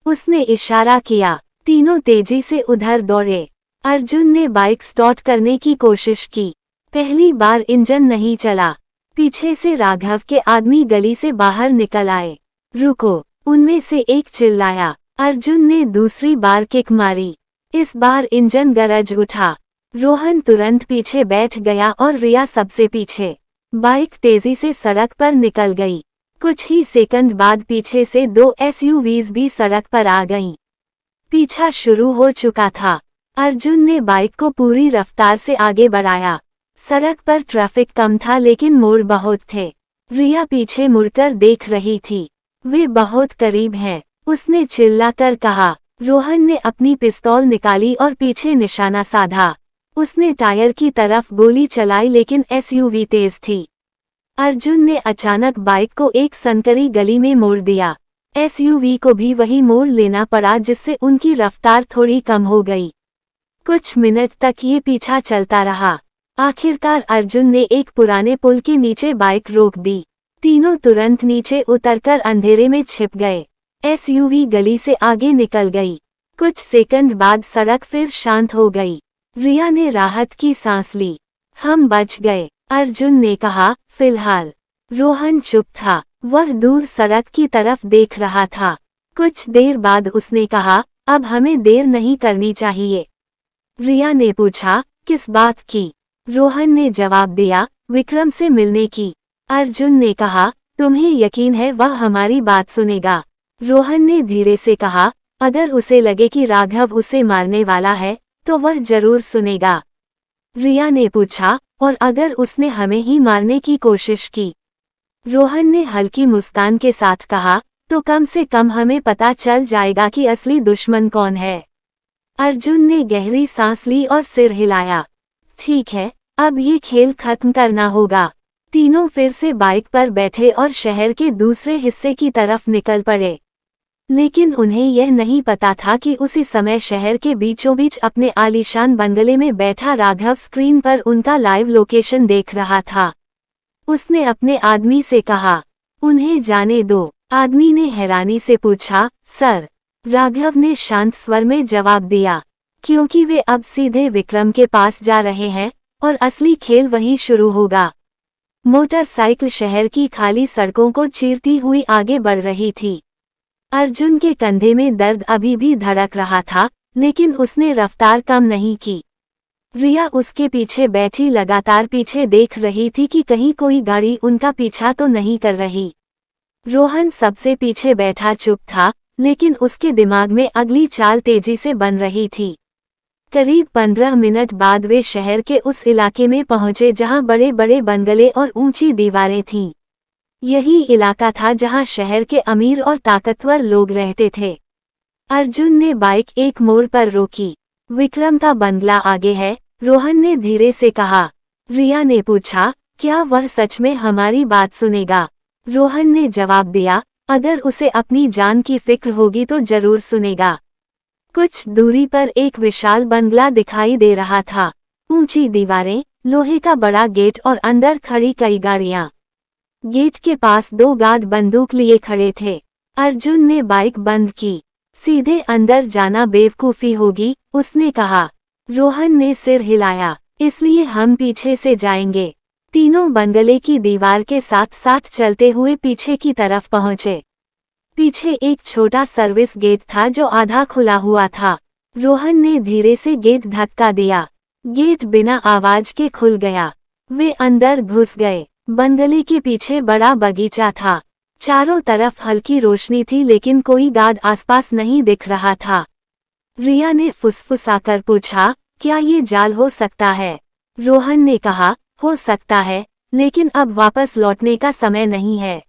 उसने इशारा किया। तीनों तेजी से उधर दौड़े। अर्जुन ने बाइक स्टार्ट करने की कोशिश की। पहली बार इंजन नहीं चला। पीछे से राघव के आदमी गली से बाहर निकल आए। रुको, उनमें से एक चिल्लाया। अर्जुन ने दूसरी बार किक मारी। इस बार इंजन गरज उठा। रोहन तुरंत पीछे बैठ गया और रिया सबसे पीछे। बाइक तेजी से सड़क पर निकल गई। कुछ ही सेकंड बाद पीछे से दो एसयूवीज भी सड़क पर आ गईं। पीछा शुरू हो चुका था। अर्जुन ने बाइक को पूरी रफ्तार से आगे बढ़ाया। सड़क पर ट्रैफिक कम था, लेकिन मोड़ बहुत थे। रिया पीछे मुड़कर देख रही थी। वे बहुत करीब हैं। उसने चिल्लाकर कहा। रोहन ने अपनी पिस्तौल निकाली और पीछे निशाना साधा। उसने टायर की तरफ गोली चलाई लेकिन एसयूवी तेज थी। अर्जुन ने अचानक बाइक को एक संकरी गली में मोड़ दिया। एसयूवी को भी वही मोड़ लेना पड़ा जिससे उनकी रफ्तार थोड़ी कम हो गई। कुछ मिनट तक ये पीछा चलता रहा। आखिरकार अर्जुन ने एक पुराने पुल के नीचे बाइक रोक दी। तीनों तुरंत नीचे उतरकर अंधेरे में छिप गए। एसयूवी गली से आगे निकल गई। कुछ सेकंड बाद सड़क फिर शांत हो गई। रिया ने राहत की सांस ली। हम बच गए, अर्जुन ने कहा। फिलहाल रोहन चुप था। वह दूर सड़क की तरफ देख रहा था। कुछ देर बाद उसने कहा, अब हमें देर नहीं करनी चाहिए। रिया ने पूछा, किस बात की? रोहन ने जवाब दिया, विक्रम से मिलने की। अर्जुन ने कहा, तुम्हें यकीन है वह हमारी बात सुनेगा? रोहन ने धीरे से कहा, अगर उसे लगे कि राघव उसे मारने वाला है तो वह जरूर सुनेगा। रिया ने पूछा, और अगर उसने हमें ही मारने की कोशिश की? रोहन ने हल्की मुस्कान के साथ कहा, तो कम से कम हमें पता चल जाएगा कि असली दुश्मन कौन है। अर्जुन ने गहरी सांस ली और सिर हिलाया। ठीक है, अब ये खेल खत्म करना होगा। तीनों फिर से बाइक पर बैठे और शहर के दूसरे हिस्से की तरफ निकल पड़े। लेकिन उन्हें यह नहीं पता था कि उसी समय शहर के बीचों बीच अपने आलीशान बंगले में बैठा राघव स्क्रीन पर उनका लाइव लोकेशन देख रहा था। उसने अपने आदमी से कहा, उन्हें जाने दो। आदमी ने हैरानी से पूछा, सर? राघव ने शांत स्वर में जवाब दिया, क्योंकि वे अब सीधे विक्रम के पास जा रहे हैं और असली खेल वहीं शुरू होगा। मोटरसाइकिल शहर की खाली सड़कों को चीरती हुई आगे बढ़ रही थी। अर्जुन के कंधे में दर्द अभी भी धड़क रहा था, लेकिन उसने रफ्तार कम नहीं की। रिया उसके पीछे बैठी लगातार पीछे देख रही थी कि कहीं कोई गाड़ी उनका पीछा तो नहीं कर रही। रोहन सबसे पीछे बैठा चुप था, लेकिन उसके दिमाग में अगली चाल तेजी से बन रही थी। करीब 15 मिनट बाद वे शहर के उस इलाके में पहुंचे जहां बड़े बड़े बंगले और ऊंची दीवारें थीं। यही इलाका था जहां शहर के अमीर और ताकतवर लोग रहते थे। अर्जुन ने बाइक एक मोड़ पर रोकी। विक्रम का बंगला आगे है, रोहन ने धीरे से कहा। रिया ने पूछा, क्या वह सच में हमारी बात सुनेगा? रोहन ने जवाब दिया, अगर उसे अपनी जान की फिक्र होगी तो जरूर सुनेगा। कुछ दूरी पर एक विशाल बंगला दिखाई दे रहा था। ऊंची दीवारें, लोहे का बड़ा गेट और अंदर खड़ी कई गाड़ियां। गेट के पास 2 गार्ड बंदूक लिए खड़े थे। अर्जुन ने बाइक बंद की। सीधे अंदर जाना बेवकूफी होगी, उसने कहा। रोहन ने सिर हिलाया, इसलिए हम पीछे से जाएंगे। तीनों बंगले की दीवार के साथ साथ चलते हुए पीछे की तरफ पहुंचे। पीछे एक छोटा सर्विस गेट था जो आधा खुला हुआ था। रोहन ने धीरे से गेट धक्का दिया। गेट बिना आवाज के खुल गया। वे अंदर घुस गए। बंगले के पीछे बड़ा बगीचा था। चारों तरफ हल्की रोशनी थी लेकिन कोई गार्ड आसपास नहीं दिख रहा था। रिया ने फुसफुसाकर पूछा, क्या ये जाल हो सकता है? रोहन ने कहा, हो सकता है, लेकिन अब वापस लौटने का समय नहीं है।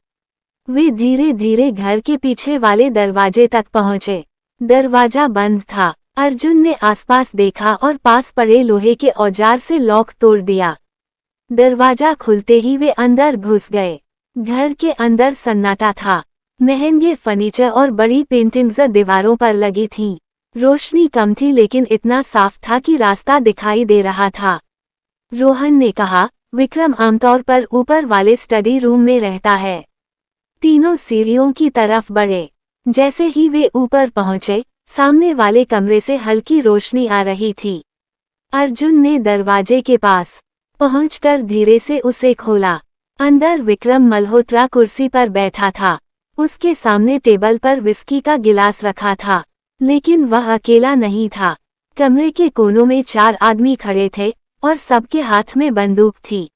वे धीरे धीरे घर के पीछे वाले दरवाजे तक पहुंचे। दरवाजा बंद था। अर्जुन ने आसपास देखा और पास पड़े लोहे के औजार से लॉक तोड़ दिया। दरवाजा खुलते ही वे अंदर घुस गए। घर के अंदर सन्नाटा था। महंगे फर्नीचर और बड़ी पेंटिंग्स दीवारों पर लगी थीं। रोशनी कम थी लेकिन इतना साफ था कि रास्ता दिखाई दे रहा था। रोहन ने कहा, विक्रम आमतौर पर ऊपर वाले स्टडी रूम में रहता है। तीनों सीढ़ियों की तरफ बढ़े। जैसे ही वे ऊपर पहुंचे, सामने वाले कमरे से हल्की रोशनी आ रही थी। अर्जुन ने दरवाजे के पास पहुंचकर धीरे से उसे खोला। अंदर विक्रम मल्होत्रा कुर्सी पर बैठा था। उसके सामने टेबल पर विस्की का गिलास रखा था, लेकिन वह अकेला नहीं था। कमरे के कोनों में 4 आदमी खड़े थे और सबके हाथ में बंदूक थी।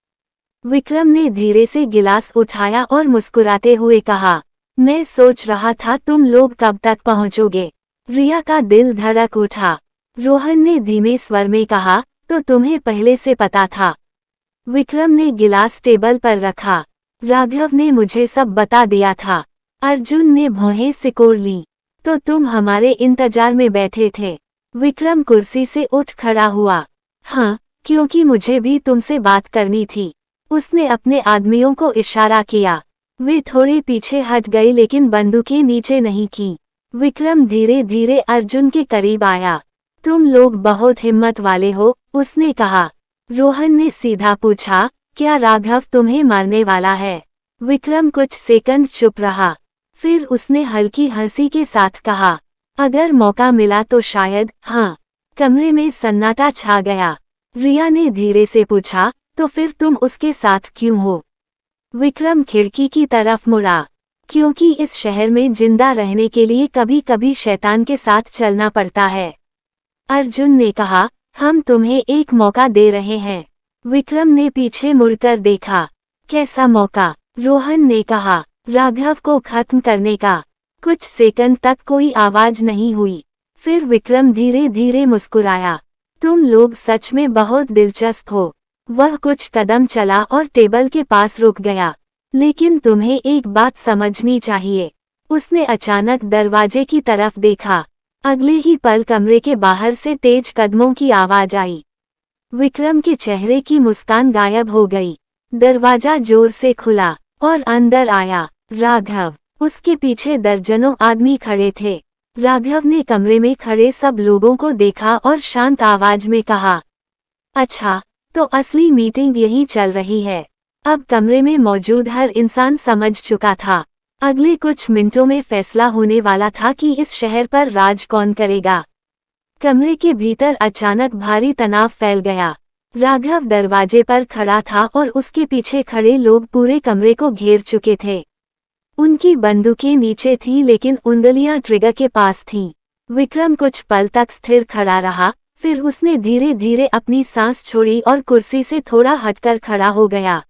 विक्रम ने धीरे से गिलास उठाया और मुस्कुराते हुए कहा, मैं सोच रहा था तुम लोग कब तक पहुंचोगे। रिया का दिल धड़क उठा। रोहन ने धीमे स्वर में कहा, तो तुम्हें पहले से पता था? विक्रम ने गिलास टेबल पर रखा। राघव ने मुझे सब बता दिया था। अर्जुन ने भौहें सिकोड़ ली। तो तुम हमारे इंतजार में बैठे थे। विक्रम कुर्सी से उठ खड़ा हुआ। हाँ, क्योंकि मुझे भी तुमसे बात करनी थी। उसने अपने आदमियों को इशारा किया। वे थोड़े पीछे हट गए लेकिन बंदूकें नीचे नहीं की। विक्रम धीरे धीरे अर्जुन के करीब आया। तुम लोग बहुत हिम्मत वाले हो, उसने कहा। रोहन ने सीधा पूछा, क्या राघव तुम्हें मारने वाला है? विक्रम कुछ सेकंड चुप रहा। फिर उसने हल्की हंसी के साथ कहा, अगर मौका मिला तो शायद। हाँ। कमरे में सन्नाटा छा गया। रिया ने धीरे से पूछा, तो फिर तुम उसके साथ क्यों हो? विक्रम खिड़की की तरफ मुड़ा। क्योंकि इस शहर में जिंदा रहने के लिए कभी कभी शैतान के साथ चलना पड़ता है। अर्जुन ने कहा, हम तुम्हें एक मौका दे रहे हैं। विक्रम ने पीछे मुड़कर देखा। कैसा मौका? रोहन ने कहा, राघव को खत्म करने का। कुछ सेकंड तक कोई आवाज नहीं हुई। फिर विक्रम धीरे धीरे मुस्कुराया। तुम लोग सच में बहुत दिलचस्प हो। वह कुछ कदम चला और टेबल के पास रुक गया। लेकिन तुम्हें एक बात समझनी चाहिए। उसने अचानक दरवाजे की तरफ देखा। अगले ही पल कमरे के बाहर से तेज कदमों की आवाज आई। विक्रम के चेहरे की मुस्कान गायब हो गई। दरवाजा जोर से खुला और अंदर आया राघव। उसके पीछे दर्जनों आदमी खड़े थे। राघव ने कमरे में खड़े सब लोगों को देखा और शांत आवाज में कहा, अच्छा, तो असली मीटिंग यहीं चल रही है। अब कमरे में मौजूद हर इंसान समझ चुका था। अगले कुछ मिनटों में फैसला होने वाला था कि इस शहर पर राज कौन करेगा। कमरे के भीतर अचानक भारी तनाव फैल गया। राघव दरवाजे पर खड़ा था और उसके पीछे खड़े लोग पूरे कमरे को घेर चुके थे। उनकी बंदूकें नीचे थीं लेकिन उंगलियां ट्रिगर के पास थीं। विक्रम कुछ पल तक स्थिर खड़ा रहा, फिर उसने धीरे धीरे अपनी सांस छोड़ी और कुर्सी से थोड़ा हटकर खड़ा हो गया।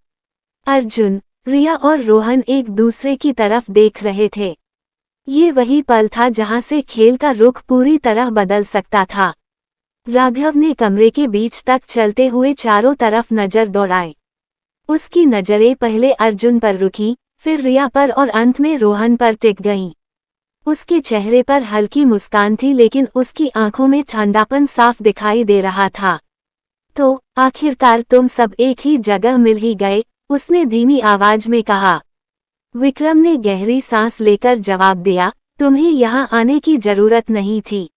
अर्जुन, रिया और रोहन एक दूसरे की तरफ देख रहे थे। ये वही पल था जहां से खेल का रुख पूरी तरह बदल सकता था। राघव ने कमरे के बीच तक चलते हुए चारों तरफ नजर दौड़ाई। उसकी नजरें पहले अर्जुन पर रुकी, फिर रिया पर और अंत में रोहन पर टिक गईं। उसके चेहरे पर हल्की मुस्कान थी लेकिन उसकी आंखों में ठंडापन साफ दिखाई दे रहा था। तो आखिरकार तुम सब एक ही जगह मिल ही गए, उसने धीमी आवाज में कहा। विक्रम ने गहरी सांस लेकर जवाब दिया, तुम्हें यहाँ आने की जरूरत नहीं थी।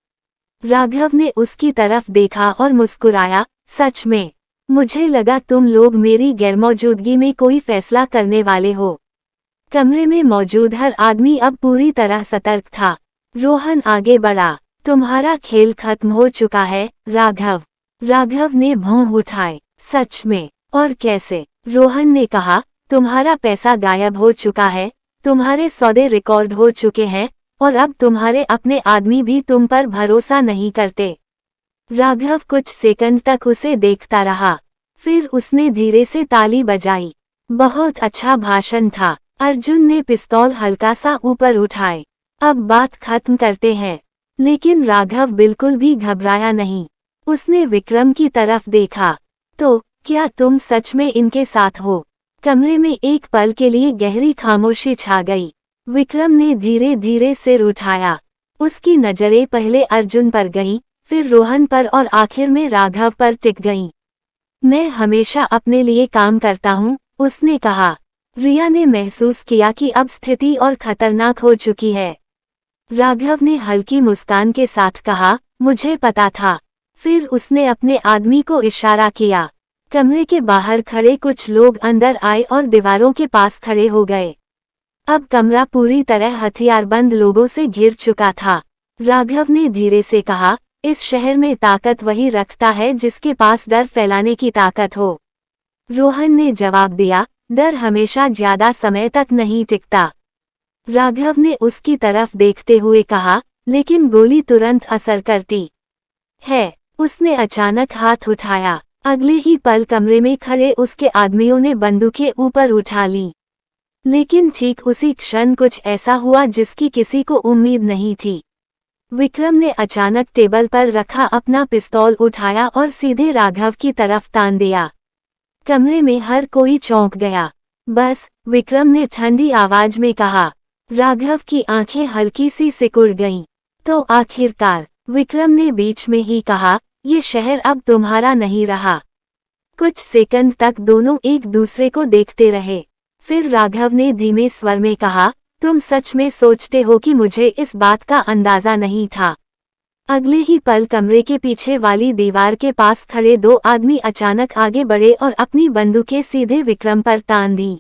राघव ने उसकी तरफ देखा और मुस्कुराया, सच में? मुझे लगा तुम लोग मेरी गैरमौजूदगी में कोई फैसला करने वाले हो। कमरे में मौजूद हर आदमी अब पूरी तरह सतर्क था। रोहन आगे बढ़ा, तुम्हारा खेल खत्म हो चुका है, राघव। राघव ने भौं उठाए, सच में? और कैसे? रोहन ने कहा, तुम्हारा पैसा गायब हो चुका है, तुम्हारे सौदे रिकॉर्ड हो चुके हैं, और अब तुम्हारे अपने आदमी भी तुम पर भरोसा नहीं करते। राघव कुछ सेकंड तक उसे देखता रहा। फिर उसने धीरे से ताली बजाई। बहुत अच्छा भाषण था। अर्जुन ने पिस्तौल हल्का सा ऊपर उठाए। अब बात खत्म करते हैं। लेकिन राघव बिल्कुल भी घबराया नहीं। उसने विक्रम की तरफ देखा। तो क्या तुम सच में इनके साथ हो? कमरे में एक पल के लिए गहरी खामोशी छा गई। विक्रम ने धीरे धीरे सिर उठाया। उसकी नजरें पहले अर्जुन पर गईं, फिर रोहन पर और आखिर में राघव पर टिक गईं। मैं हमेशा अपने लिए काम करता हूँ, उसने कहा। रिया ने महसूस किया कि अब स्थिति और खतरनाक हो चुकी है। राघव ने हल्की मुस्कान के साथ कहा, मुझे पता था। फिर उसने अपने आदमी को इशारा किया। कमरे के बाहर खड़े कुछ लोग अंदर आए और दीवारों के पास खड़े हो गए। अब कमरा पूरी तरह हथियारबंद लोगों से घिर चुका था। राघव ने धीरे से कहा, इस शहर में ताकत वही रखता है जिसके पास डर फैलाने की ताकत हो। रोहन ने जवाब दिया, डर हमेशा ज्यादा समय तक नहीं टिकता। राघव ने उसकी तरफ देखते हुए कहा, लेकिन गोली तुरंत असर करती है। उसने अचानक हाथ उठाया। अगले ही पल कमरे में खड़े उसके आदमियों ने बंदूकें ऊपर उठा लीं। लेकिन ठीक उसी क्षण कुछ ऐसा हुआ जिसकी किसी को उम्मीद नहीं थी। विक्रम ने अचानक टेबल पर रखा अपना पिस्तौल उठाया और सीधे राघव की तरफ तान दिया। कमरे में हर कोई चौंक गया। बस, विक्रम ने ठंडी आवाज में कहा। राघव की आंखें हल्की सी सिकुड़ गईं। तो आखिरकार विक्रम ने बीच में ही कहा, ये शहर अब तुम्हारा नहीं रहा। कुछ सेकंड तक दोनों एक दूसरे को देखते रहे। फिर राघव ने धीमे स्वर में कहा, तुम सच में सोचते हो कि मुझे इस बात का अंदाजा नहीं था? अगले ही पल कमरे के पीछे वाली दीवार के पास खड़े दो आदमी अचानक आगे बढ़े और अपनी बंदूकें सीधे विक्रम पर तान दी।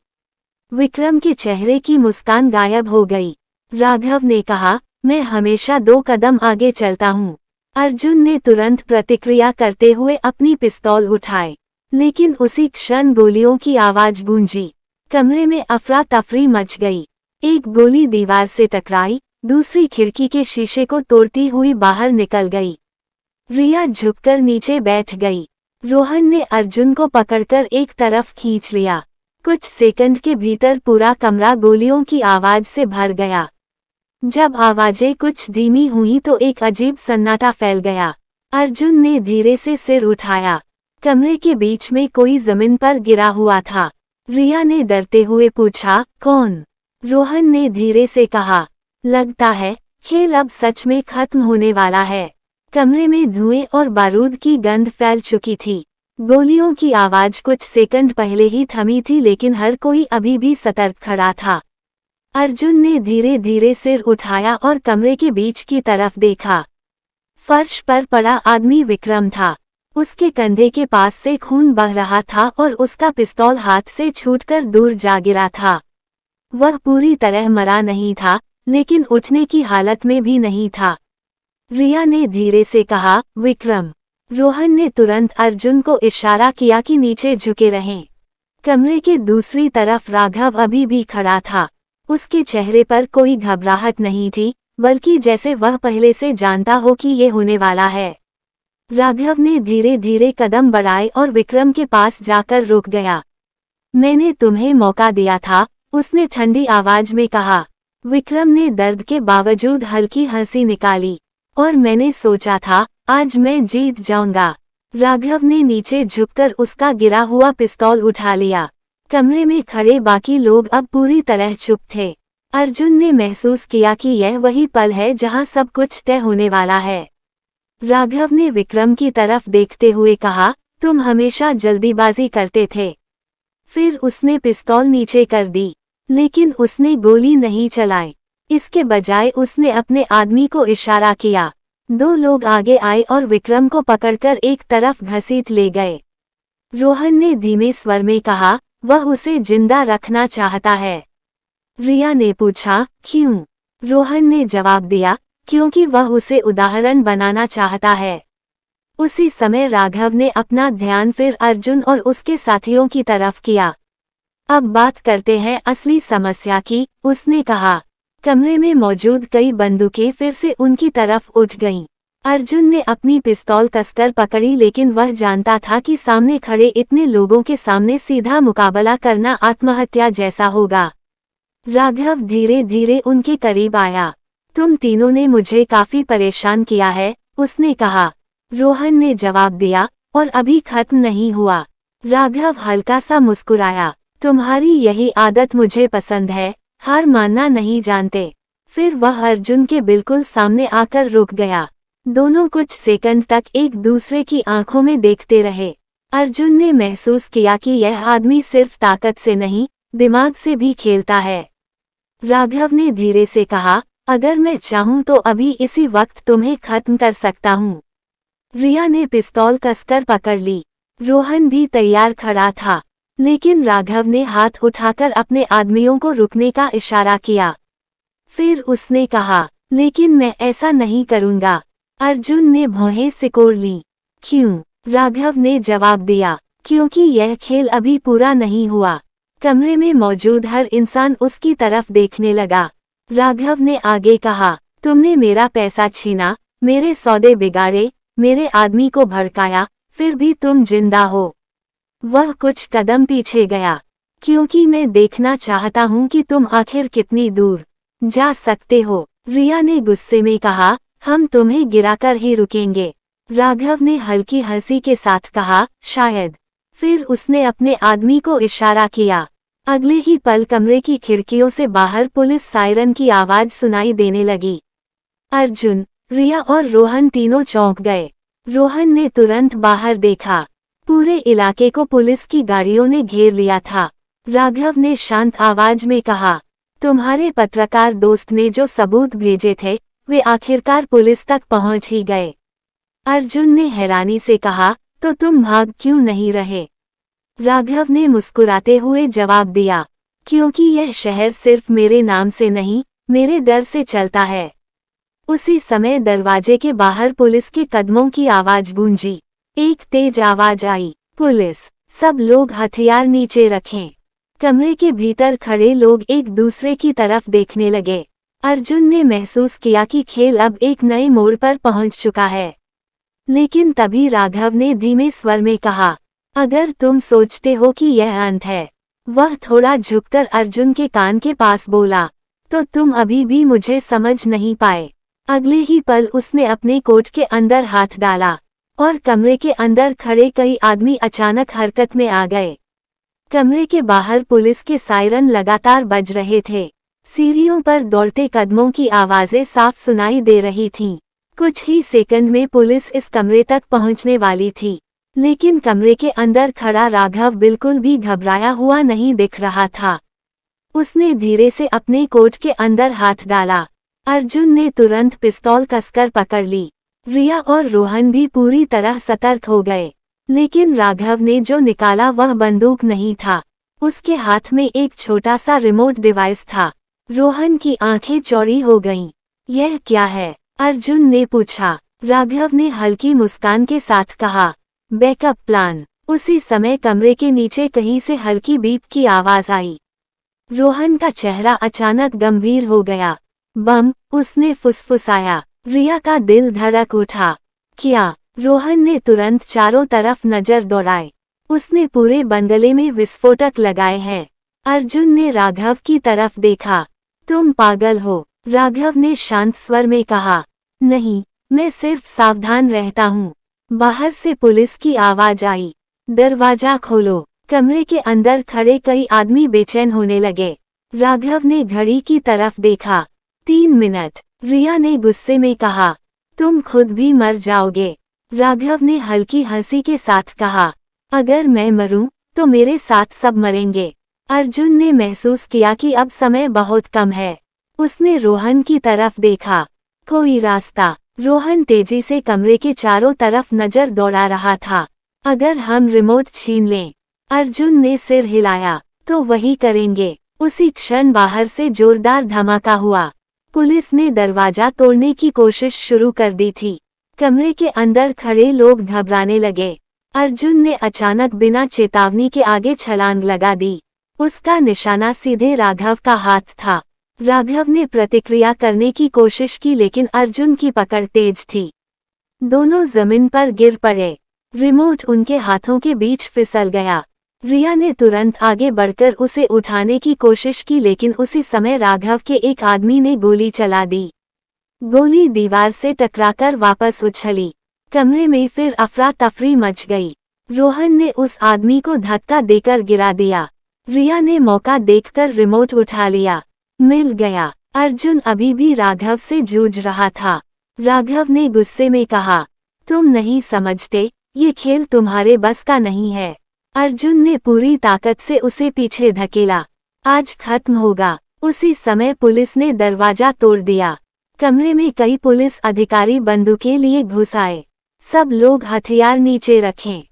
विक्रम के चेहरे की मुस्कान गायब हो गई। राघव ने कहा, मैं हमेशा 2 कदम आगे चलता हूँ। अर्जुन ने तुरंत प्रतिक्रिया करते हुए अपनी पिस्तौल उठाए, लेकिन उसी क्षण गोलियों की आवाज गूंजी। कमरे में अफरा तफरी मच गई। एक गोली दीवार से टकराई, दूसरी खिड़की के शीशे को तोड़ती हुई बाहर निकल गई। रिया झुककर नीचे बैठ गई। रोहन ने अर्जुन को पकड़कर एक तरफ खींच लिया। कुछ सेकंड के भीतर पूरा कमरा गोलियों की आवाज से भर गया। जब आवाजें कुछ धीमी हुई तो एक अजीब सन्नाटा फैल गया। अर्जुन ने धीरे से सिर उठाया। कमरे के बीच में कोई जमीन पर गिरा हुआ था। रिया ने डरते हुए पूछा, कौन? रोहन ने धीरे से कहा, लगता है खेल अब सच में खत्म होने वाला है। कमरे में धुएं और बारूद की गंध फैल चुकी थी। गोलियों की आवाज कुछ सेकंड पहले ही थमी थी, लेकिन हर कोई अभी भी सतर्क खड़ा था। अर्जुन ने धीरे धीरे सिर उठाया और कमरे के बीच की तरफ देखा। फर्श पर पड़ा आदमी विक्रम था। उसके कंधे के पास से खून बह रहा था और उसका पिस्तौल हाथ से छूटकर दूर जा गिरा था। वह पूरी तरह मरा नहीं था, लेकिन उठने की हालत में भी नहीं था। रिया ने धीरे से कहा, विक्रम। रोहन ने तुरंत अर्जुन को इशारा किया कि नीचे झुके रहें। कमरे के दूसरी तरफ राघव अभी भी खड़ा था। उसके चेहरे पर कोई घबराहट नहीं थी, बल्कि जैसे वह पहले से जानता हो कि ये होने वाला है। राघव ने धीरे धीरे कदम बढ़ाए और विक्रम के पास जाकर रुक गया। मैंने तुम्हें मौका दिया था, उसने ठंडी आवाज में कहा। विक्रम ने दर्द के बावजूद हल्की हंसी निकाली। और मैंने सोचा था, आज मैं जीत जाऊंगा। राघव ने नीचे झुककर उसका गिरा हुआ पिस्तौल उठा लिया। कमरे में खड़े बाकी लोग अब पूरी तरह चुप थे। अर्जुन ने महसूस किया कि यह वही पल है जहां सब कुछ तय होने वाला है। राघव ने विक्रम की तरफ देखते हुए कहा, तुम हमेशा जल्दीबाजी करते थे। फिर उसने पिस्तौल नीचे कर दी, लेकिन उसने गोली नहीं चलाई। इसके बजाय उसने अपने आदमी को इशारा किया। 2 लोग आगे आए और विक्रम को पकड़कर एक तरफ घसीट ले गए। रोहन ने धीमे स्वर में कहा, वह उसे जिंदा रखना चाहता है। रिया ने पूछा, क्यों? रोहन ने जवाब दिया, क्योंकि वह उसे उदाहरण बनाना चाहता है। उसी समय राघव ने अपना ध्यान फिर अर्जुन और उसके साथियों की तरफ किया। अब बात करते हैं असली समस्या की, उसने कहा। कमरे में मौजूद कई बंदूकें फिर से उनकी तरफ उठ गईं। अर्जुन ने अपनी पिस्तौल कसकर पकड़ी, लेकिन वह जानता था कि सामने खड़े इतने लोगों के सामने सीधा मुकाबला करना आत्महत्या जैसा होगा। राघव धीरे धीरे उनके करीब आया। तुम तीनों ने मुझे काफी परेशान किया है, उसने कहा। रोहन ने जवाब दिया, और अभी खत्म नहीं हुआ। राघव हल्का सा मुस्कुराया। तुम्हारी यही आदत मुझे पसंद है, हार मानना नहीं जानते। फिर वह अर्जुन के बिल्कुल सामने आकर रुक गया। दोनों कुछ सेकंड तक एक दूसरे की आंखों में देखते रहे। अर्जुन ने महसूस किया कि यह आदमी सिर्फ ताकत से नहीं, दिमाग से भी खेलता है। राघव ने धीरे से कहा, अगर मैं चाहूं तो अभी इसी वक्त तुम्हें खत्म कर सकता हूं। रिया ने पिस्तौल कसकर पकड़ ली। रोहन भी तैयार खड़ा था, लेकिन राघव ने हाथ उठाकर अपने आदमियों को रुकने का इशारा किया। फिर उसने कहा, लेकिन मैं ऐसा नहीं करूंगा। अर्जुन ने भौहें सिकोड़ ली। क्यों? राघव ने जवाब दिया, क्योंकि यह खेल अभी पूरा नहीं हुआ। कमरे में मौजूद हर इंसान उसकी तरफ देखने लगा। राघव ने आगे कहा, तुमने मेरा पैसा छीना, मेरे सौदे बिगाड़े, मेरे आदमी को भड़काया, फिर भी तुम जिंदा हो। वह कुछ कदम पीछे गया, क्योंकि मैं देखना चाहता हूं कि तुम आखिर कितनी दूर जा सकते हो। रिया ने गुस्से में कहा, हम तुम्हें गिराकर ही रुकेंगे। राघव ने हल्की हंसी के साथ कहा, शायद। फिर उसने अपने आदमी को इशारा किया। अगले ही पल कमरे की खिड़कियों से बाहर पुलिस सायरन की आवाज सुनाई देने लगी। अर्जुन, रिया और रोहन तीनों चौंक गए। रोहन ने तुरंत बाहर देखा। पूरे इलाके को पुलिस की गाड़ियों ने घेर लिया था। राघव ने शांत आवाज में कहा, तुम्हारे पत्रकार दोस्त ने जो सबूत भेजे थे वे आखिरकार पुलिस तक पहुंच ही गए। अर्जुन ने हैरानी से कहा, तो तुम भाग क्यों नहीं रहे? राघव ने मुस्कुराते हुए जवाब दिया, क्योंकि यह शहर सिर्फ मेरे नाम से नहीं, मेरे डर से चलता है। उसी समय दरवाजे के बाहर पुलिस के कदमों की आवाज गूंजी। एक तेज आवाज आई, पुलिस! सब लोग हथियार नीचे रखें। कमरे के भीतर खड़े लोग एक दूसरे की तरफ देखने लगे। अर्जुन ने महसूस किया कि खेल अब एक नए मोड़ पर पहुंच चुका है। लेकिन तभी राघव ने धीमे स्वर में कहा, अगर तुम सोचते हो कि यह अंत है। वह थोड़ा झुककर अर्जुन के कान के पास बोला, तो तुम अभी भी मुझे समझ नहीं पाए। अगले ही पल उसने अपने कोट के अंदर हाथ डाला और कमरे के अंदर खड़े कई आदमी अचानक हरकत में आ गए। कमरे के बाहर पुलिस के सायरन लगातार बज रहे थे। सीढ़ियों पर दौड़ते कदमों की आवाजें साफ सुनाई दे रही थीं। कुछ ही सेकंड में पुलिस इस कमरे तक पहुंचने वाली थी, लेकिन कमरे के अंदर खड़ा राघव बिल्कुल भी घबराया हुआ नहीं दिख रहा था। उसने धीरे से अपने कोट के अंदर हाथ डाला। अर्जुन ने तुरंत पिस्तौल कसकर पकड़ ली। रिया और रोहन भी पूरी तरह सतर्क हो गए, लेकिन राघव ने जो निकाला वह बंदूक नहीं था। उसके हाथ में एक छोटा सा रिमोट डिवाइस था। रोहन की आंखें चौड़ी हो गईं। यह क्या है? अर्जुन ने पूछा। राघव ने हल्की मुस्कान के साथ कहा, बैकअप प्लान। उसी समय कमरे के नीचे कहीं से हल्की बीप की आवाज आई। रोहन का चेहरा अचानक गंभीर हो गया। बम! उसने फुसफुसाया। रिया का दिल धड़क उठा। क्या? रोहन ने तुरंत चारों तरफ नजर दौड़ाई। उसने पूरे बंगले में विस्फोटक लगाए हैं। अर्जुन ने राघव की तरफ देखा। तुम पागल हो? राघव ने शांत स्वर में कहा। नहीं, मैं सिर्फ सावधान रहता हूँ। बाहर से पुलिस की आवाज आई, दरवाजा खोलो। कमरे के अंदर खड़े कई आदमी बेचैन होने लगे। राघव ने घड़ी की तरफ देखा। 3 मिनट। रिया ने गुस्से में कहा, तुम खुद भी मर जाओगे। राघव ने हल्की हंसी के साथ कहा, अगर मैं मरूं तो मेरे साथ सब मरेंगे। अर्जुन ने महसूस किया कि अब समय बहुत कम है। उसने रोहन की तरफ देखा। कोई रास्ता? रोहन तेजी से कमरे के चारों तरफ नजर दौड़ा रहा था। अगर हम रिमोट छीन लें? अर्जुन ने सिर हिलाया। तो वही करेंगे। उसी क्षण बाहर से जोरदार धमाका हुआ। पुलिस ने दरवाजा तोड़ने की कोशिश शुरू कर दी थी। कमरे के अंदर खड़े लोग घबराने लगे। अर्जुन ने अचानक बिना चेतावनी के आगे छलांग लगा दी। उसका निशाना सीधे राघव का हाथ था। राघव ने प्रतिक्रिया करने की कोशिश की, लेकिन अर्जुन की पकड़ तेज थी। दोनों जमीन पर गिर पड़े। रिमोट उनके हाथों के बीच फिसल गया। रिया ने तुरंत आगे बढ़कर उसे उठाने की कोशिश की, लेकिन उसी समय राघव के एक आदमी ने गोली चला दी। गोली दीवार से टकराकर वापस उछली। कमरे में फिर अफरा तफरी मच गई। रोहन ने उस आदमी को धक्का देकर गिरा दिया। रिया ने मौका देखकर रिमोट उठा लिया। मिल गया। अर्जुन अभी भी राघव से जूझ रहा था। राघव ने गुस्से में कहा, तुम नहीं समझते, ये खेल तुम्हारे बस का नहीं है। अर्जुन ने पूरी ताकत से उसे पीछे धकेला। आज खत्म होगा। उसी समय पुलिस ने दरवाजा तोड़ दिया। कमरे में कई पुलिस अधिकारी बंदूकें लिए घुस आए। सब लोग हथियार नीचे रखें।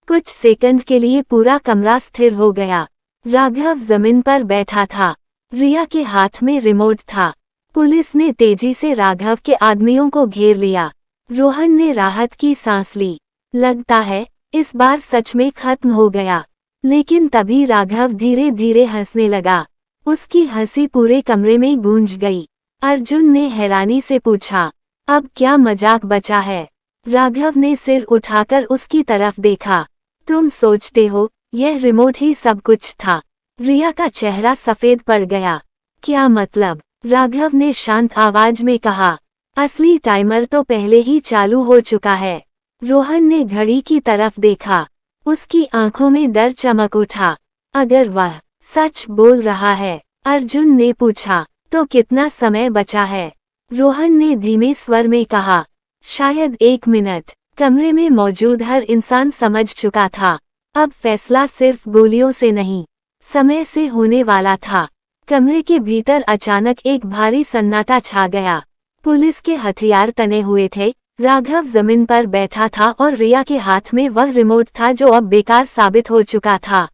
कुछ सेकंड के लिए पूरा कमरा स्थिर हो गया। राघव जमीन पर बैठा था। रिया के हाथ में रिमोट था। पुलिस ने तेजी से राघव के आदमियों को घेर लिया। रोहन ने राहत की सांस ली। लगता है इस बार सच में खत्म हो गया। लेकिन तभी राघव धीरे धीरे हंसने लगा। उसकी हंसी पूरे कमरे में गूंज गई। अर्जुन ने हैरानी से पूछा, अब क्या मजाक बचा है? राघव ने सिर उठाकर उसकी तरफ देखा। तुम सोचते हो यह रिमोट ही सब कुछ था? रिया का चेहरा सफेद पड़ गया। क्या मतलब? राघव ने शांत आवाज में कहा, असली टाइमर तो पहले ही चालू हो चुका है। रोहन ने घड़ी की तरफ देखा। उसकी आंखों में डर चमक उठा। अगर वह सच बोल रहा है, अर्जुन ने पूछा। तो कितना समय बचा है? रोहन ने धीमे स्वर में कहा। शायद 1 मिनट। कमरे में मौजूद हर इंसान समझ चुका था, अब फैसला सिर्फ गोलियों से नहीं, समय से होने वाला था। कमरे के भीतर अचानक एक भारी सन्नाटा छा गया। पुलिस के हथियार तने हुए थे, राघव जमीन पर बैठा था और रिया के हाथ में वह रिमोट था जो अब बेकार साबित हो चुका था।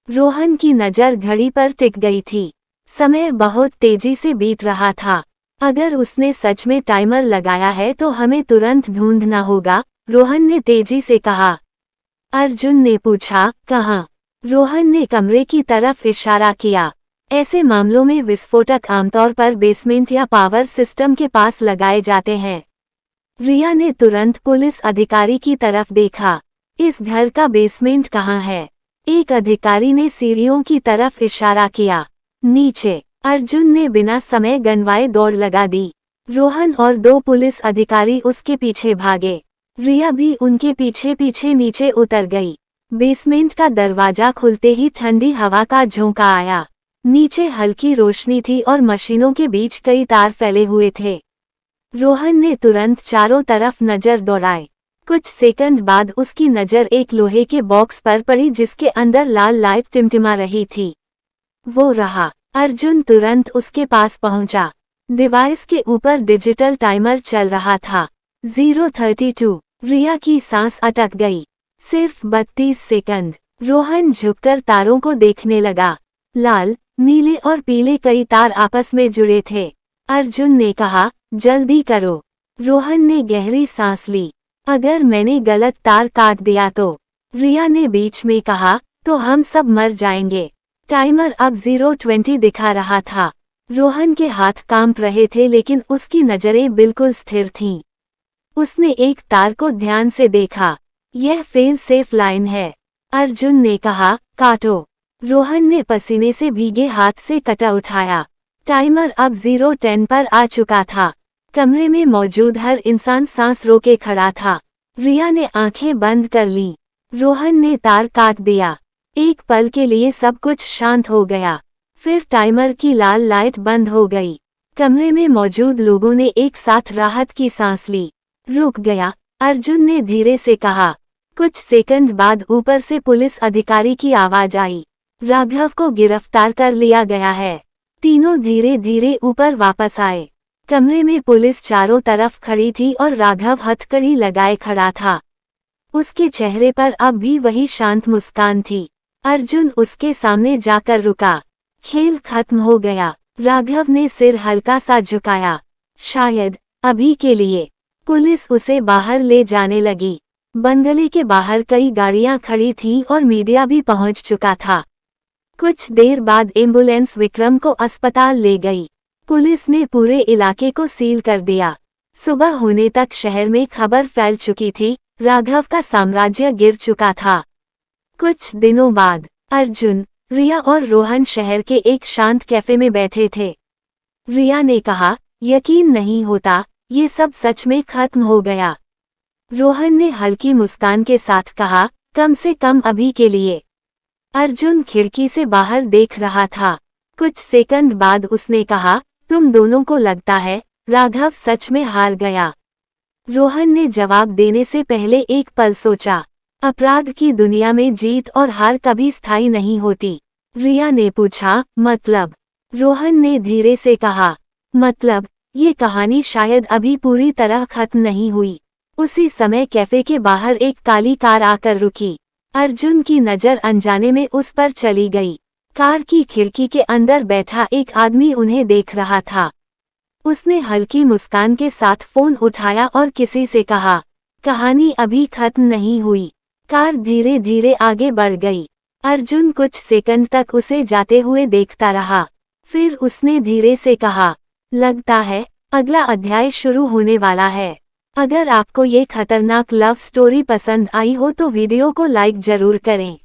रोहन की नज़र घड़ी पर टिक गई थी। समय बहुत तेजी से बीत रहा था। अगर उसने सच में टाइमर लगाया है तो हमें तुरंत ढूंढना होगा, रोहन ने तेजी से कहा। अर्जुन ने पूछा, कहाँ? रोहन ने कमरे की तरफ इशारा किया। ऐसे मामलों में विस्फोटक आमतौर पर बेसमेंट या पावर सिस्टम के पास लगाए जाते हैं। रिया ने तुरंत पुलिस अधिकारी की तरफ देखा। इस घर का बेसमेंट कहाँ है? एक अधिकारी ने सीढ़ियों की तरफ इशारा किया। नीचे। अर्जुन ने बिना समय गंवाए दौड़ लगा दी। रोहन और 2 पुलिस अधिकारी उसके पीछे भागे। रिया भी उनके पीछे पीछे नीचे उतर गई। बेसमेंट का दरवाजा खुलते ही ठंडी हवा का झोंका आया। नीचे हल्की रोशनी थी और मशीनों के बीच कई तार फैले हुए थे। रोहन ने तुरंत चारों तरफ नजर दौड़ाई। कुछ सेकंड बाद उसकी नजर एक लोहे के बॉक्स पर पड़ी जिसके अंदर लाल लाइट टिमटिमा रही थी। वो रहा। अर्जुन तुरंत उसके पास पहुंचा। डिवाइस के ऊपर डिजिटल टाइमर चल रहा था। 0:32। रिया की सांस अटक गई। सिर्फ 32 सेकंड। रोहन झुककर तारों को देखने लगा। लाल, नीले और पीले कई तार आपस में जुड़े थे। अर्जुन ने कहा, जल्दी करो। रोहन ने गहरी सांस ली। अगर मैंने गलत तार काट दिया तो? रिया ने बीच में कहा, तो हम सब मर जाएंगे। टाइमर अब 0:20 दिखा रहा था। रोहन के हाथ कांप रहे थे लेकिन उसकी नजरें बिल्कुल स्थिर थीं। उसने एक तार को ध्यान से देखा। यह फेल सेफ लाइन है। अर्जुन ने कहा, काटो। रोहन ने पसीने से भीगे हाथ से कटा उठाया। टाइमर अब 0:10 पर आ चुका था। कमरे में मौजूद हर इंसान सांस रोके खड़ा था। रिया ने आंखें बंद कर लीं। रोहन ने तार काट दिया। एक पल के लिए सब कुछ शांत हो गया। फिर टाइमर की लाल लाइट बंद हो गई। कमरे में मौजूद लोगों ने एक साथ राहत की सांस ली। रुक गया, अर्जुन ने धीरे से कहा। कुछ सेकंड बाद ऊपर से पुलिस अधिकारी की आवाज आई। राघव को गिरफ्तार कर लिया गया है। तीनों धीरे धीरे ऊपर वापस आए। कमरे में पुलिस चारों तरफ खड़ी थी और राघव हथकड़ी लगाए खड़ा था। उसके चेहरे पर अब भी वही शांत मुस्कान थी। अर्जुन उसके सामने जाकर रुका। खेल खत्म हो गया। राघव ने सिर हल्का सा झुकाया। शायद अभी के लिए। पुलिस उसे बाहर ले जाने लगी। बंगले के बाहर कई गाड़ियां खड़ी थीं और मीडिया भी पहुंच चुका था। कुछ देर बाद एम्बुलेंस विक्रम को अस्पताल ले गई। पुलिस ने पूरे इलाके को सील कर दिया। सुबह होने तक शहर में खबर फैल चुकी थी, राघव का साम्राज्य गिर चुका था। कुछ दिनों बाद अर्जुन, रिया और रोहन शहर के एक शांत कैफे में बैठे थे। रिया ने कहा, यकीन नहीं होता, ये सब सच में खत्म हो गया। रोहन ने हल्की मुस्कान के साथ कहा, कम से कम अभी के लिए। अर्जुन खिड़की से बाहर देख रहा था। कुछ सेकंड बाद उसने कहा, तुम दोनों को लगता है राघव सच में हार गया? रोहन ने जवाब देने से पहले एक पल सोचा। अपराध की दुनिया में जीत और हार कभी स्थायी नहीं होती। रिया ने पूछा, मतलब? रोहन ने धीरे से कहा, मतलब, ये कहानी शायद अभी पूरी तरह खत्म नहीं हुई। उसी समय कैफे के बाहर एक काली कार आकर रुकी। अर्जुन की नज़र अनजाने में उस पर चली गई। कार की खिड़की के अंदर बैठा एक आदमी उन्हें देख रहा था। उसने हल्की मुस्कान के साथ फोन उठाया और किसी से कहा, कहानी अभी खत्म नहीं हुई। कार धीरे धीरे आगे बढ़ गई। अर्जुन कुछ सेकंड तक उसे जाते हुए देखता रहा। फिर उसने धीरे से कहा, लगता है अगला अध्याय शुरू होने वाला है। अगर आपको ये खतरनाक लव स्टोरी पसंद आई हो तो वीडियो को लाइक जरूर करें।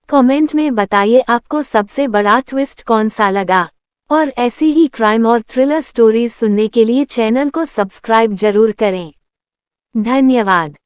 कमेंट में बताइए आपको सबसे बड़ा ट्विस्ट कौन सा लगा। और ऐसी ही क्राइम और थ्रिलर स्टोरीज सुनने के लिए चैनल को सब्सक्राइब जरूर करें। धन्यवाद।